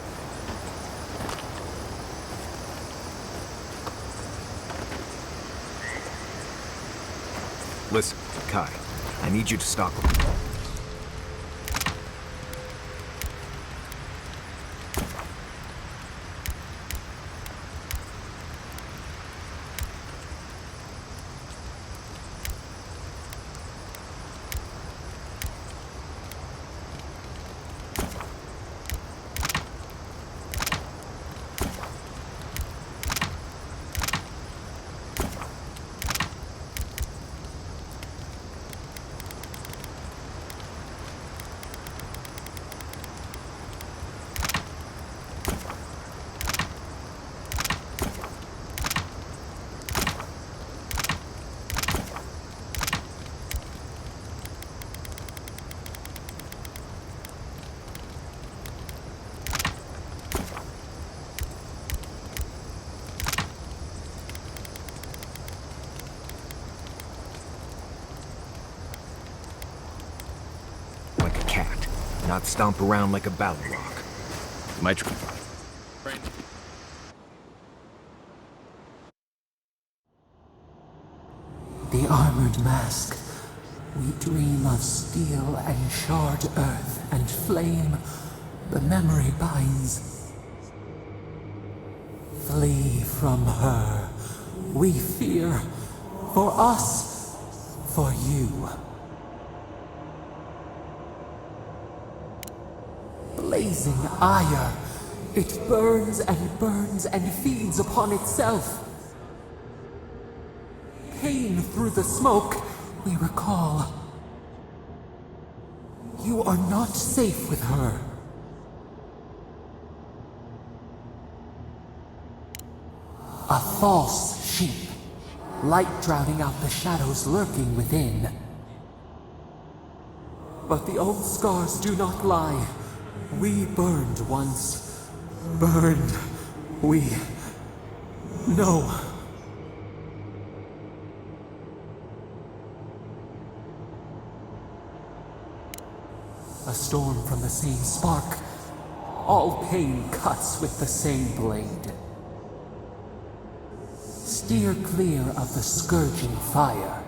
Listen, Kai, I need you to stop him. Like a cat, not stomp around like a battle rock. My The armored mask. We dream of steel and charred earth and flame. The memory binds. Flee from her. We fear. For us. For you. Blazing ire. It burns and feeds upon itself. Pain through the smoke, we recall. You are not safe with her. A false sheep. Light drowning out the shadows lurking within. But the old scars do not lie. We burned once. Burned. We know. A storm from the same spark. All pain cuts with the same blade. Steer clear of the scourging fire,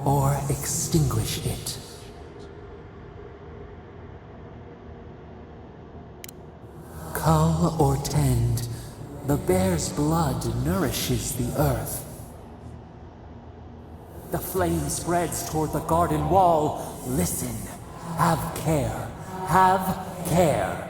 or extinguish it. Cull or tend, the bear's blood nourishes the earth. The flame spreads toward the garden wall. Listen. Have care. Have care.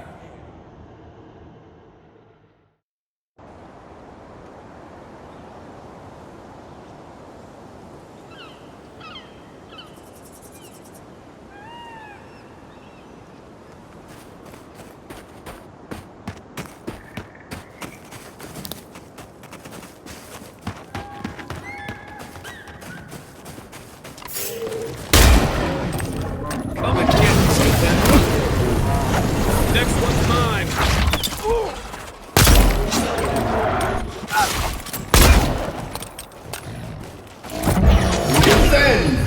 Come and get me, then. Next one's mine. Defend!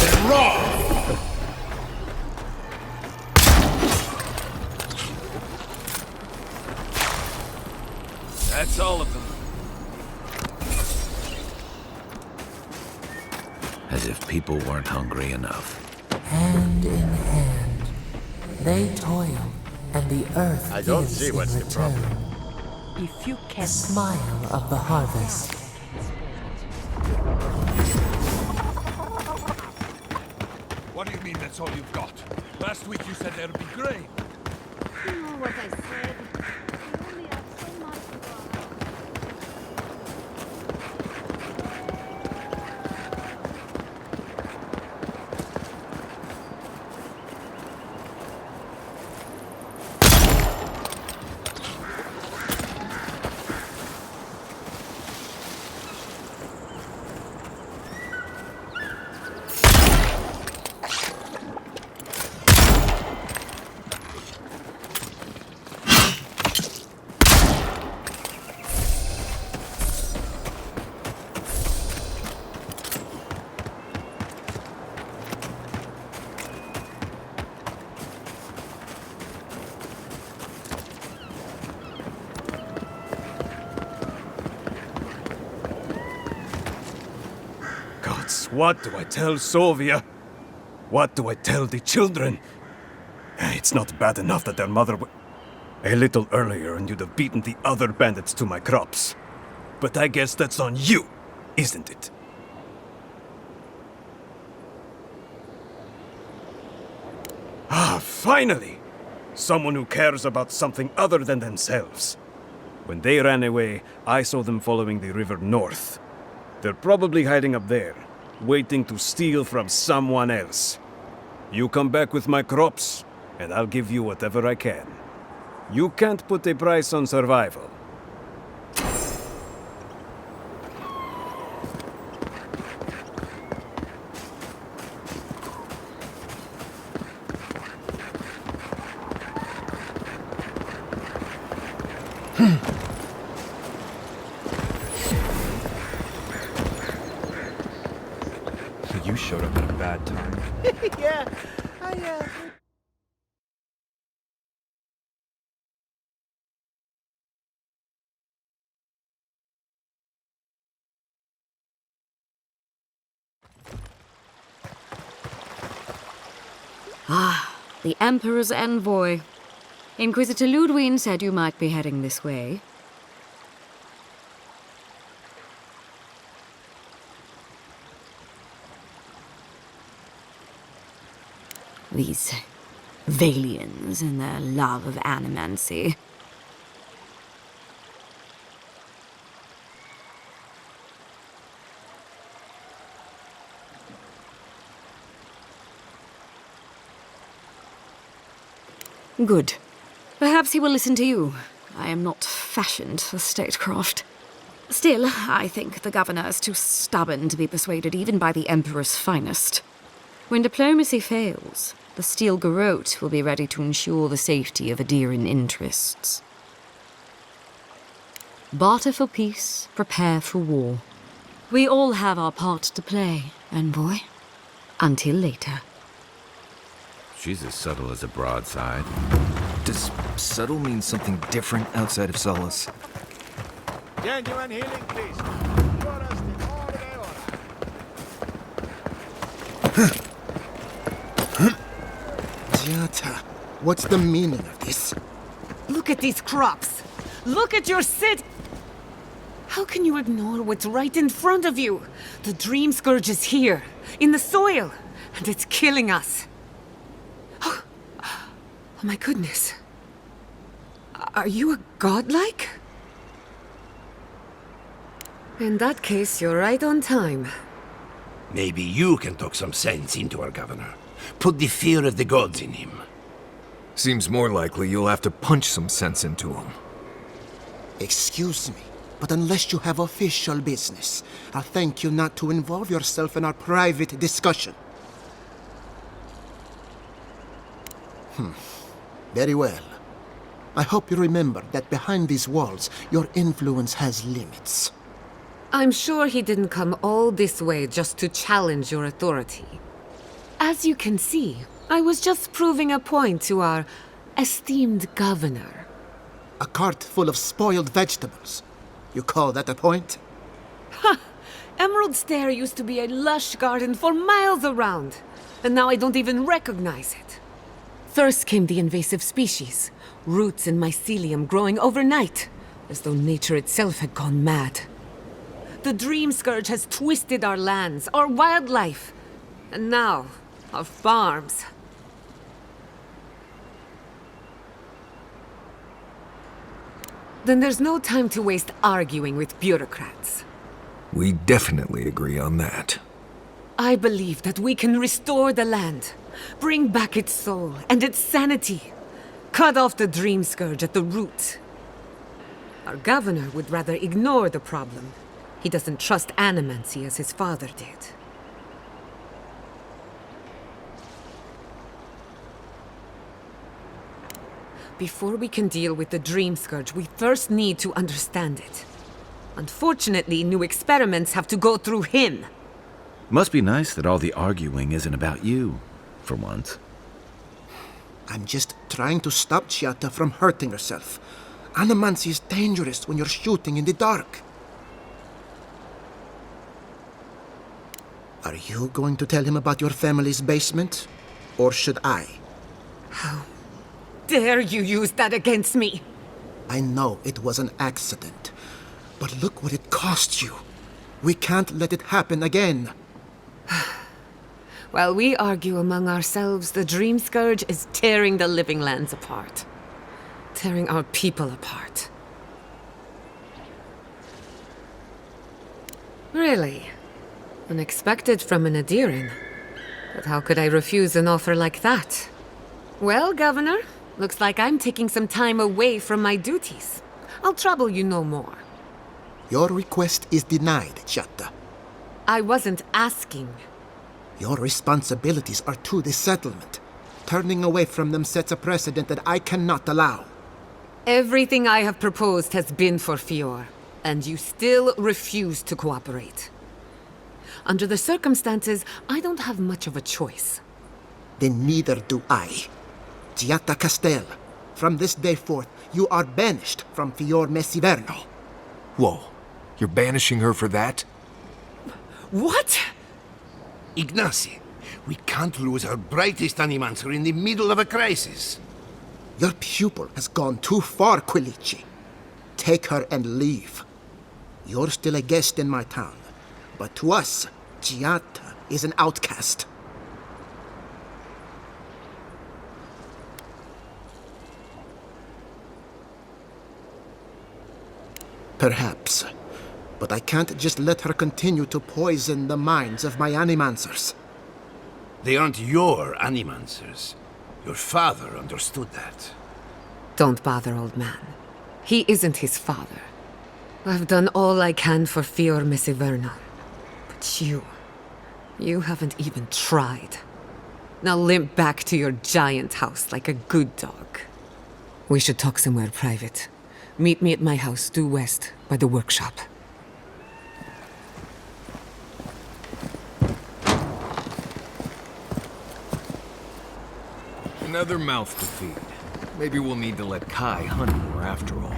Then rock! That's all of them. As if people weren't hungry enough. Hand in hand, they toil, and the earth I don't gives see in what's the return. problem. If you can, the smile of the harvest. What do you mean that's all you've got? Last week you said there'd be grain. You know what I said. We only have so much to go. gods, what do I tell Sylvia? What do I tell the children? It's not bad enough that their mother a little earlier and you'd have beaten the other bandits to my crops. But I guess that's on you, isn't it? Ah, finally! Someone who cares about something other than themselves. When they ran away, I saw them following the river north. They're probably hiding up there, waiting to steal from someone else. You come back with my crops, and I'll give you whatever I can. You can't put a price on survival. You showed up at a bad time. Yeah, Ah, the Emperor's envoy. Inquisitor Ludwig said you might be heading this way. These Valians and their love of animancy. Good. Perhaps he will listen to you. I am not fashioned for statecraft. Still, I think the governor is too stubborn to be persuaded even by the Emperor's finest. When diplomacy fails, the Steel Garrote will be ready to ensure the safety of Adirian interests. Barter for peace, prepare for war. We all have our part to play, envoy. Until later. She's as subtle as a broadside. Does subtle mean something different outside of Solace? genuine healing, please. Giata, what's the meaning of this? Look at these crops. Look at your city. How can you ignore what's right in front of you? The Dream Scourge is here, in the soil, and it's killing us. Oh my goodness. Are you a godlike? In that case, you're right on time. Maybe you can talk some sense into our governor. Put the fear of the gods in him. Seems more likely you'll have to punch some sense into him. Excuse me, but unless you have official business, I'll thank you not to involve yourself in our private discussion. Very well. I hope you remember that behind these walls, your influence has limits. I'm sure he didn't come all this way just to challenge your authority. As you can see, I was just proving a point to our esteemed governor. A cart full of spoiled vegetables. You call that a point? Ha! Emerald Stair used to be a lush garden for miles around, and now I don't even recognize it. First came the invasive species, roots and mycelium growing overnight, as though nature itself had gone mad. The Dream Scourge has twisted our lands, our wildlife, and now, our farms. Then there's no time to waste arguing with bureaucrats. We definitely agree on that. I believe that we can restore the land, bring back its soul and its sanity, cut off the Dream Scourge at the root. Our governor would rather ignore the problem. He doesn't trust animancy as his father did. Before we can deal with the Dream Scourge, we first need to understand it. Unfortunately, new experiments have to go through him. Must be nice that all the arguing isn't about you, for once. I'm just trying to stop Giata from hurting herself. Animancy is dangerous when you're shooting in the dark. Are you going to tell him about your family's basement? Or should I? Dare you use that against me? I know it was an accident, but look what it cost you. We can't let it happen again. While we argue among ourselves, the Dream Scourge is tearing the living lands apart. Tearing our people apart. Really? Unexpected from an Adiran. But how could I refuse an offer like that? Well, Governor, looks like I'm taking some time away from my duties. I'll trouble you no more. Your request is denied, Chatta. I wasn't asking. Your responsibilities are to this settlement. Turning away from them sets a precedent that I cannot allow. Everything I have proposed has been for Fior, and you still refuse to cooperate. Under the circumstances, I don't have much of a choice. Then neither do I. Giatta Castel, from this day forth, you are banished from Fior Messiverno. Whoa, you're banishing her for that? What? Ignacy, we can't lose our brightest animancer in the middle of a crisis. Your pupil has gone too far, Quilici. Take her and leave. You're still a guest in my town, but to us, Giatta is an outcast. Perhaps, but I can't just let her continue to poison the minds of my animancers. They aren't your animancers. Your father understood that. Don't bother, old man. He isn't his father. I've done all I can for Fior Messiverno. But you haven't even tried. Now limp back to your giant house like a good dog. We should talk somewhere private. Meet me at my house due west by the workshop. Another mouth to feed. Maybe we'll need to let Kai hunt more after all.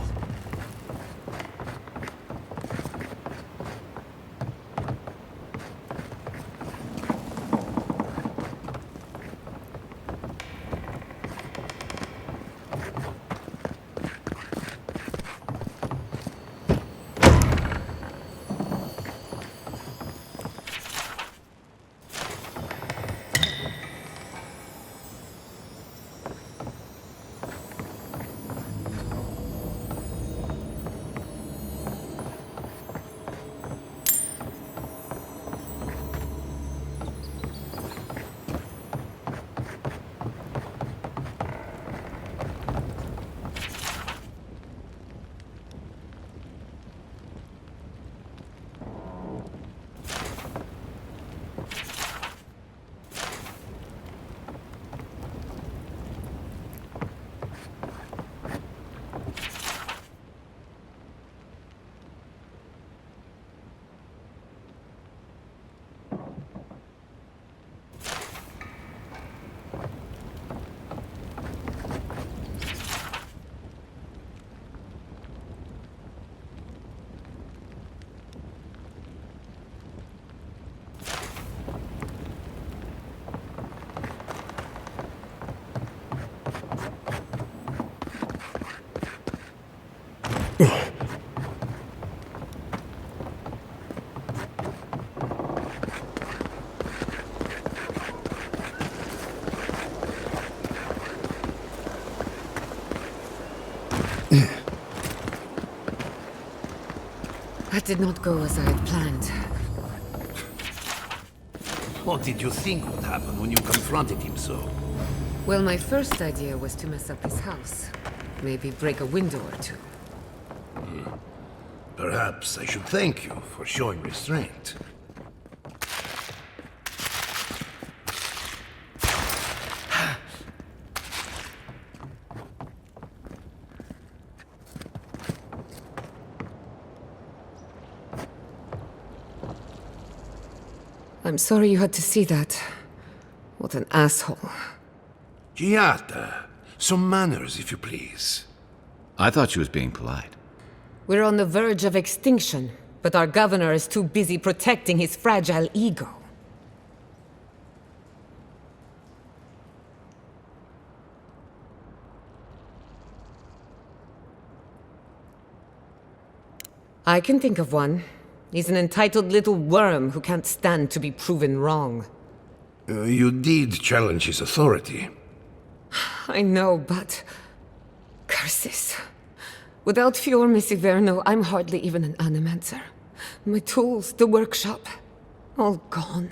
That did not go as I had planned. What did you think would happen when you confronted him so? Well, my first idea was to mess up his house. Maybe break a window or two. Perhaps I should thank you for showing restraint. I'm sorry you had to see that. What an asshole. Giatta, some manners, if you please. I thought she was being polite. We're on the verge of extinction, but our governor is too busy protecting his fragile ego. I can think of one. He's an entitled little worm who can't stand to be proven wrong. You did challenge his authority. I know, but... curses. Without Fior Messiverno, I'm hardly even an animancer. My tools, the workshop, all gone.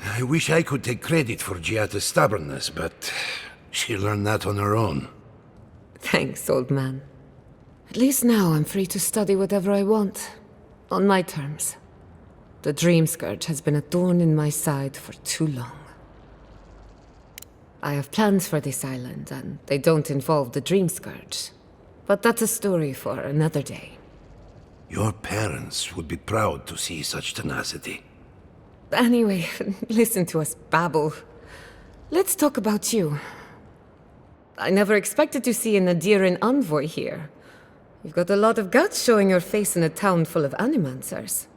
I wish I could take credit for Giata's stubbornness, but she learned that on her own. Thanks, old man. At least now I'm free to study whatever I want. On my terms. The Dream Scourge has been a thorn in my side for too long. I have plans for this island, and they don't involve the Dream Scourge. But that's a story for another day. Your parents would be proud to see such tenacity. Anyway, listen to us babble. Let's talk about you. I never expected to see an Adiran envoy here. You've got a lot of guts showing your face in a town full of animancers.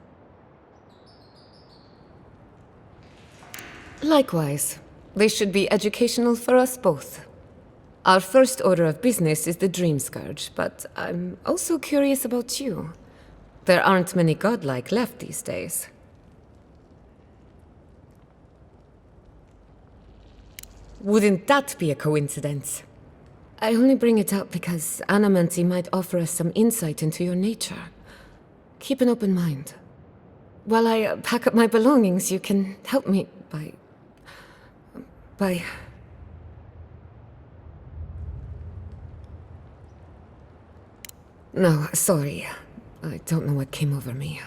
Likewise, this should be educational for us both. Our first order of business is the Dream Scourge, but I'm also curious about you. There aren't many godlike left these days. Wouldn't that be a coincidence? I only bring it up because Animancy might offer us some insight into your nature. Keep an open mind. While I pack up my belongings, you can help me by... No, sorry. I don't know what came over me.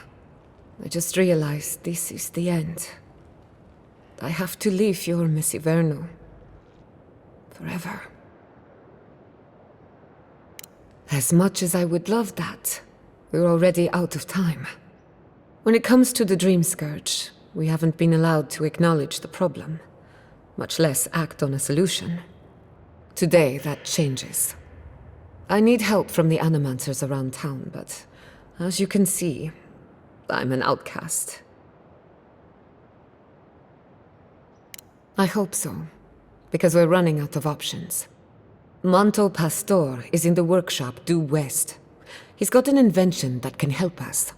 I just realized this is the end. I have to leave your Messiverno. Forever. As much as I would love that, we're already out of time. When it comes to the Dream Scourge, we haven't been allowed to acknowledge the problem, much less act on a solution. Today, that changes. I need help from the animancers around town, but as you can see, I'm an outcast. I hope so, because we're running out of options. Manto Pastor is in the workshop due west. He's got an invention that can help us.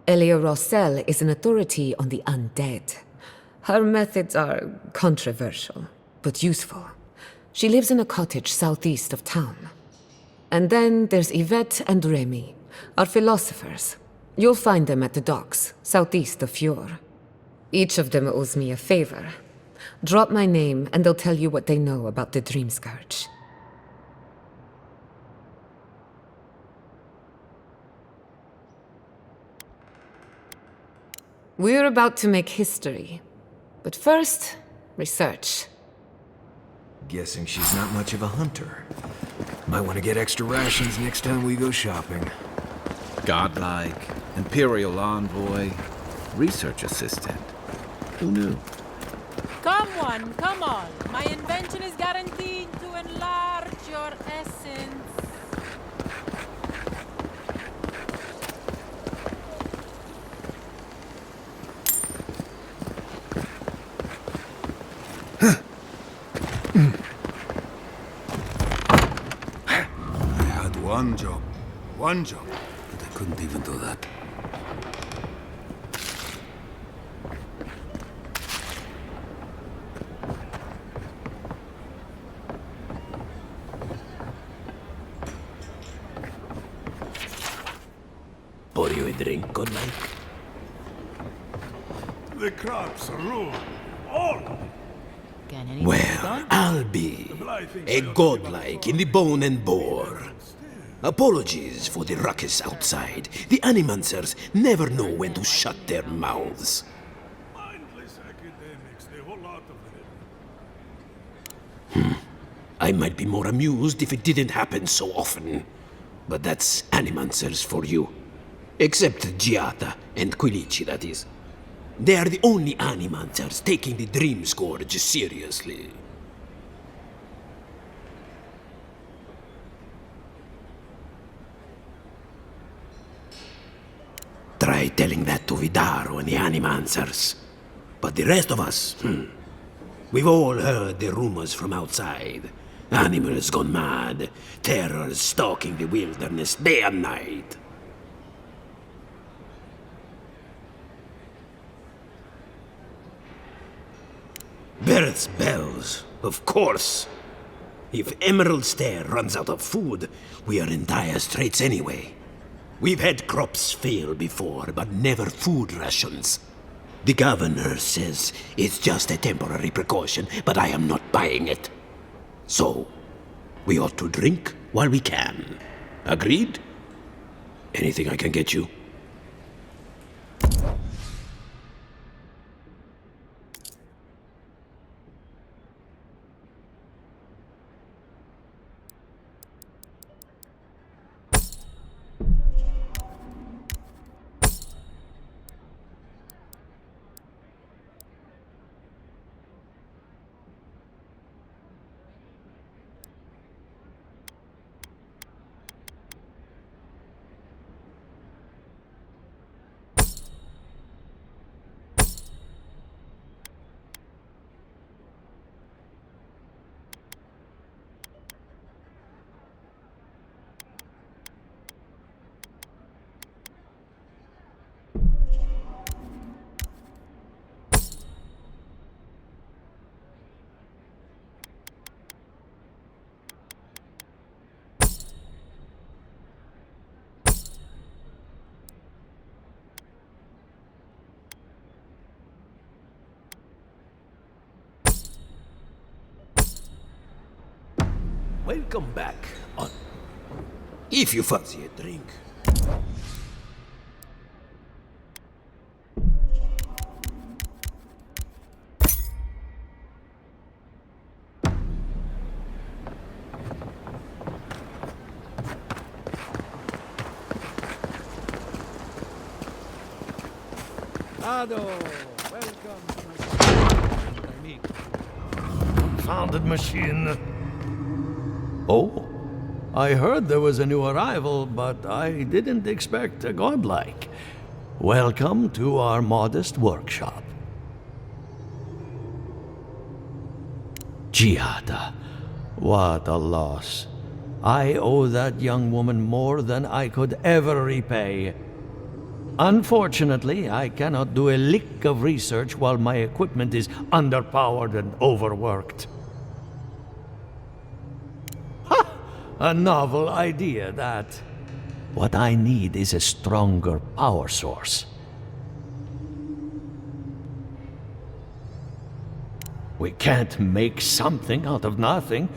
Elia Rossell is an authority on the undead. Her methods are controversial, but useful. She lives in a cottage southeast of town. And then there's Yvette and Remy, our philosophers. You'll find them at the docks, southeast of Fjord. Each of them owes me a favor. Drop my name and they'll tell you what they know about the Dream Scourge. We're about to make history. But first, research. Guessing she's not much of a hunter. Might want to get extra rations next time we go shopping. Godlike, Imperial Envoy, Research Assistant. Who knew? Come one, come all. My invention is guaranteed to enlarge your essence. I had one job, but I couldn't even do that. Pour you a drink, Godlike? The crops rule. All. Well, I'll be a godlike in the bone and bore. Apologies for the ruckus outside. The Animancers never know when to shut their mouths. Mindless academics, the whole lot of them. I might be more amused if it didn't happen so often. But that's Animancers for you. Except Giata and Quilici, that is. They are the only Animancers taking the Dream Scourge seriously. Try telling that to Vidaro and the Animancers. But the rest of us, we've all heard the rumors from outside. Animals gone mad, terrors stalking the wilderness day and night. Birth's bells, of course. If Emerald Stair runs out of food, we are in dire straits anyway. We've had crops fail before, but never food rations. The governor says it's just a temporary precaution, but I am not buying it. So, we ought to drink while we can. Agreed? Anything I can get you? Welcome back. If you fancy a drink. Ado, welcome to my confounded machine. Oh, I heard there was a new arrival, but I didn't expect a godlike. Welcome to our modest workshop. Giada, what a loss. I owe that young woman more than I could ever repay. Unfortunately, I cannot do a lick of research while my equipment is underpowered and overworked. A novel idea, that. What I need is a stronger power source. We can't make something out of nothing.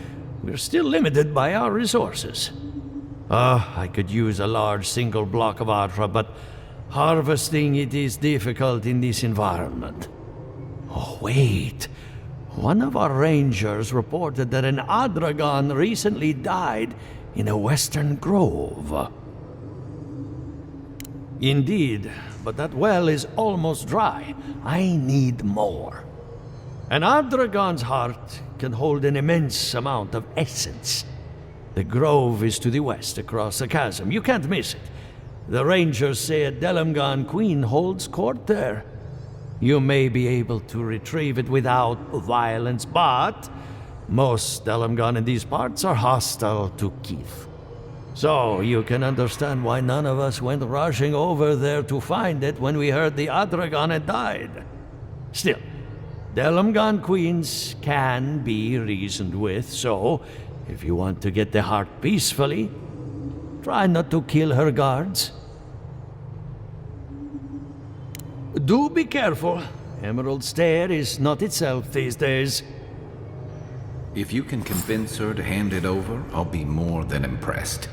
We're still limited by our resources. I could use a large single block of Adra, but harvesting it is difficult in this environment. Oh, wait. One of our rangers reported that an Adragon recently died in a western grove. Indeed, but that well is almost dry. I need more. An Ardragon's heart can hold an immense amount of essence. The grove is to the west, across the chasm. You can't miss it. The rangers say a Delamgon queen holds court there. You may be able to retrieve it without violence, but most Delamgon in these parts are hostile to Keith. So you can understand why none of us went rushing over there to find it when we heard the Adragon had died. Still, Delamgon queens can be reasoned with, so if you want to get the heart peacefully, try not to kill her guards. Do be careful. Emerald Stair is not itself these days. If you can convince her to hand it over, I'll be more than impressed.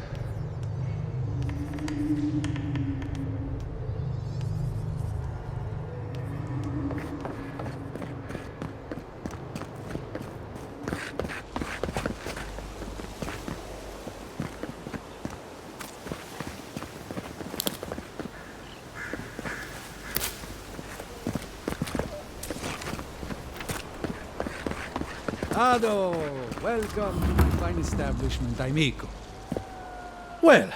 Ado, welcome to the fine establishment, amigo. Well,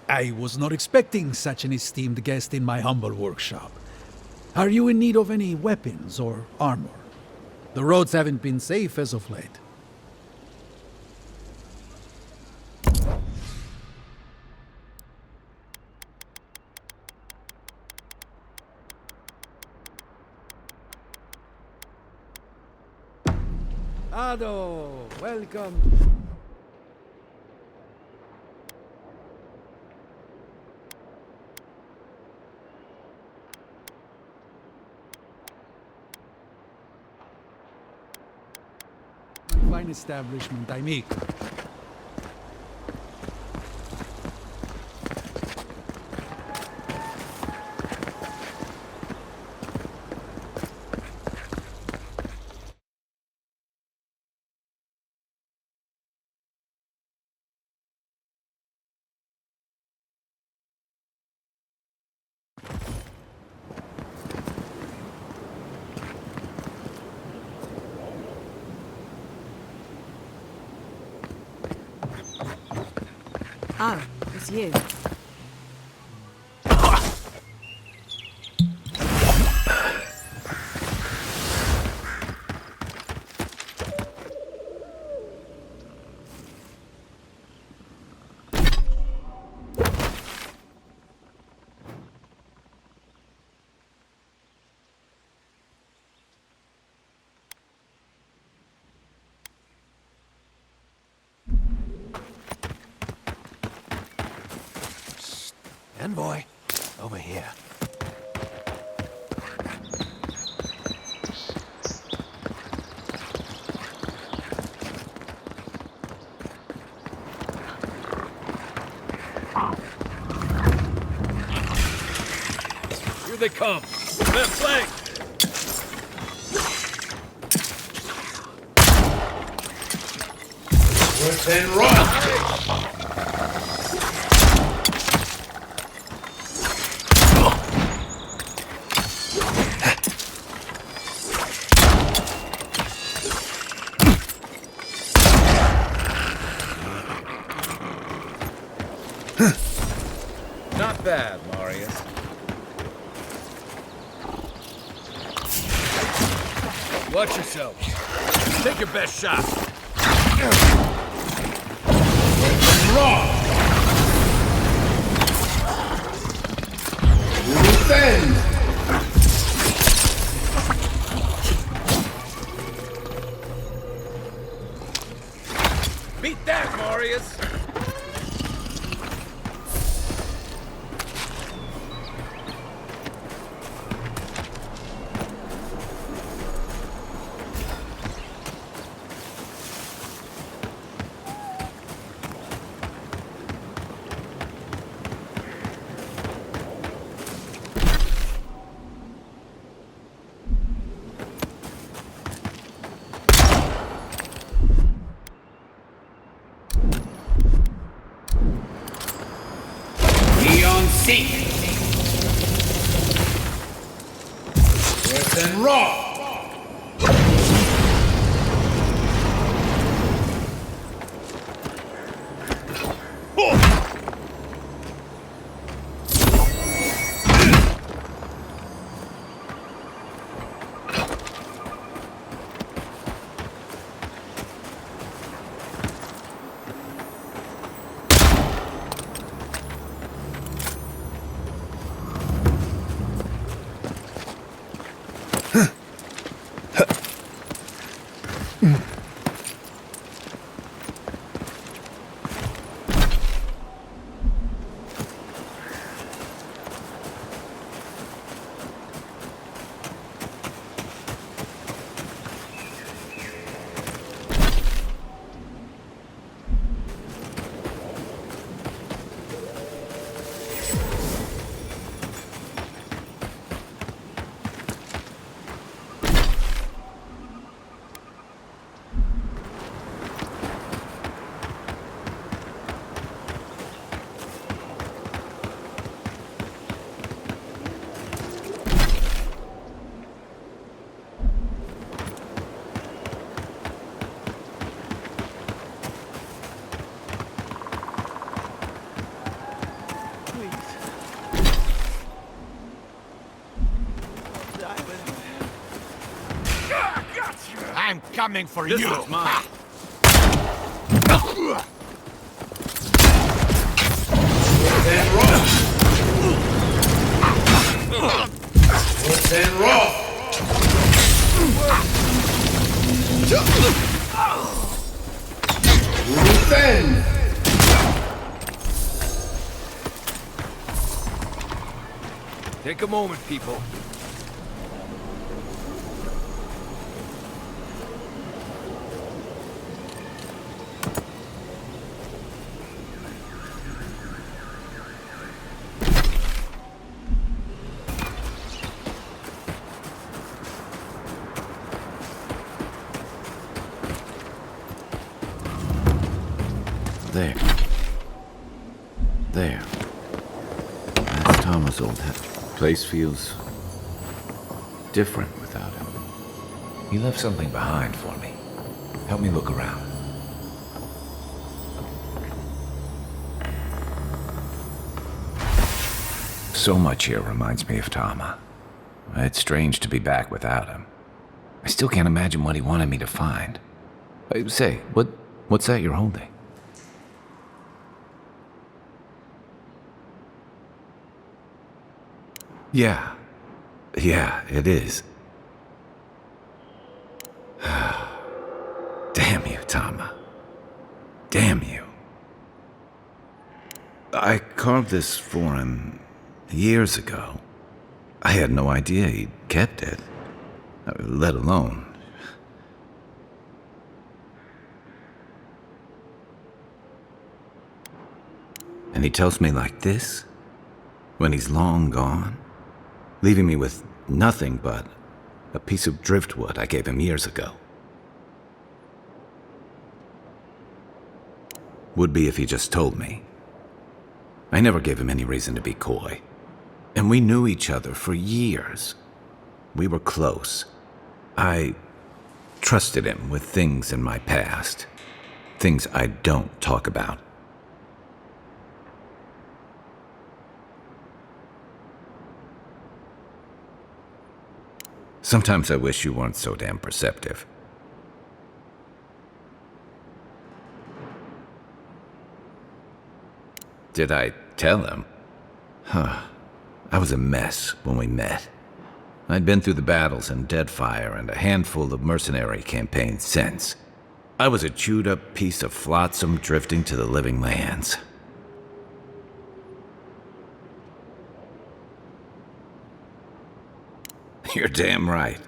I was not expecting such an esteemed guest in my humble workshop. Are you in need of any weapons or armor? The roads haven't been safe as of late. Ado, welcome. Fine establishment, amigo. Oh, it's you. Envoy, over here. Here they come. Left flank. Then run! Not bad, Marius. Watch yourselves. Take your best shot. Wrong! Defend! Beat that, Marius. and Roth! I'm coming for This you! one's mine. And Roth! And Roth! Defend! Take a moment, people. There. There. That's Thomas' old house. Place feels different without him. He left something behind for me. Help me look around. So much here reminds me of Tama. It's strange to be back without him. I still can't imagine what he wanted me to find. Say, what's that you're holding? Yeah, it is. Damn you, Tama. Damn you. I carved this for him years ago. I had no idea he'd kept it, let alone. And he tells me like this, when he's long gone, leaving me with nothing but a piece of driftwood I gave him years ago. Would be if he just told me. I never gave him any reason to be coy. And we knew each other for years. We were close. I trusted him with things in my past. Things I don't talk about. Sometimes I wish you weren't so damn perceptive. Did I tell him? I was a mess when we met. I'd been through the battles in Deadfire and a handful of mercenary campaigns since. I was a chewed-up piece of flotsam drifting to the living lands. You're damn right.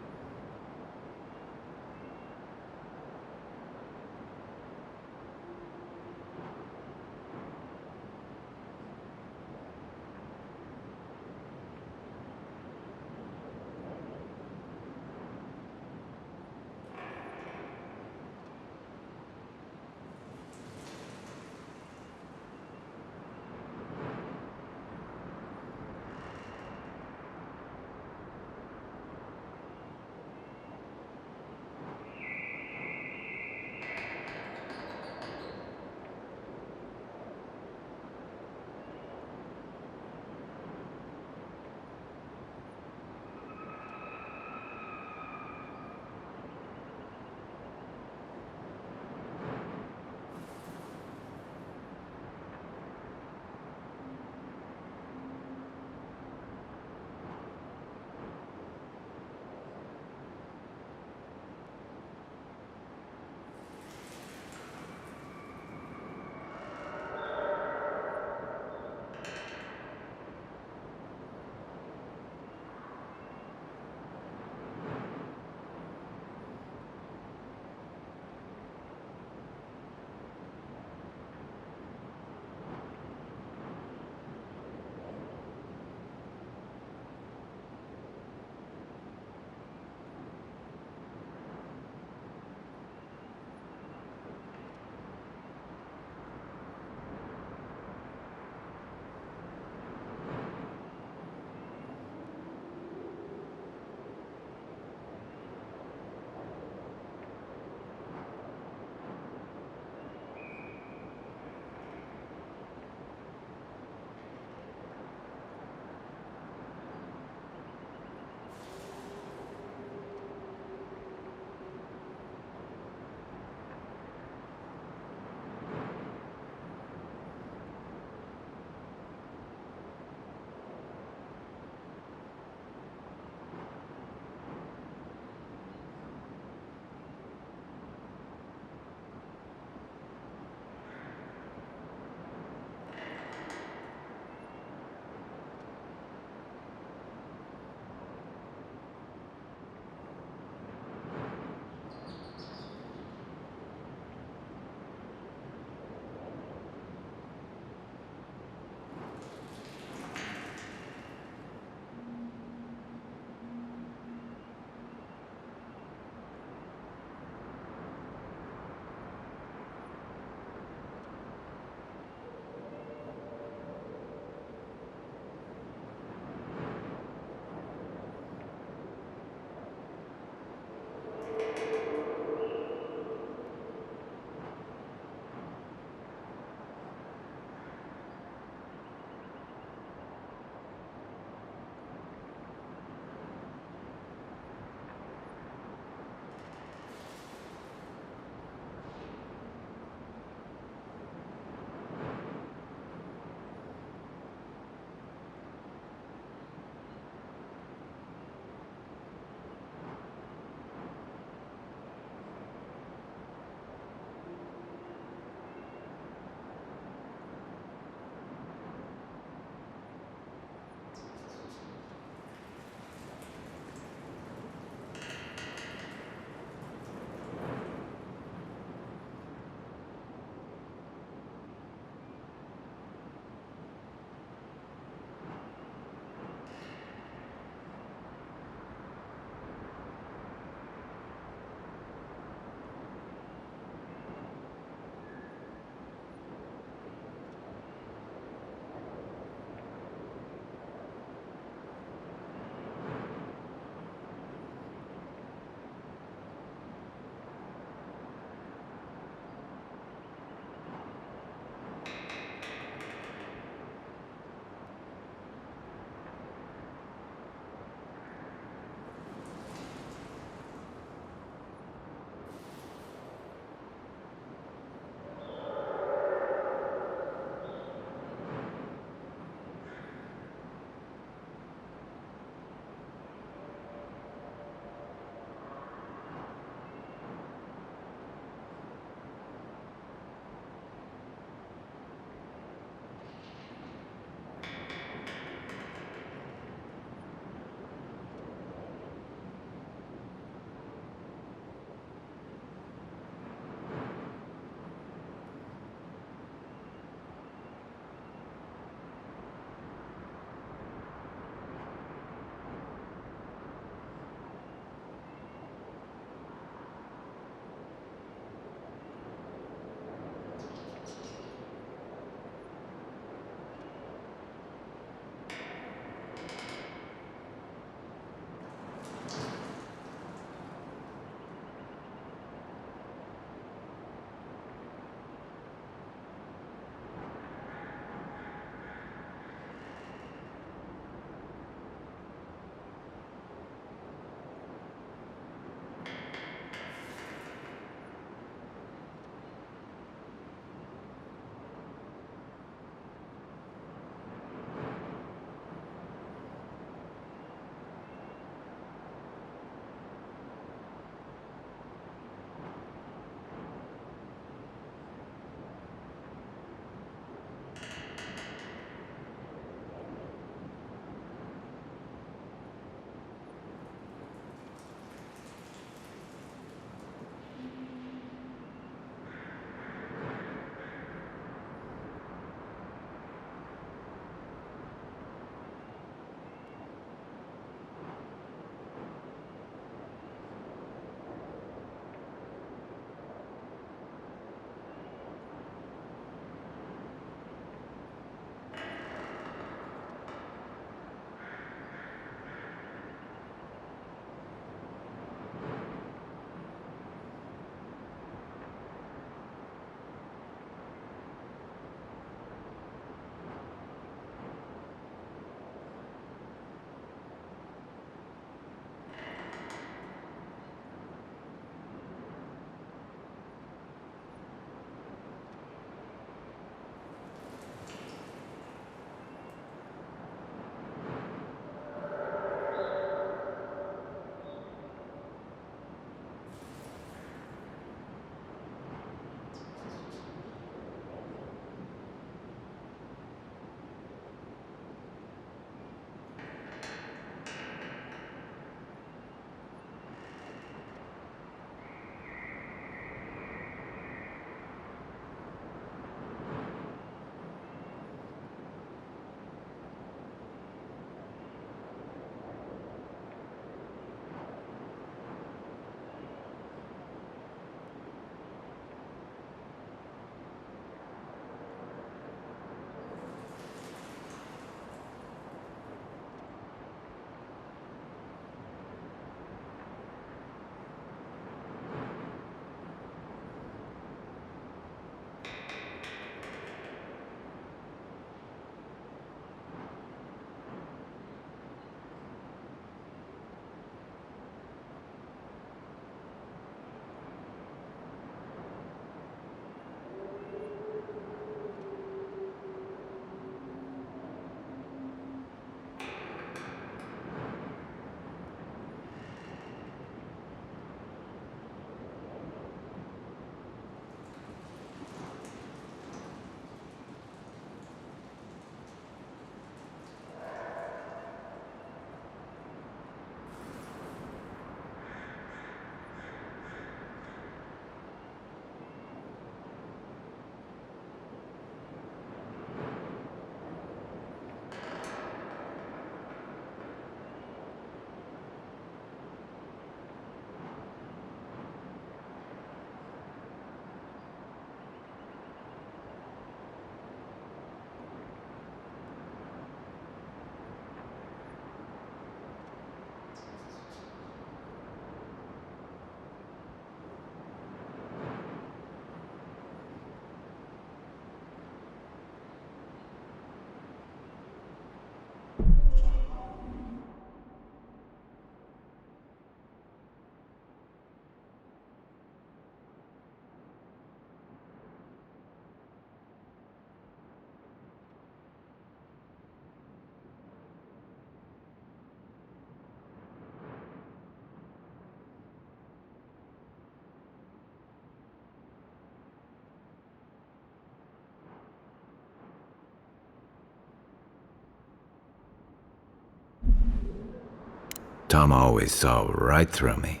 Tom always saw right through me.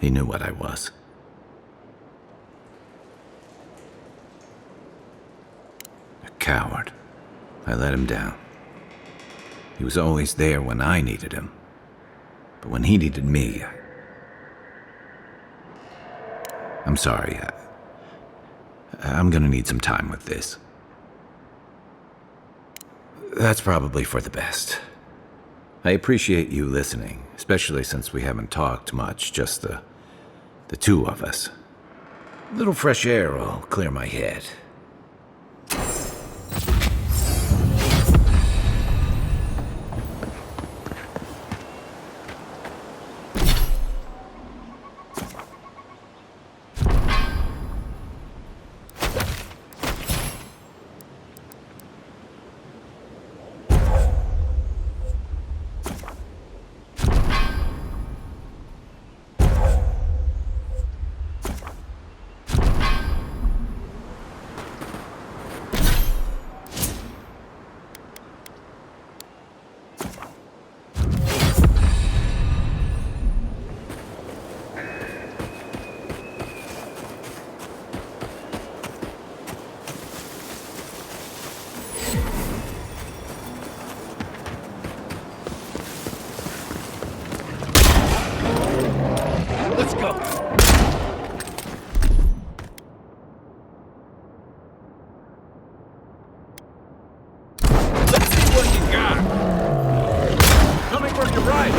He knew what I was. A coward. I let him down. He was always there when I needed him. But when he needed me, I'm sorry. I'm gonna need some time with this. That's probably for the best. I appreciate you listening, especially since we haven't talked much, just the two of us. A little fresh air will clear my head. Let's go. Let's see what you got. Coming from your right.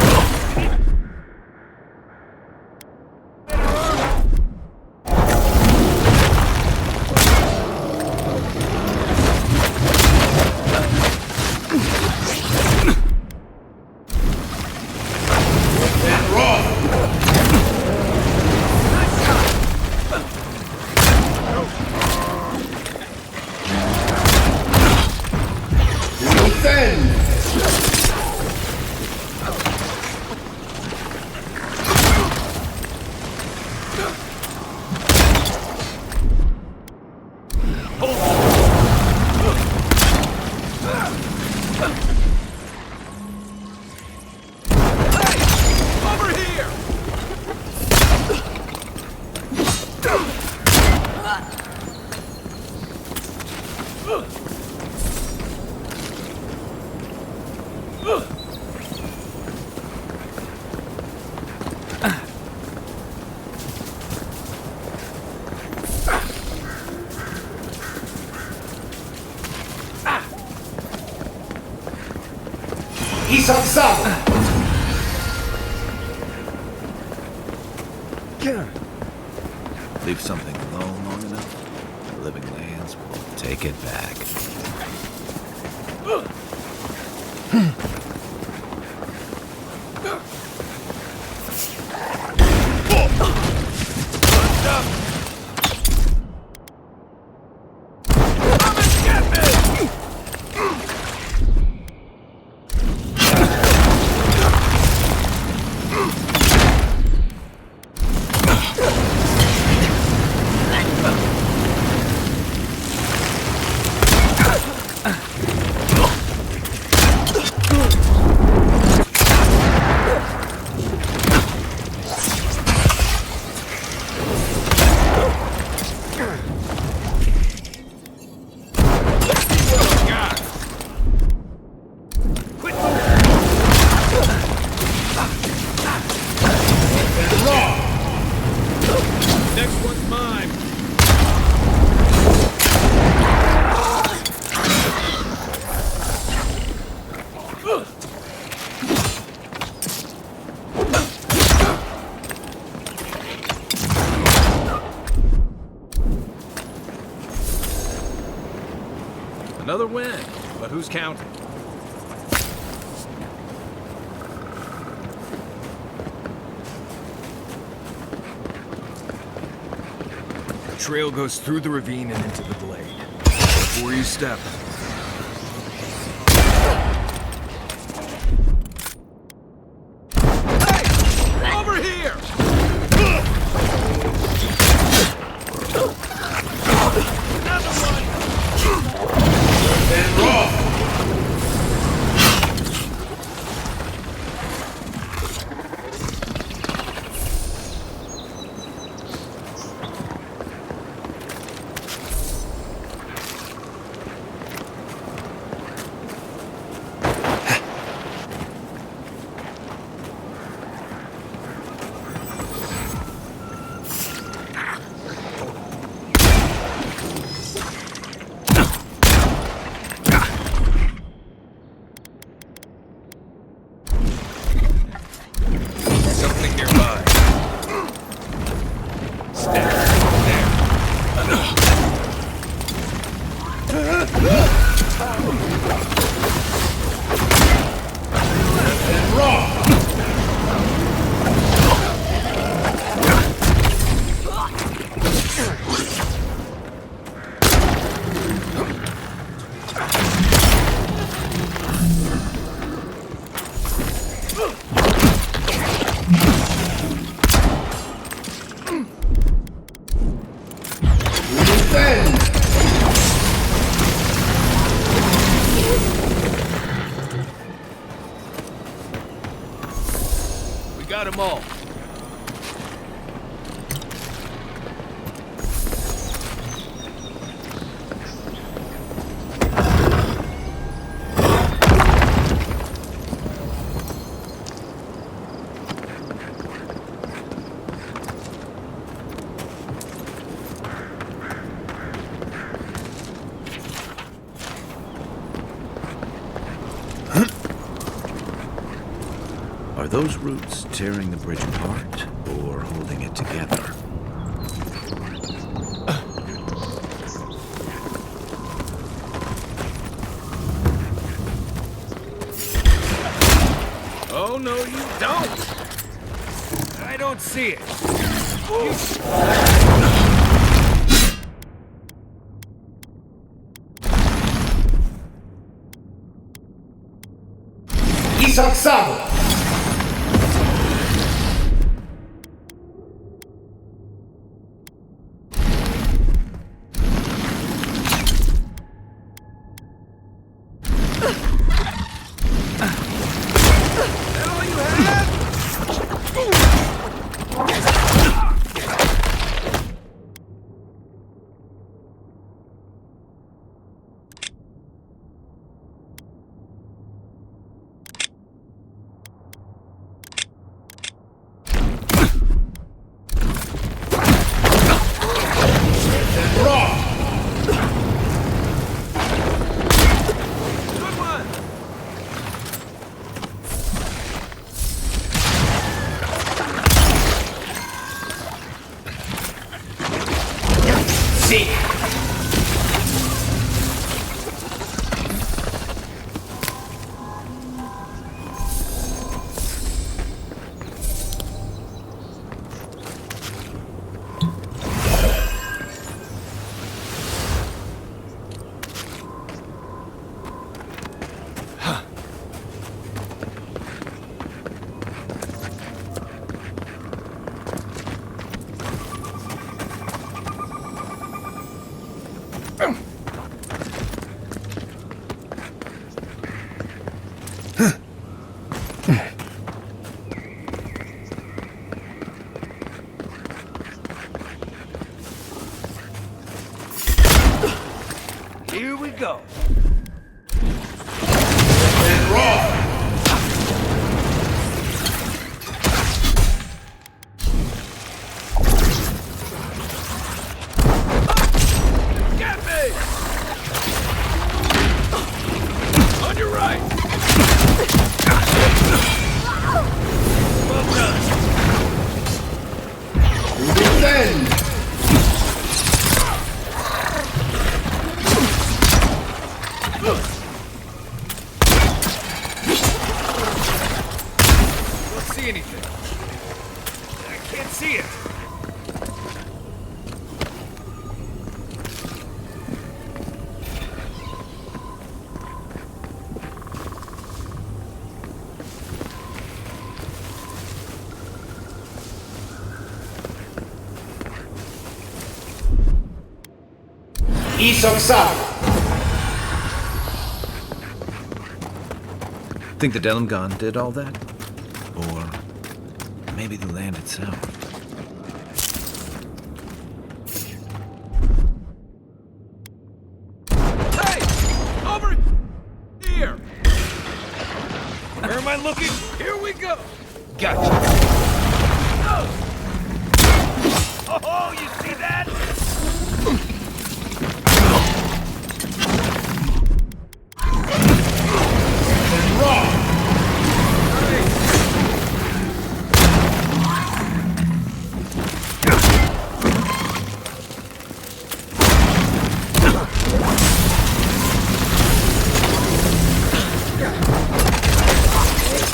He's on solid. Leave something alone long enough, the living lands will take it back. Another win, but who's counting? The trail goes through the ravine and into the glade. Before you step, Over here! Another one! And rough. Defend! We got them all. Are those roots tearing the bridge apart or holding it together? Oh, no, you don't! I don't see it. Isaksado! Here we go. And raw! Get me! On your right! Well done! Defend! Don't see anything. I can't see it. Isaksado! Think the Delimgon did all that? Or maybe the land itself? Hey! Over here! Where am I looking? Here we go! Gotcha! Oh, you see that? And raw!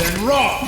And raw!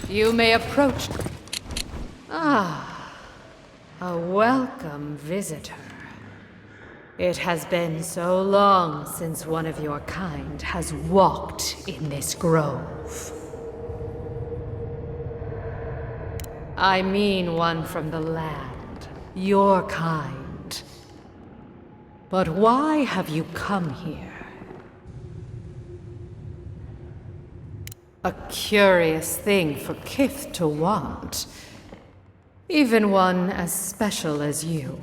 You may approach. Ah, a welcome visitor. It has been so long since one of your kind has walked in this grove. I mean one from the land, your kind. But why have you come here? A curious thing for Kith to want. Even one as special as you.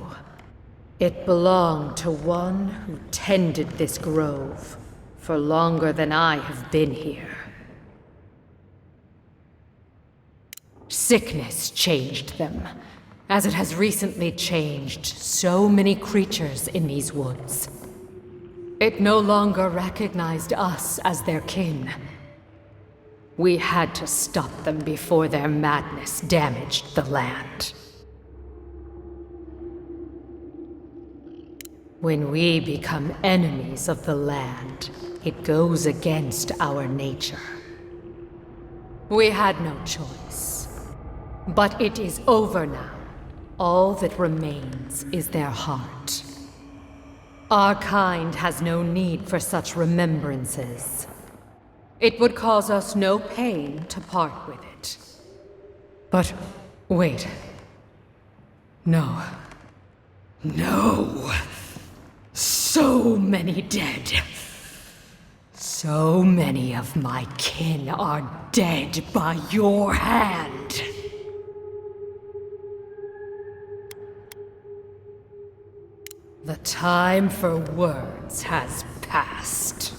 It belonged to one who tended this grove for longer than I have been here. Sickness changed them, as it has recently changed so many creatures in these woods. It no longer recognized us as their kin. We had to stop them before their madness damaged the land. When we become enemies of the land, it goes against our nature. We had no choice. But it is over now. All that remains is their heart. Our kind has no need for such remembrances. It would cause us no pain to part with it. But wait. No. No! So many dead. So many of my kin are dead by your hand. The time for words has passed.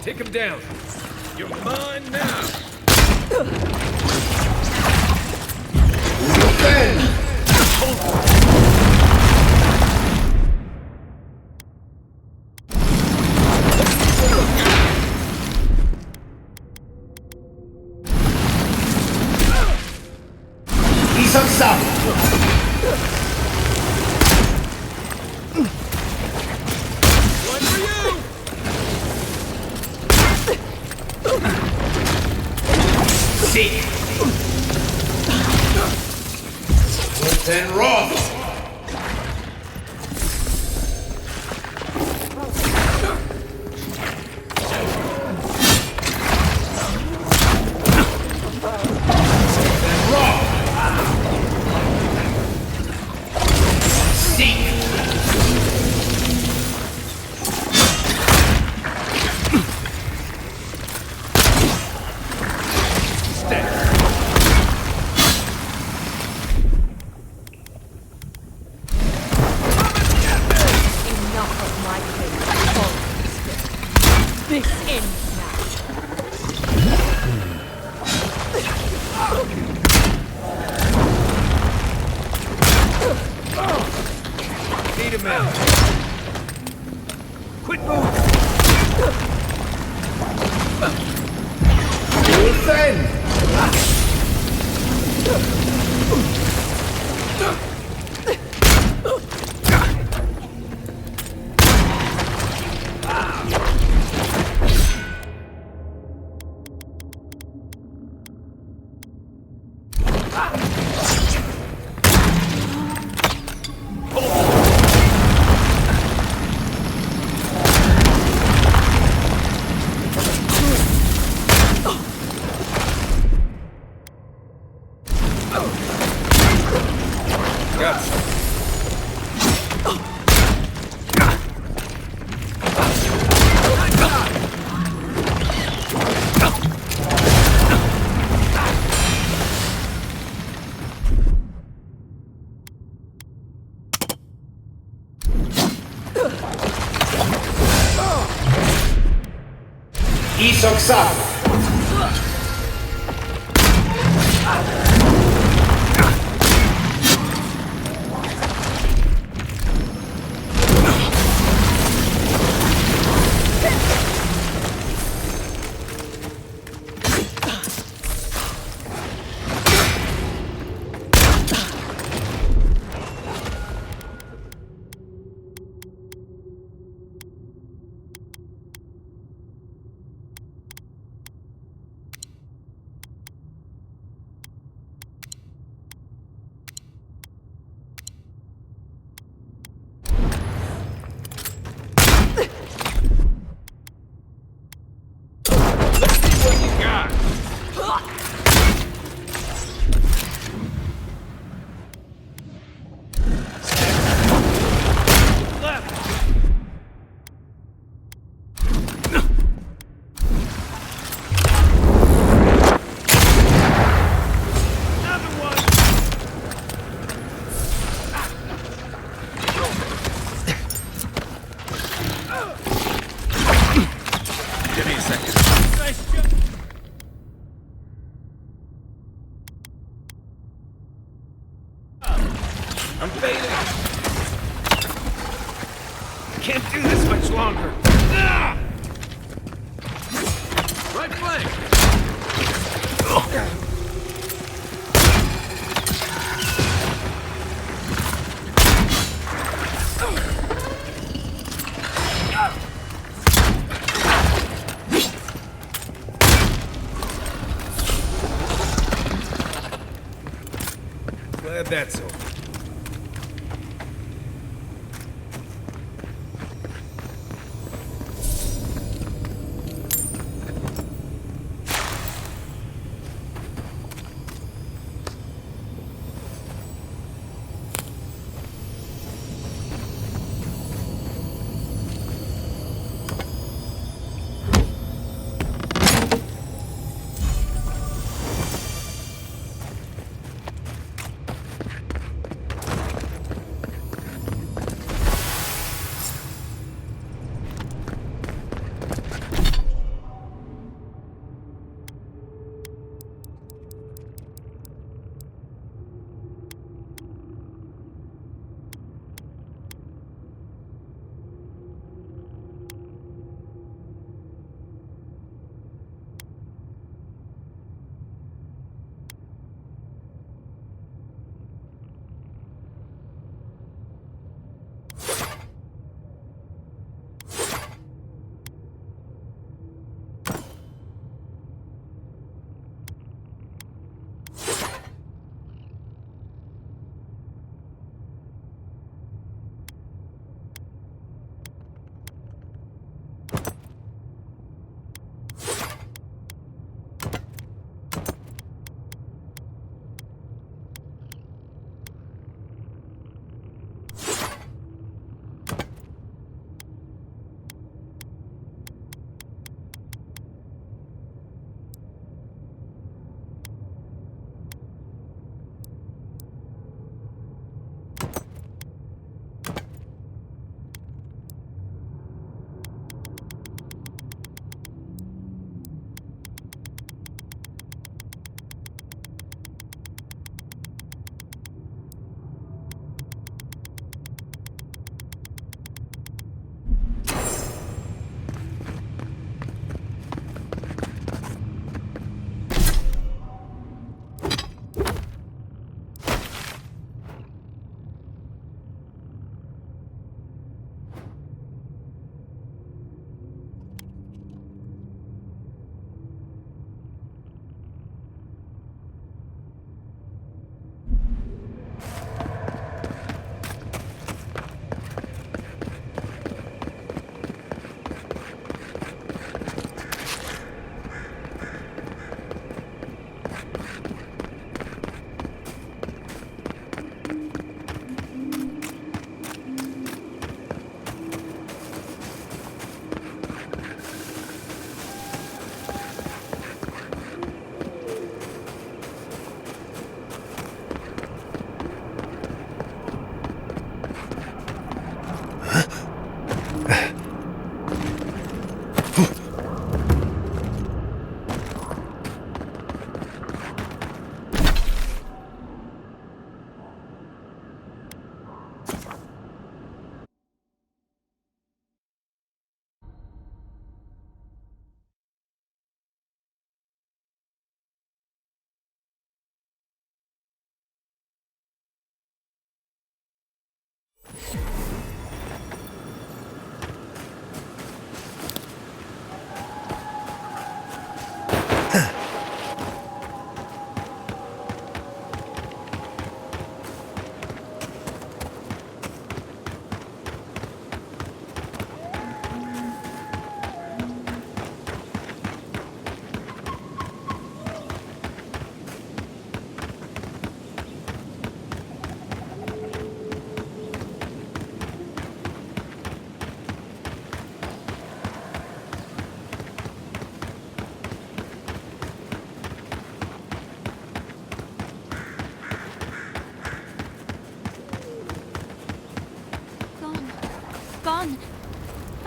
Take him down. You're mine now. He's unstoppable. One for you. See. Then Roth. This ends now. Need him out. Quit moving. You'll send. Toxato. Give me a second. I'm fading. Can't do this much longer. Ah! Right flank. Glad that's over.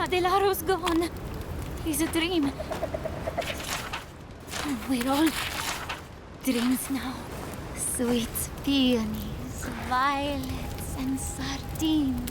Adelaro's gone. He's a dream. We're all dreams now. Sweet peonies, violets, and sardines.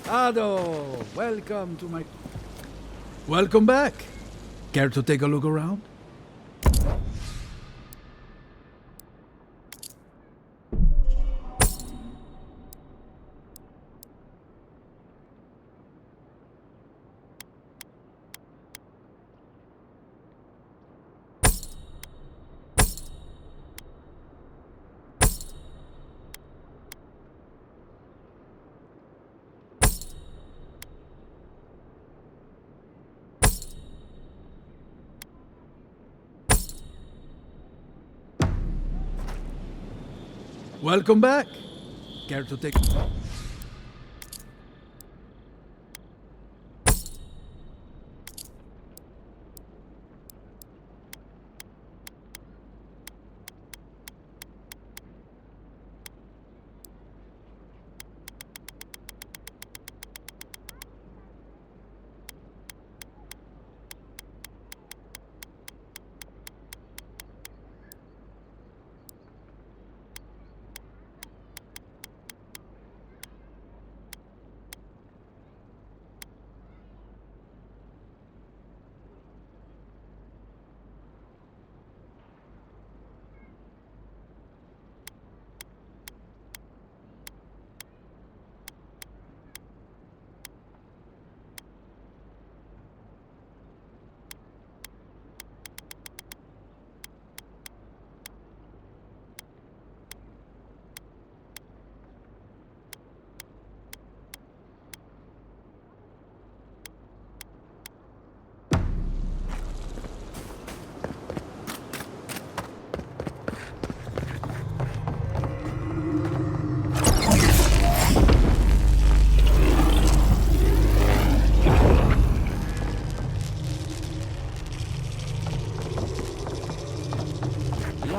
Ado, welcome to my... Welcome back. Care to take a look around? Welcome back. Care to take...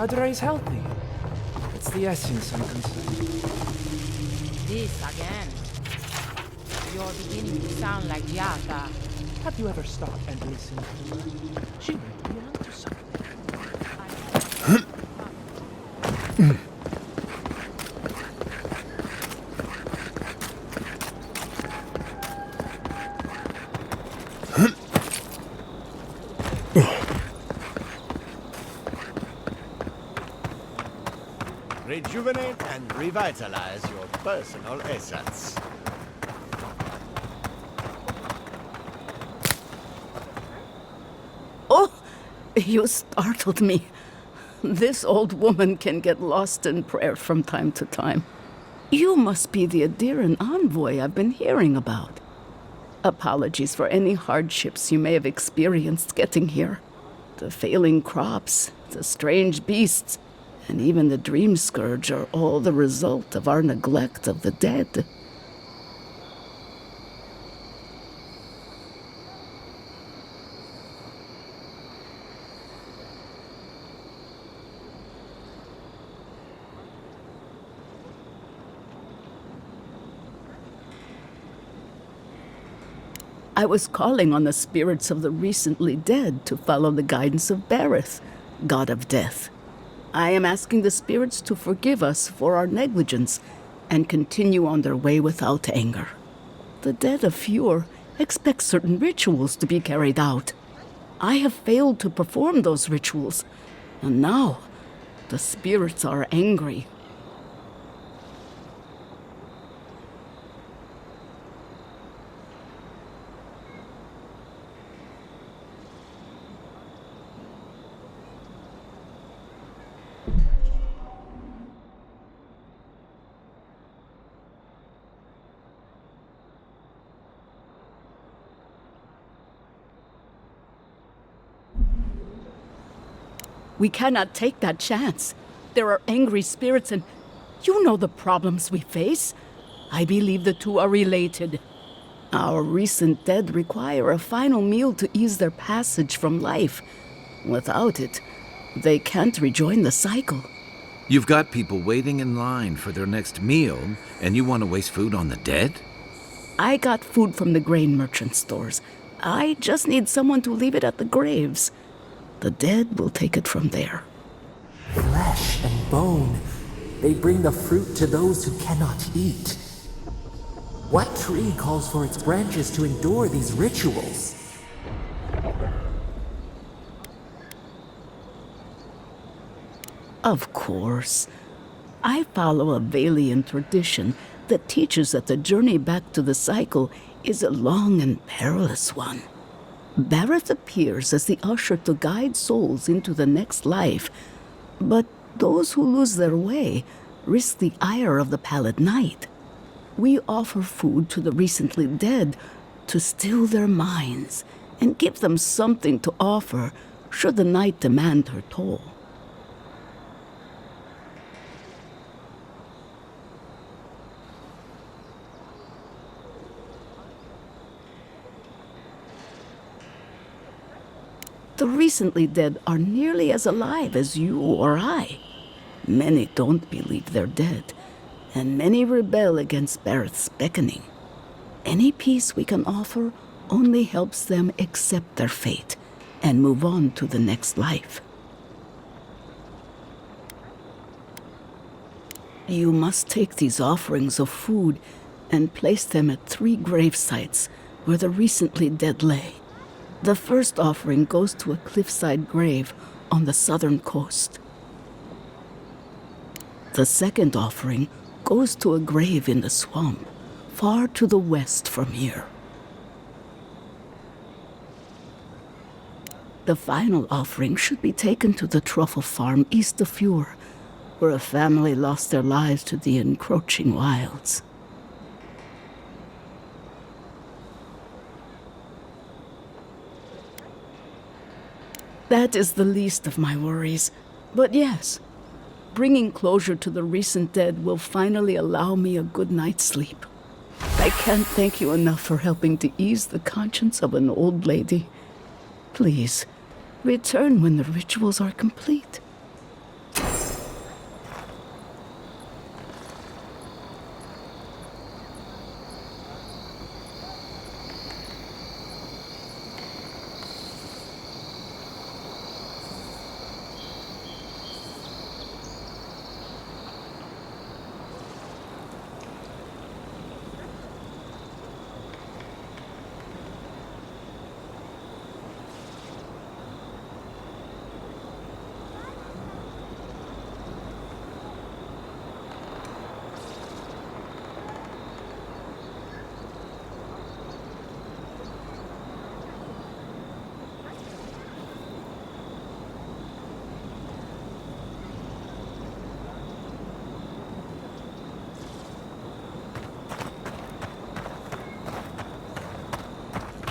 Yadra is healthy. It's the essence I'm concerned. This again. You're beginning to sound like Yata. Have you ever stopped and listened to her? She might be onto something. Rejuvenate and revitalize your personal essence. Oh, you startled me. This old woman can get lost in prayer from time to time. You must be the Adiran envoy I've been hearing about. Apologies for any hardships you may have experienced getting here. The failing crops, the strange beasts, and even the dream scourge are all the result of our neglect of the dead. I was calling on the spirits of the recently dead to follow the guidance of Bareth, god of death. I am asking the spirits to forgive us for our negligence and continue on their way without anger. The dead of Fjord expect certain rituals to be carried out. I have failed to perform those rituals, and now the spirits are angry. We cannot take that chance. There are angry spirits and you know the problems we face. I believe the two are related. Our recent dead require a final meal to ease their passage from life. Without it, they can't rejoin the cycle. You've got people waiting in line for their next meal, and you want to waste food on the dead? I got food from the grain merchant stores. I just need someone to leave it at the graves. The dead will take it from there. Flesh and bone. They bring the fruit to those who cannot eat. What tree calls for its branches to endure these rituals? Of course. I follow a Valian tradition that teaches that the journey back to the cycle is a long and perilous one. Bareth appears as the usher to guide souls into the next life, but those who lose their way risk the ire of the Pallid Knight. We offer food to the recently dead to still their minds and give them something to offer should the Knight demand her toll. The recently dead are nearly as alive as you or I. Many don't believe they're dead, and many rebel against Bareth's beckoning. Any peace we can offer only helps them accept their fate and move on to the next life. You must take these offerings of food and place them at 3 grave sites where the recently dead lay. The first offering goes to a cliffside grave on the southern coast. The second offering goes to a grave in the swamp, far to the west from here. The final offering should be taken to the truffle farm east of Fjord, where a family lost their lives to the encroaching wilds. That is the least of my worries. But yes, bringing closure to the recent dead will finally allow me a good night's sleep. I can't thank you enough for helping to ease the conscience of an old lady. Please, return when the rituals are complete.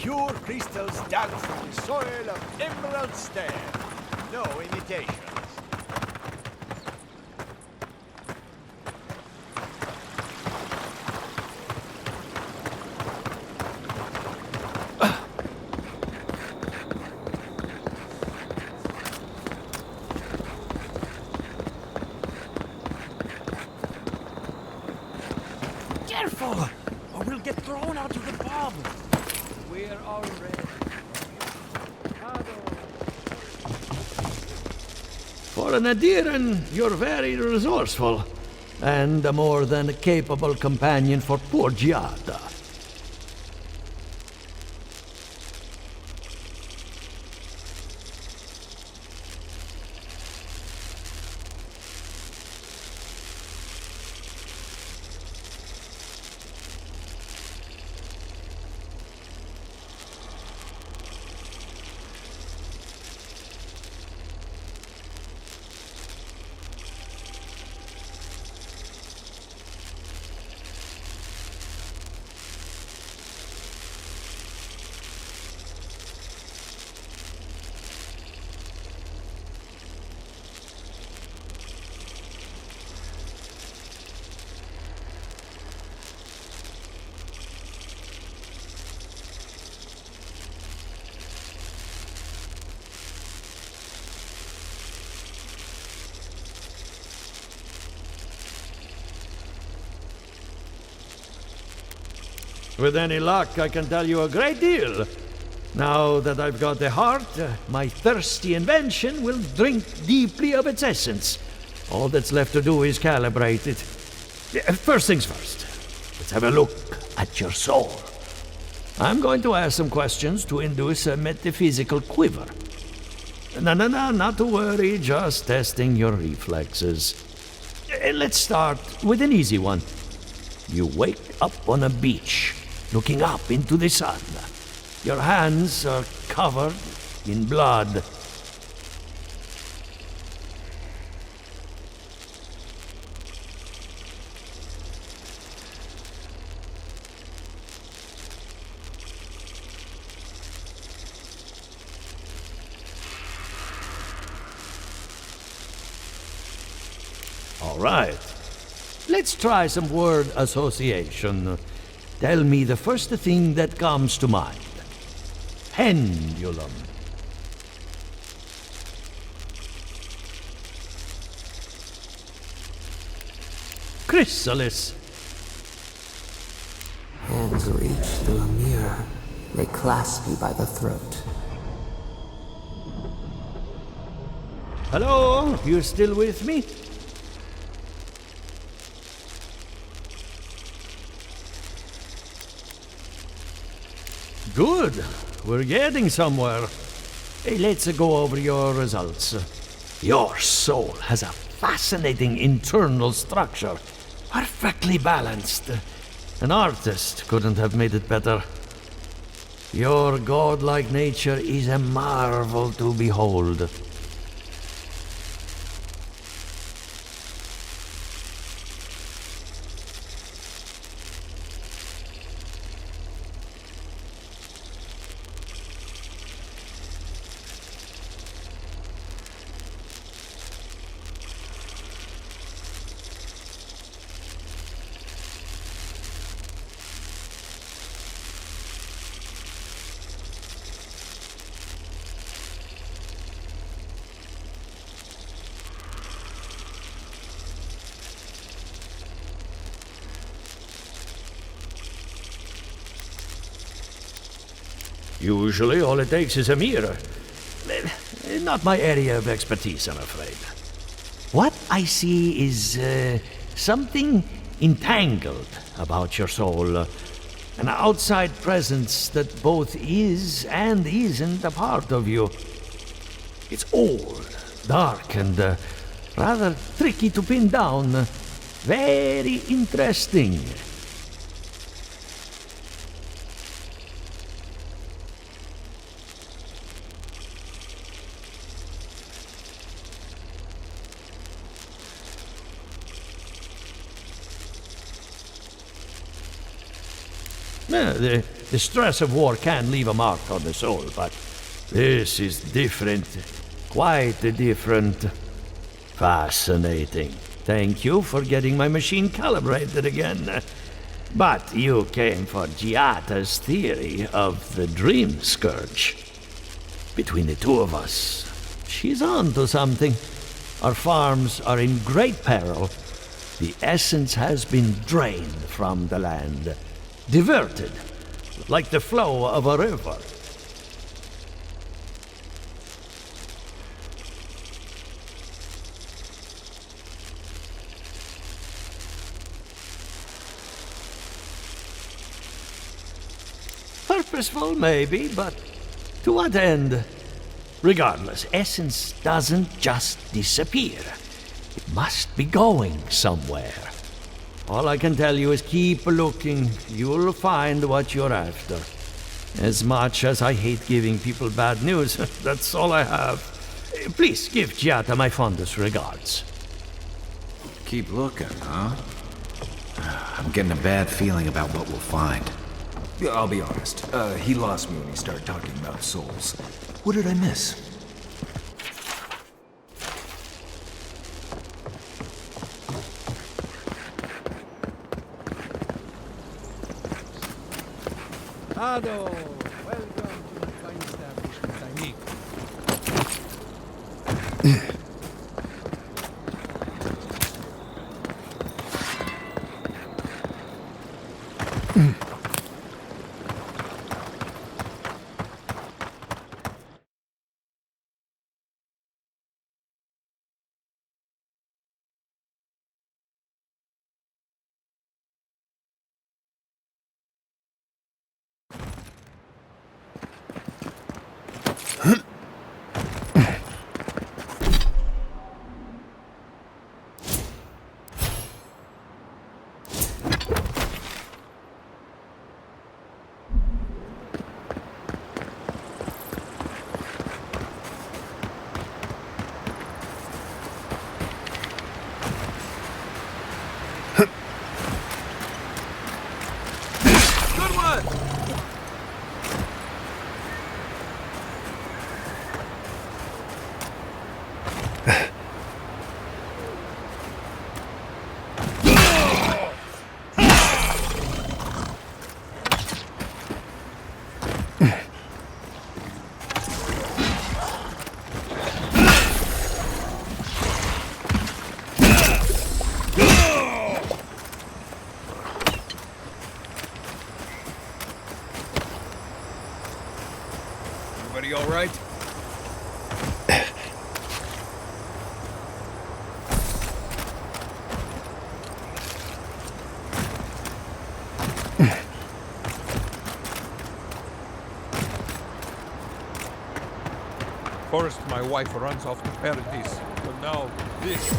Pure crystals dug from the soil of Emerald Stair. No imitations. Careful, or we'll get thrown out of the pub. We're already. For an Adiran, you're very resourceful, and a more than capable companion for poor Giada. With any luck, I can tell you a great deal. Now that I've got the heart, my thirsty invention will drink deeply of its essence. All that's left to do is calibrate it. First things first, let's have a look at your soul. I'm going to ask some questions to induce a metaphysical quiver. No, not to worry, just testing your reflexes. Let's start with an easy one. You wake up on a beach, looking up into the sun. Your hands are covered in blood. All right. Let's try some word association. Tell me the first thing that comes to mind. Pendulum. Chrysalis. Hands reach through a mirror. They clasp you by the throat. Hello? You still with me? Good. We're getting somewhere. Hey, let's go over your results. Your soul has a fascinating internal structure. Perfectly balanced. An artist couldn't have made it better. Your godlike nature is a marvel to behold. Usually all it takes is a mirror. Not my area of expertise, I'm afraid. What I see is something entangled about your soul. An outside presence that both is and isn't a part of you. It's old, dark, and rather tricky to pin down. Very interesting. the stress of war can leave a mark on the soul, but this is different. Quite different. Fascinating. Thank you for getting my machine calibrated again. But you came for Giata's theory of the Dream Scourge. Between the two of us, she's on to something. Our farms are in great peril. The essence has been drained from the land, diverted, like the flow of a river. Purposeful, maybe, but to what end? Regardless, essence doesn't just disappear. It must be going somewhere. All I can tell you is keep looking. You'll find what you're after. As much as I hate giving people bad news, that's all I have. Please give Giata my fondest regards. Keep looking, huh? I'm getting a bad feeling about what we'll find. Yeah, I'll be honest. He lost me when he started talking about souls. What did I miss? Ado, welcome to my fine establishment, Amico. Everybody all right? First, my wife runs off to Paradise, but now this.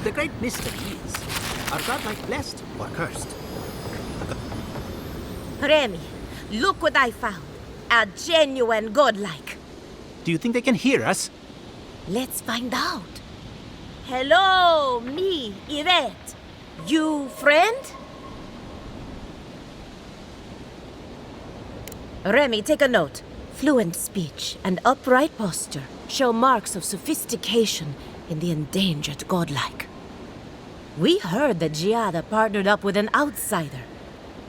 The great mystery is, are godlike blessed or cursed? Remy, look what I found. A genuine godlike. Do you think they can hear us? Let's find out. Hello, me, Yvette. You friend? Remy, take a note. Fluent speech and upright posture show marks of sophistication in the endangered godlike. We heard that Giada partnered up with an outsider,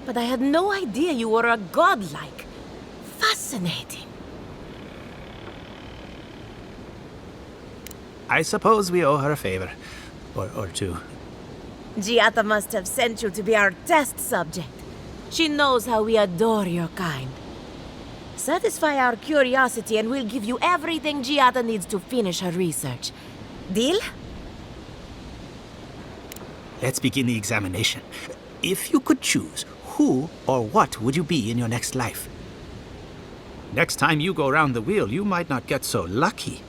but I had no idea you were a godlike. Fascinating. I suppose we owe her a favor. Or two. Giada must have sent you to be our test subject. She knows how we adore your kind. Satisfy our curiosity and we'll give you everything Giada needs to finish her research. Deal? Let's begin the examination. If you could choose, who or what would you be in your next life? Next time you go round the wheel, you might not get so lucky.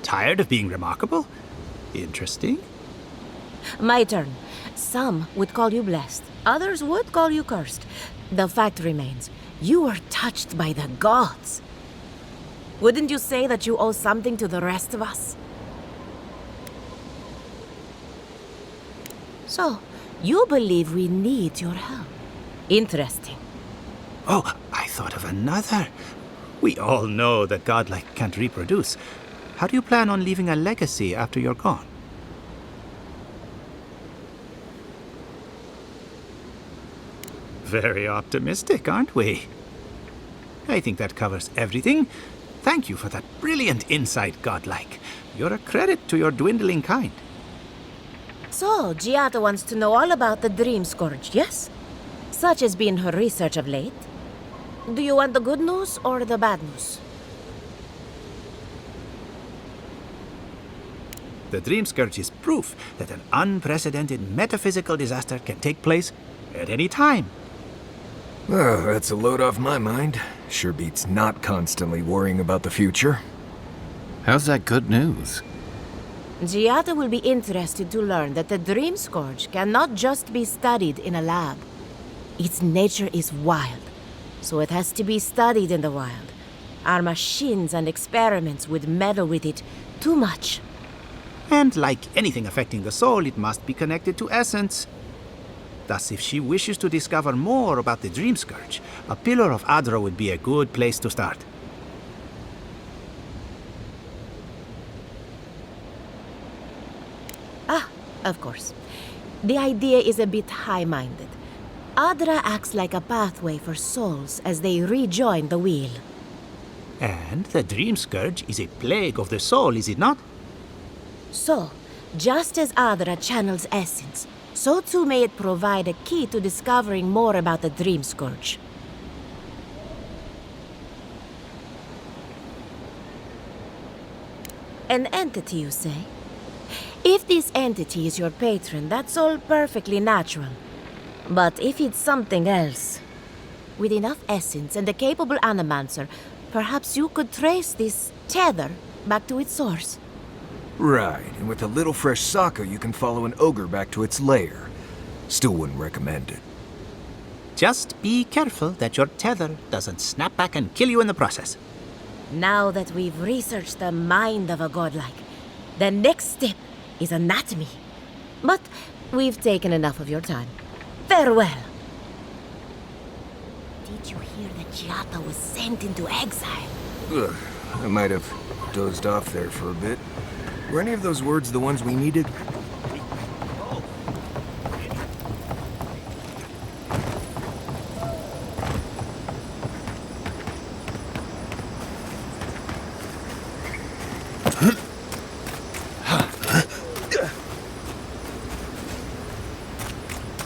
Tired of being remarkable? Interesting. My turn. Some would call you blessed. Others would call you cursed. The fact remains, you were touched by the gods. Wouldn't you say that you owe something to the rest of us? So, you believe we need your help. Interesting. Oh, I thought of another. We all know that godlike can't reproduce. How do you plan on leaving a legacy after you're gone? Very optimistic, aren't we? I think that covers everything. Thank you for that brilliant insight, godlike. You're a credit to your dwindling kind. So, Giada wants to know all about the Dream Scourge, yes? Such has been her research of late. Do you want the good news or the bad news? The Dream Scourge is proof that an unprecedented metaphysical disaster can take place at any time. Oh, that's a load off my mind. Sure beats not constantly worrying about the future. How's that good news? Giada will be interested to learn that the Dream Scourge cannot just be studied in a lab. Its nature is wild, so it has to be studied in the wild. Our machines and experiments would meddle with it too much. And like anything affecting the soul, it must be connected to essence. Thus, if she wishes to discover more about the Dream Scourge, a Pillar of Adra would be a good place to start. Ah, of course. The idea is a bit high-minded. Adra acts like a pathway for souls as they rejoin the wheel. And the Dream Scourge is a plague of the soul, is it not? So, just as Adra channels essence, so too may it provide a key to discovering more about the Dream Scourge. An entity, you say? If this entity is your patron, that's all perfectly natural. But if it's something else, with enough essence and a capable animancer, perhaps you could trace this tether back to its source. Right, and with a little fresh sake, you can follow an ogre back to its lair. Still wouldn't recommend it. Just be careful that your tether doesn't snap back and kill you in the process. Now that we've researched the mind of a godlike, the next step is anatomy. But we've taken enough of your time. Farewell. Did you hear that Giada was sent into exile? Ugh, I might have dozed off there for a bit. Were any of those words the ones we needed?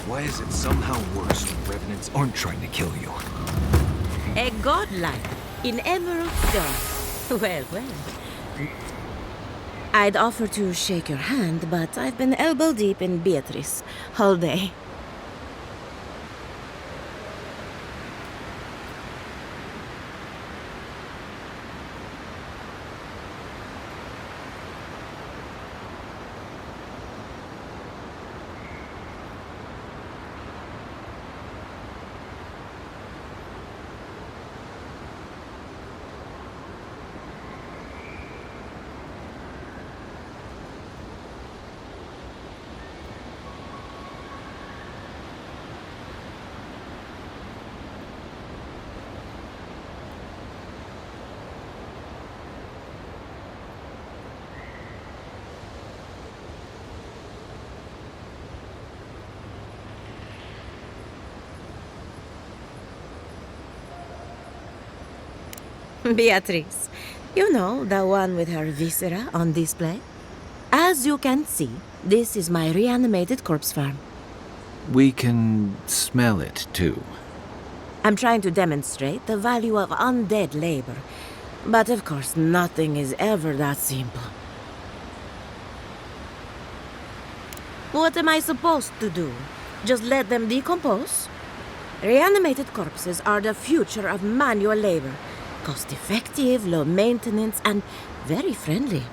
Why is it somehow worse when revenants aren't trying to kill you? A godlike in emerald stone. Well, well. I'd offer to shake your hand, but I've been elbow deep in Beatrice all day. Beatrice, you know, the one with her viscera on display? As you can see, this is my reanimated corpse farm. We can smell it, too. I'm trying to demonstrate the value of undead labor. But of course, nothing is ever that simple. What am I supposed to do? Just let them decompose? Reanimated corpses are the future of manual labor. Cost-effective, low maintenance, and very friendly.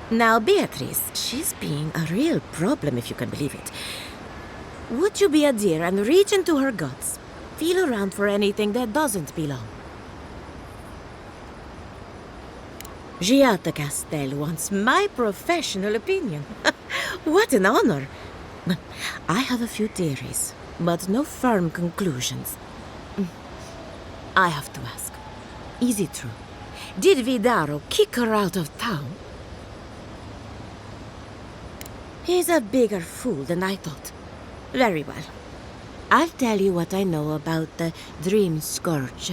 Now, Beatrice, she's being a real problem, if you can believe it. Would you be a dear and reach into her guts? Feel around for anything that doesn't belong. Giata Castel wants my professional opinion. What an honor! I have a few theories, but no firm conclusions. I have to ask, is it true? Did Vidaro kick her out of town? He's a bigger fool than I thought. Very well. I'll tell you what I know about the Dream Scourge.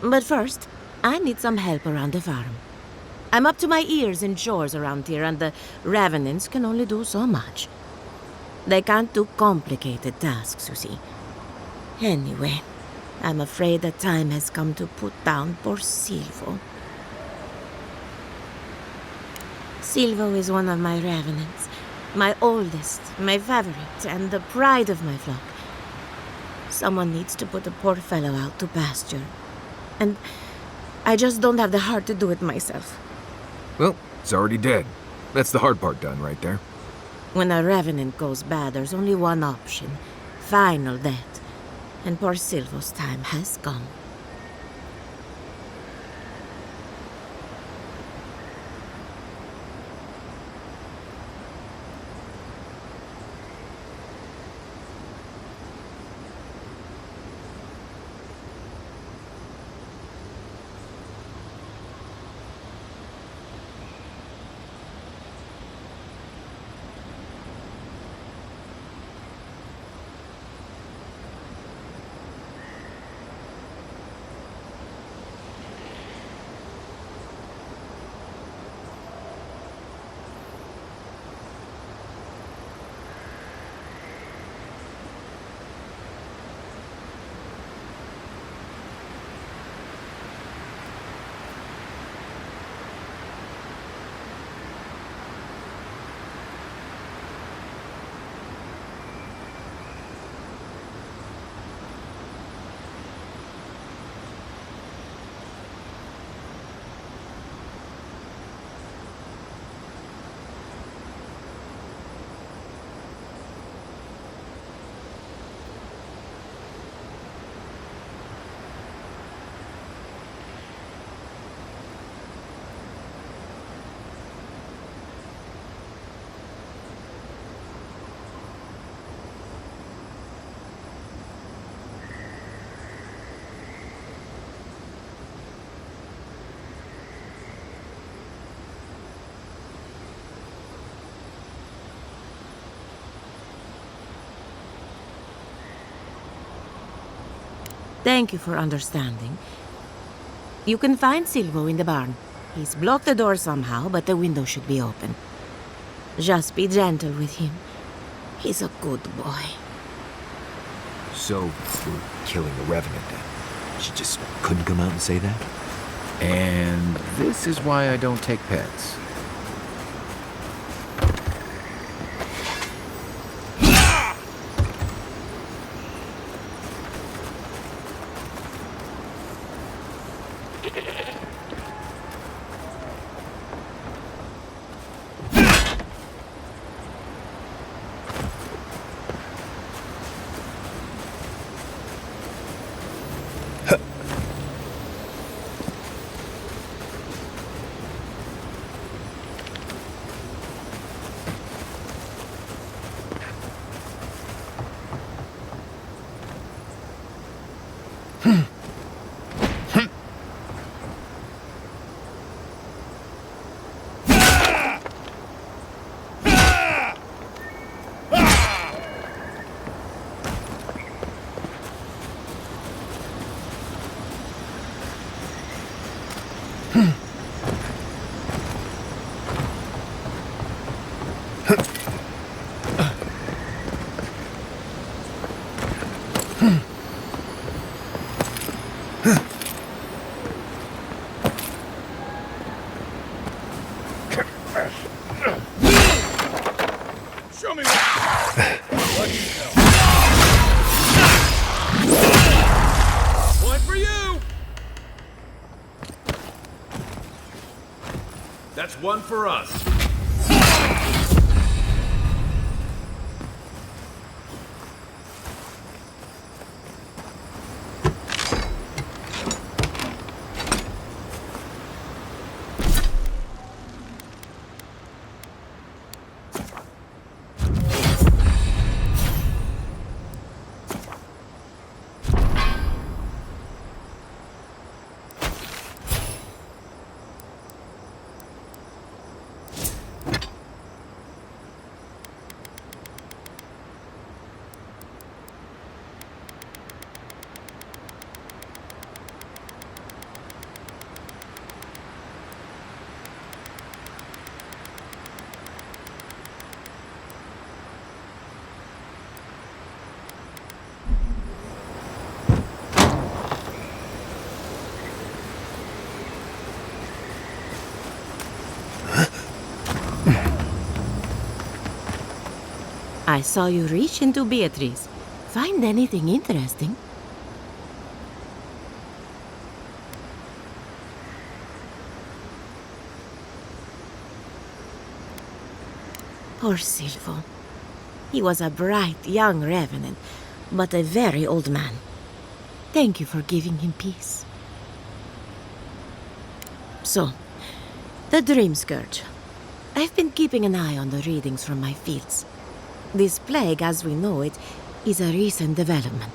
But first, I need some help around the farm. I'm up to my ears in chores around here, and the Revenants can only do so much. They can't do complicated tasks, you see. Anyway, I'm afraid the time has come to put down poor Silvo. Silvo is one of my Revenants. My oldest, my favorite, and the pride of my flock. Someone needs to put the poor fellow out to pasture. And I just don't have the heart to do it myself. Well, it's already dead. That's the hard part done right there. When a Revenant goes bad, there's only one option. Final death. And poor Silvo's time has come. Thank you for understanding. You can find Silvo in the barn. He's blocked the door somehow, but the window should be open. Just be gentle with him. He's a good boy. So, we're killing a Revenant then? She just couldn't come out and say that? And this is why I don't take pets. Show me what you know. One for you! That's one for us. I saw you reach into Beatrice. Find anything interesting? Poor Silvo. He was a bright young revenant, but a very old man. Thank you for giving him peace. So, the Dream Scourge. I've been keeping an eye on the readings from my fields. This plague, as we know it, is a recent development.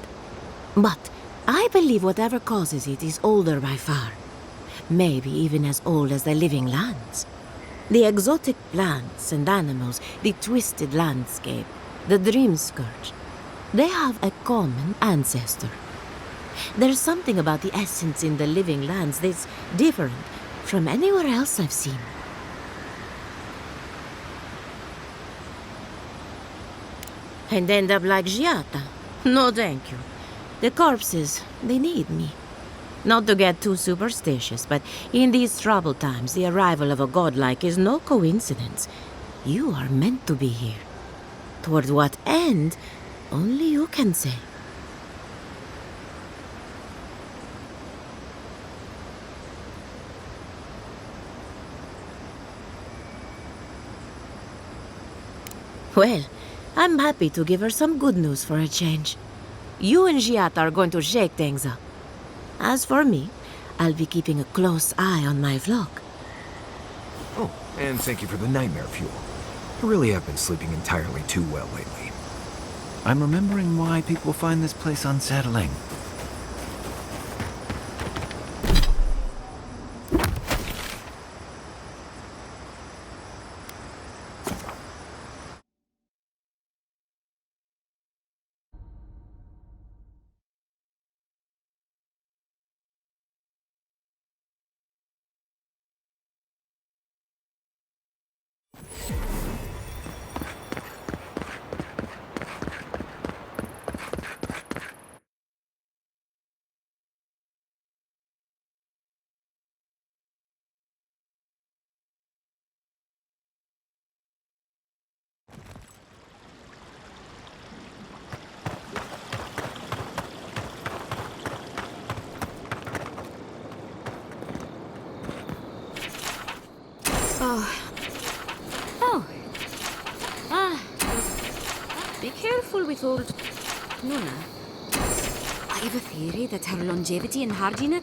But I believe whatever causes it is older by far. Maybe even as old as the living lands. The exotic plants and animals, the twisted landscape, the Dream Scourge. They have a common ancestor. There's something about the essence in the living lands that's different from anywhere else I've seen. And end up like Giata. No, thank you. The corpses, they need me. Not to get too superstitious, but in these troubled times, the arrival of a godlike is no coincidence. You are meant to be here. Toward what end, only you can say. Well, I'm happy to give her some good news for a change. You and Giata are going to shake things up. As for me, I'll be keeping a close eye on my flock. Oh, and thank you for the nightmare fuel. I really have been sleeping entirely too well lately. I'm remembering why people find this place unsettling. Be careful with old Luna. I have a theory that her longevity and hardiness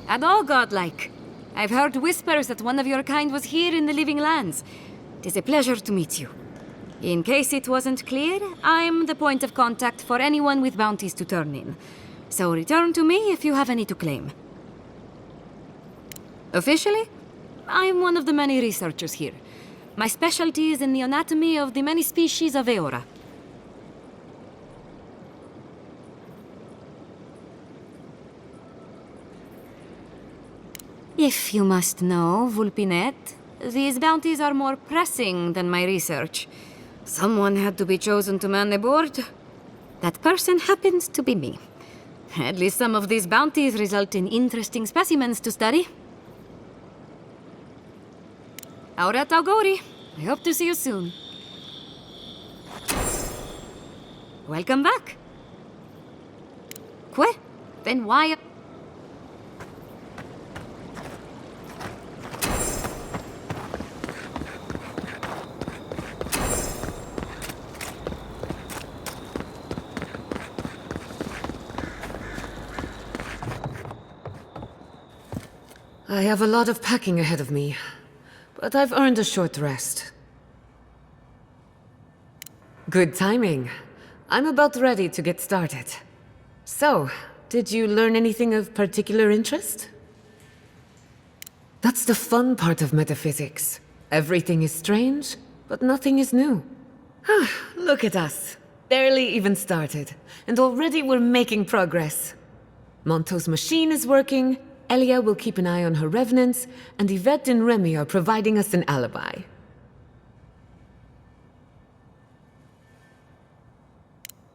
are all godlike. I've heard whispers that one of your kind was here in the living lands. It is a pleasure to meet you. In case it wasn't clear, I'm the point of contact for anyone with bounties to turn in. So return to me if you have any to claim. Officially, I'm one of the many researchers here. My specialty is in the anatomy of the many species of Eora. If you must know, Vulpinet, these bounties are more pressing than my research. Someone had to be chosen to man the board. That person happens to be me. At least some of these bounties result in interesting specimens to study. Auret Auguri. I hope to see you soon. Welcome back. Que? Then why... I have a lot of packing ahead of me, but I've earned a short rest. Good timing. I'm about ready to get started. So, did you learn anything of particular interest? That's the fun part of metaphysics. Everything is strange, but nothing is new. Look at us. Barely even started, and already we're making progress. Monto's machine is working, Elia will keep an eye on her revenants, and Yvette and Remy are providing us an alibi.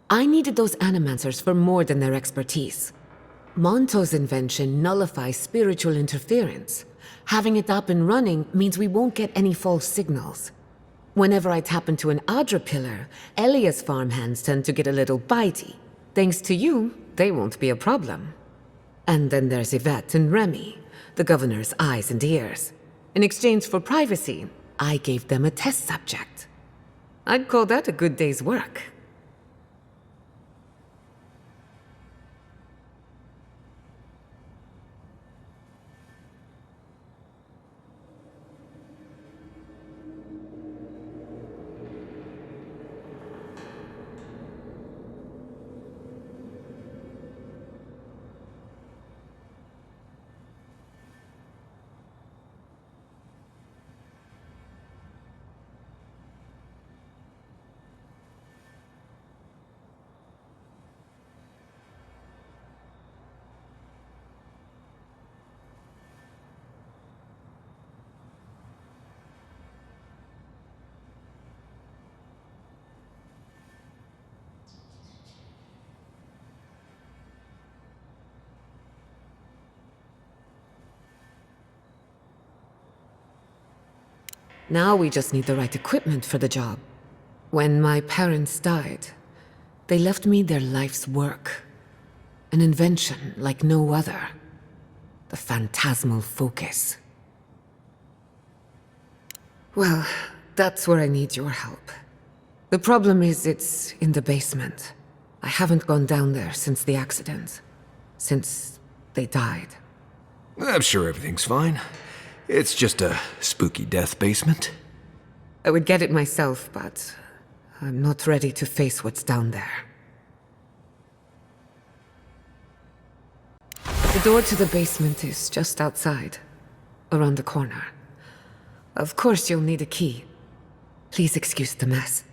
I needed those animancers for more than their expertise. Monto's invention nullifies spiritual interference. Having it up and running means we won't get any false signals. Whenever I tap into an Adra pillar, Elia's farmhands tend to get a little bitey. Thanks to you, they won't be a problem. And then there's Yvette and Remy, the governor's eyes and ears. In exchange for privacy, I gave them a test subject. I'd call that a good day's work. Now we just need the right equipment for the job. When my parents died, they left me their life's work. An invention like no other. The phantasmal focus. Well, that's where I need your help. The problem is it's in the basement. I haven't gone down there since the accident. Since they died. I'm sure everything's fine. It's just a spooky death basement. I would get it myself, but I'm not ready to face what's down there. The door to the basement is just outside, around the corner. Of course you'll need a key. Please excuse the mess.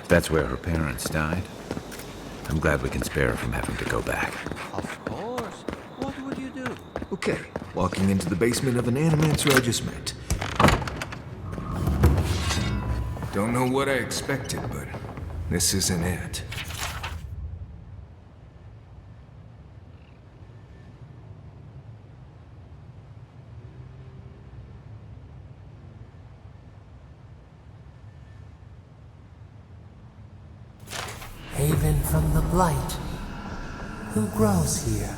That's where her parents died. I'm glad we can spare her from having to go back. Of course. What would you do? Okay, walking into the basement of an animancer I just met. Don't know what I expected, but this isn't it. Haven from the Blight. Who grows here?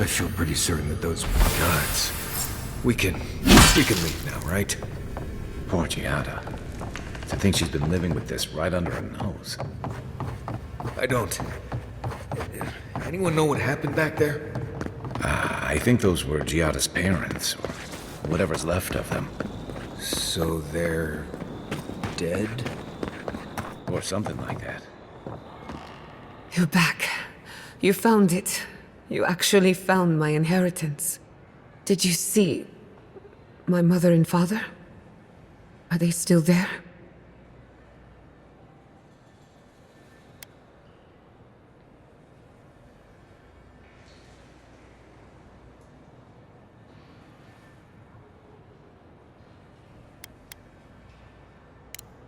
I feel pretty certain that those gods. We can leave now, right? Poor Giada. To think she's been living with this right under her nose. I don't. Anyone know what happened back there? I think those were Giada's parents, or whatever's left of them. So they're dead? Or something like that. You're back. You found it. You actually found my inheritance. Did you see my mother and father? Are they still there?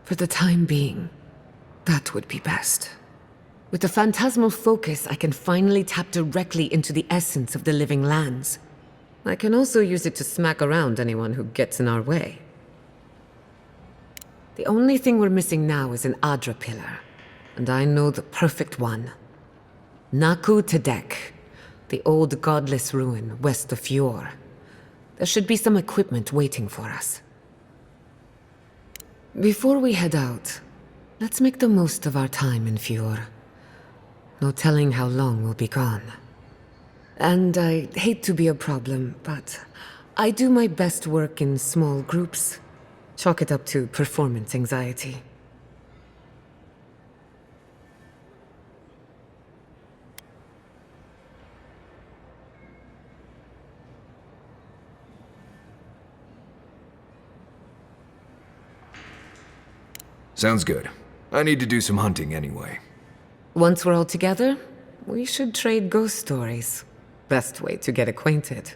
For the time being, that would be best. With the phantasmal focus, I can finally tap directly into the essence of the living lands. I can also use it to smack around anyone who gets in our way. The only thing we're missing now is an Adra pillar, and I know the perfect one. Naku Tedek, the old godless ruin west of Fjord. There should be some equipment waiting for us. Before we head out, let's make the most of our time in Fjord. No telling how long we'll be gone. And I hate to be a problem, but I do my best work in small groups. Chalk it up to performance anxiety. Sounds good. I need to do some hunting anyway. Once we're all together, we should trade ghost stories. Best way to get acquainted.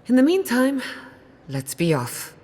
In the meantime, let's be off.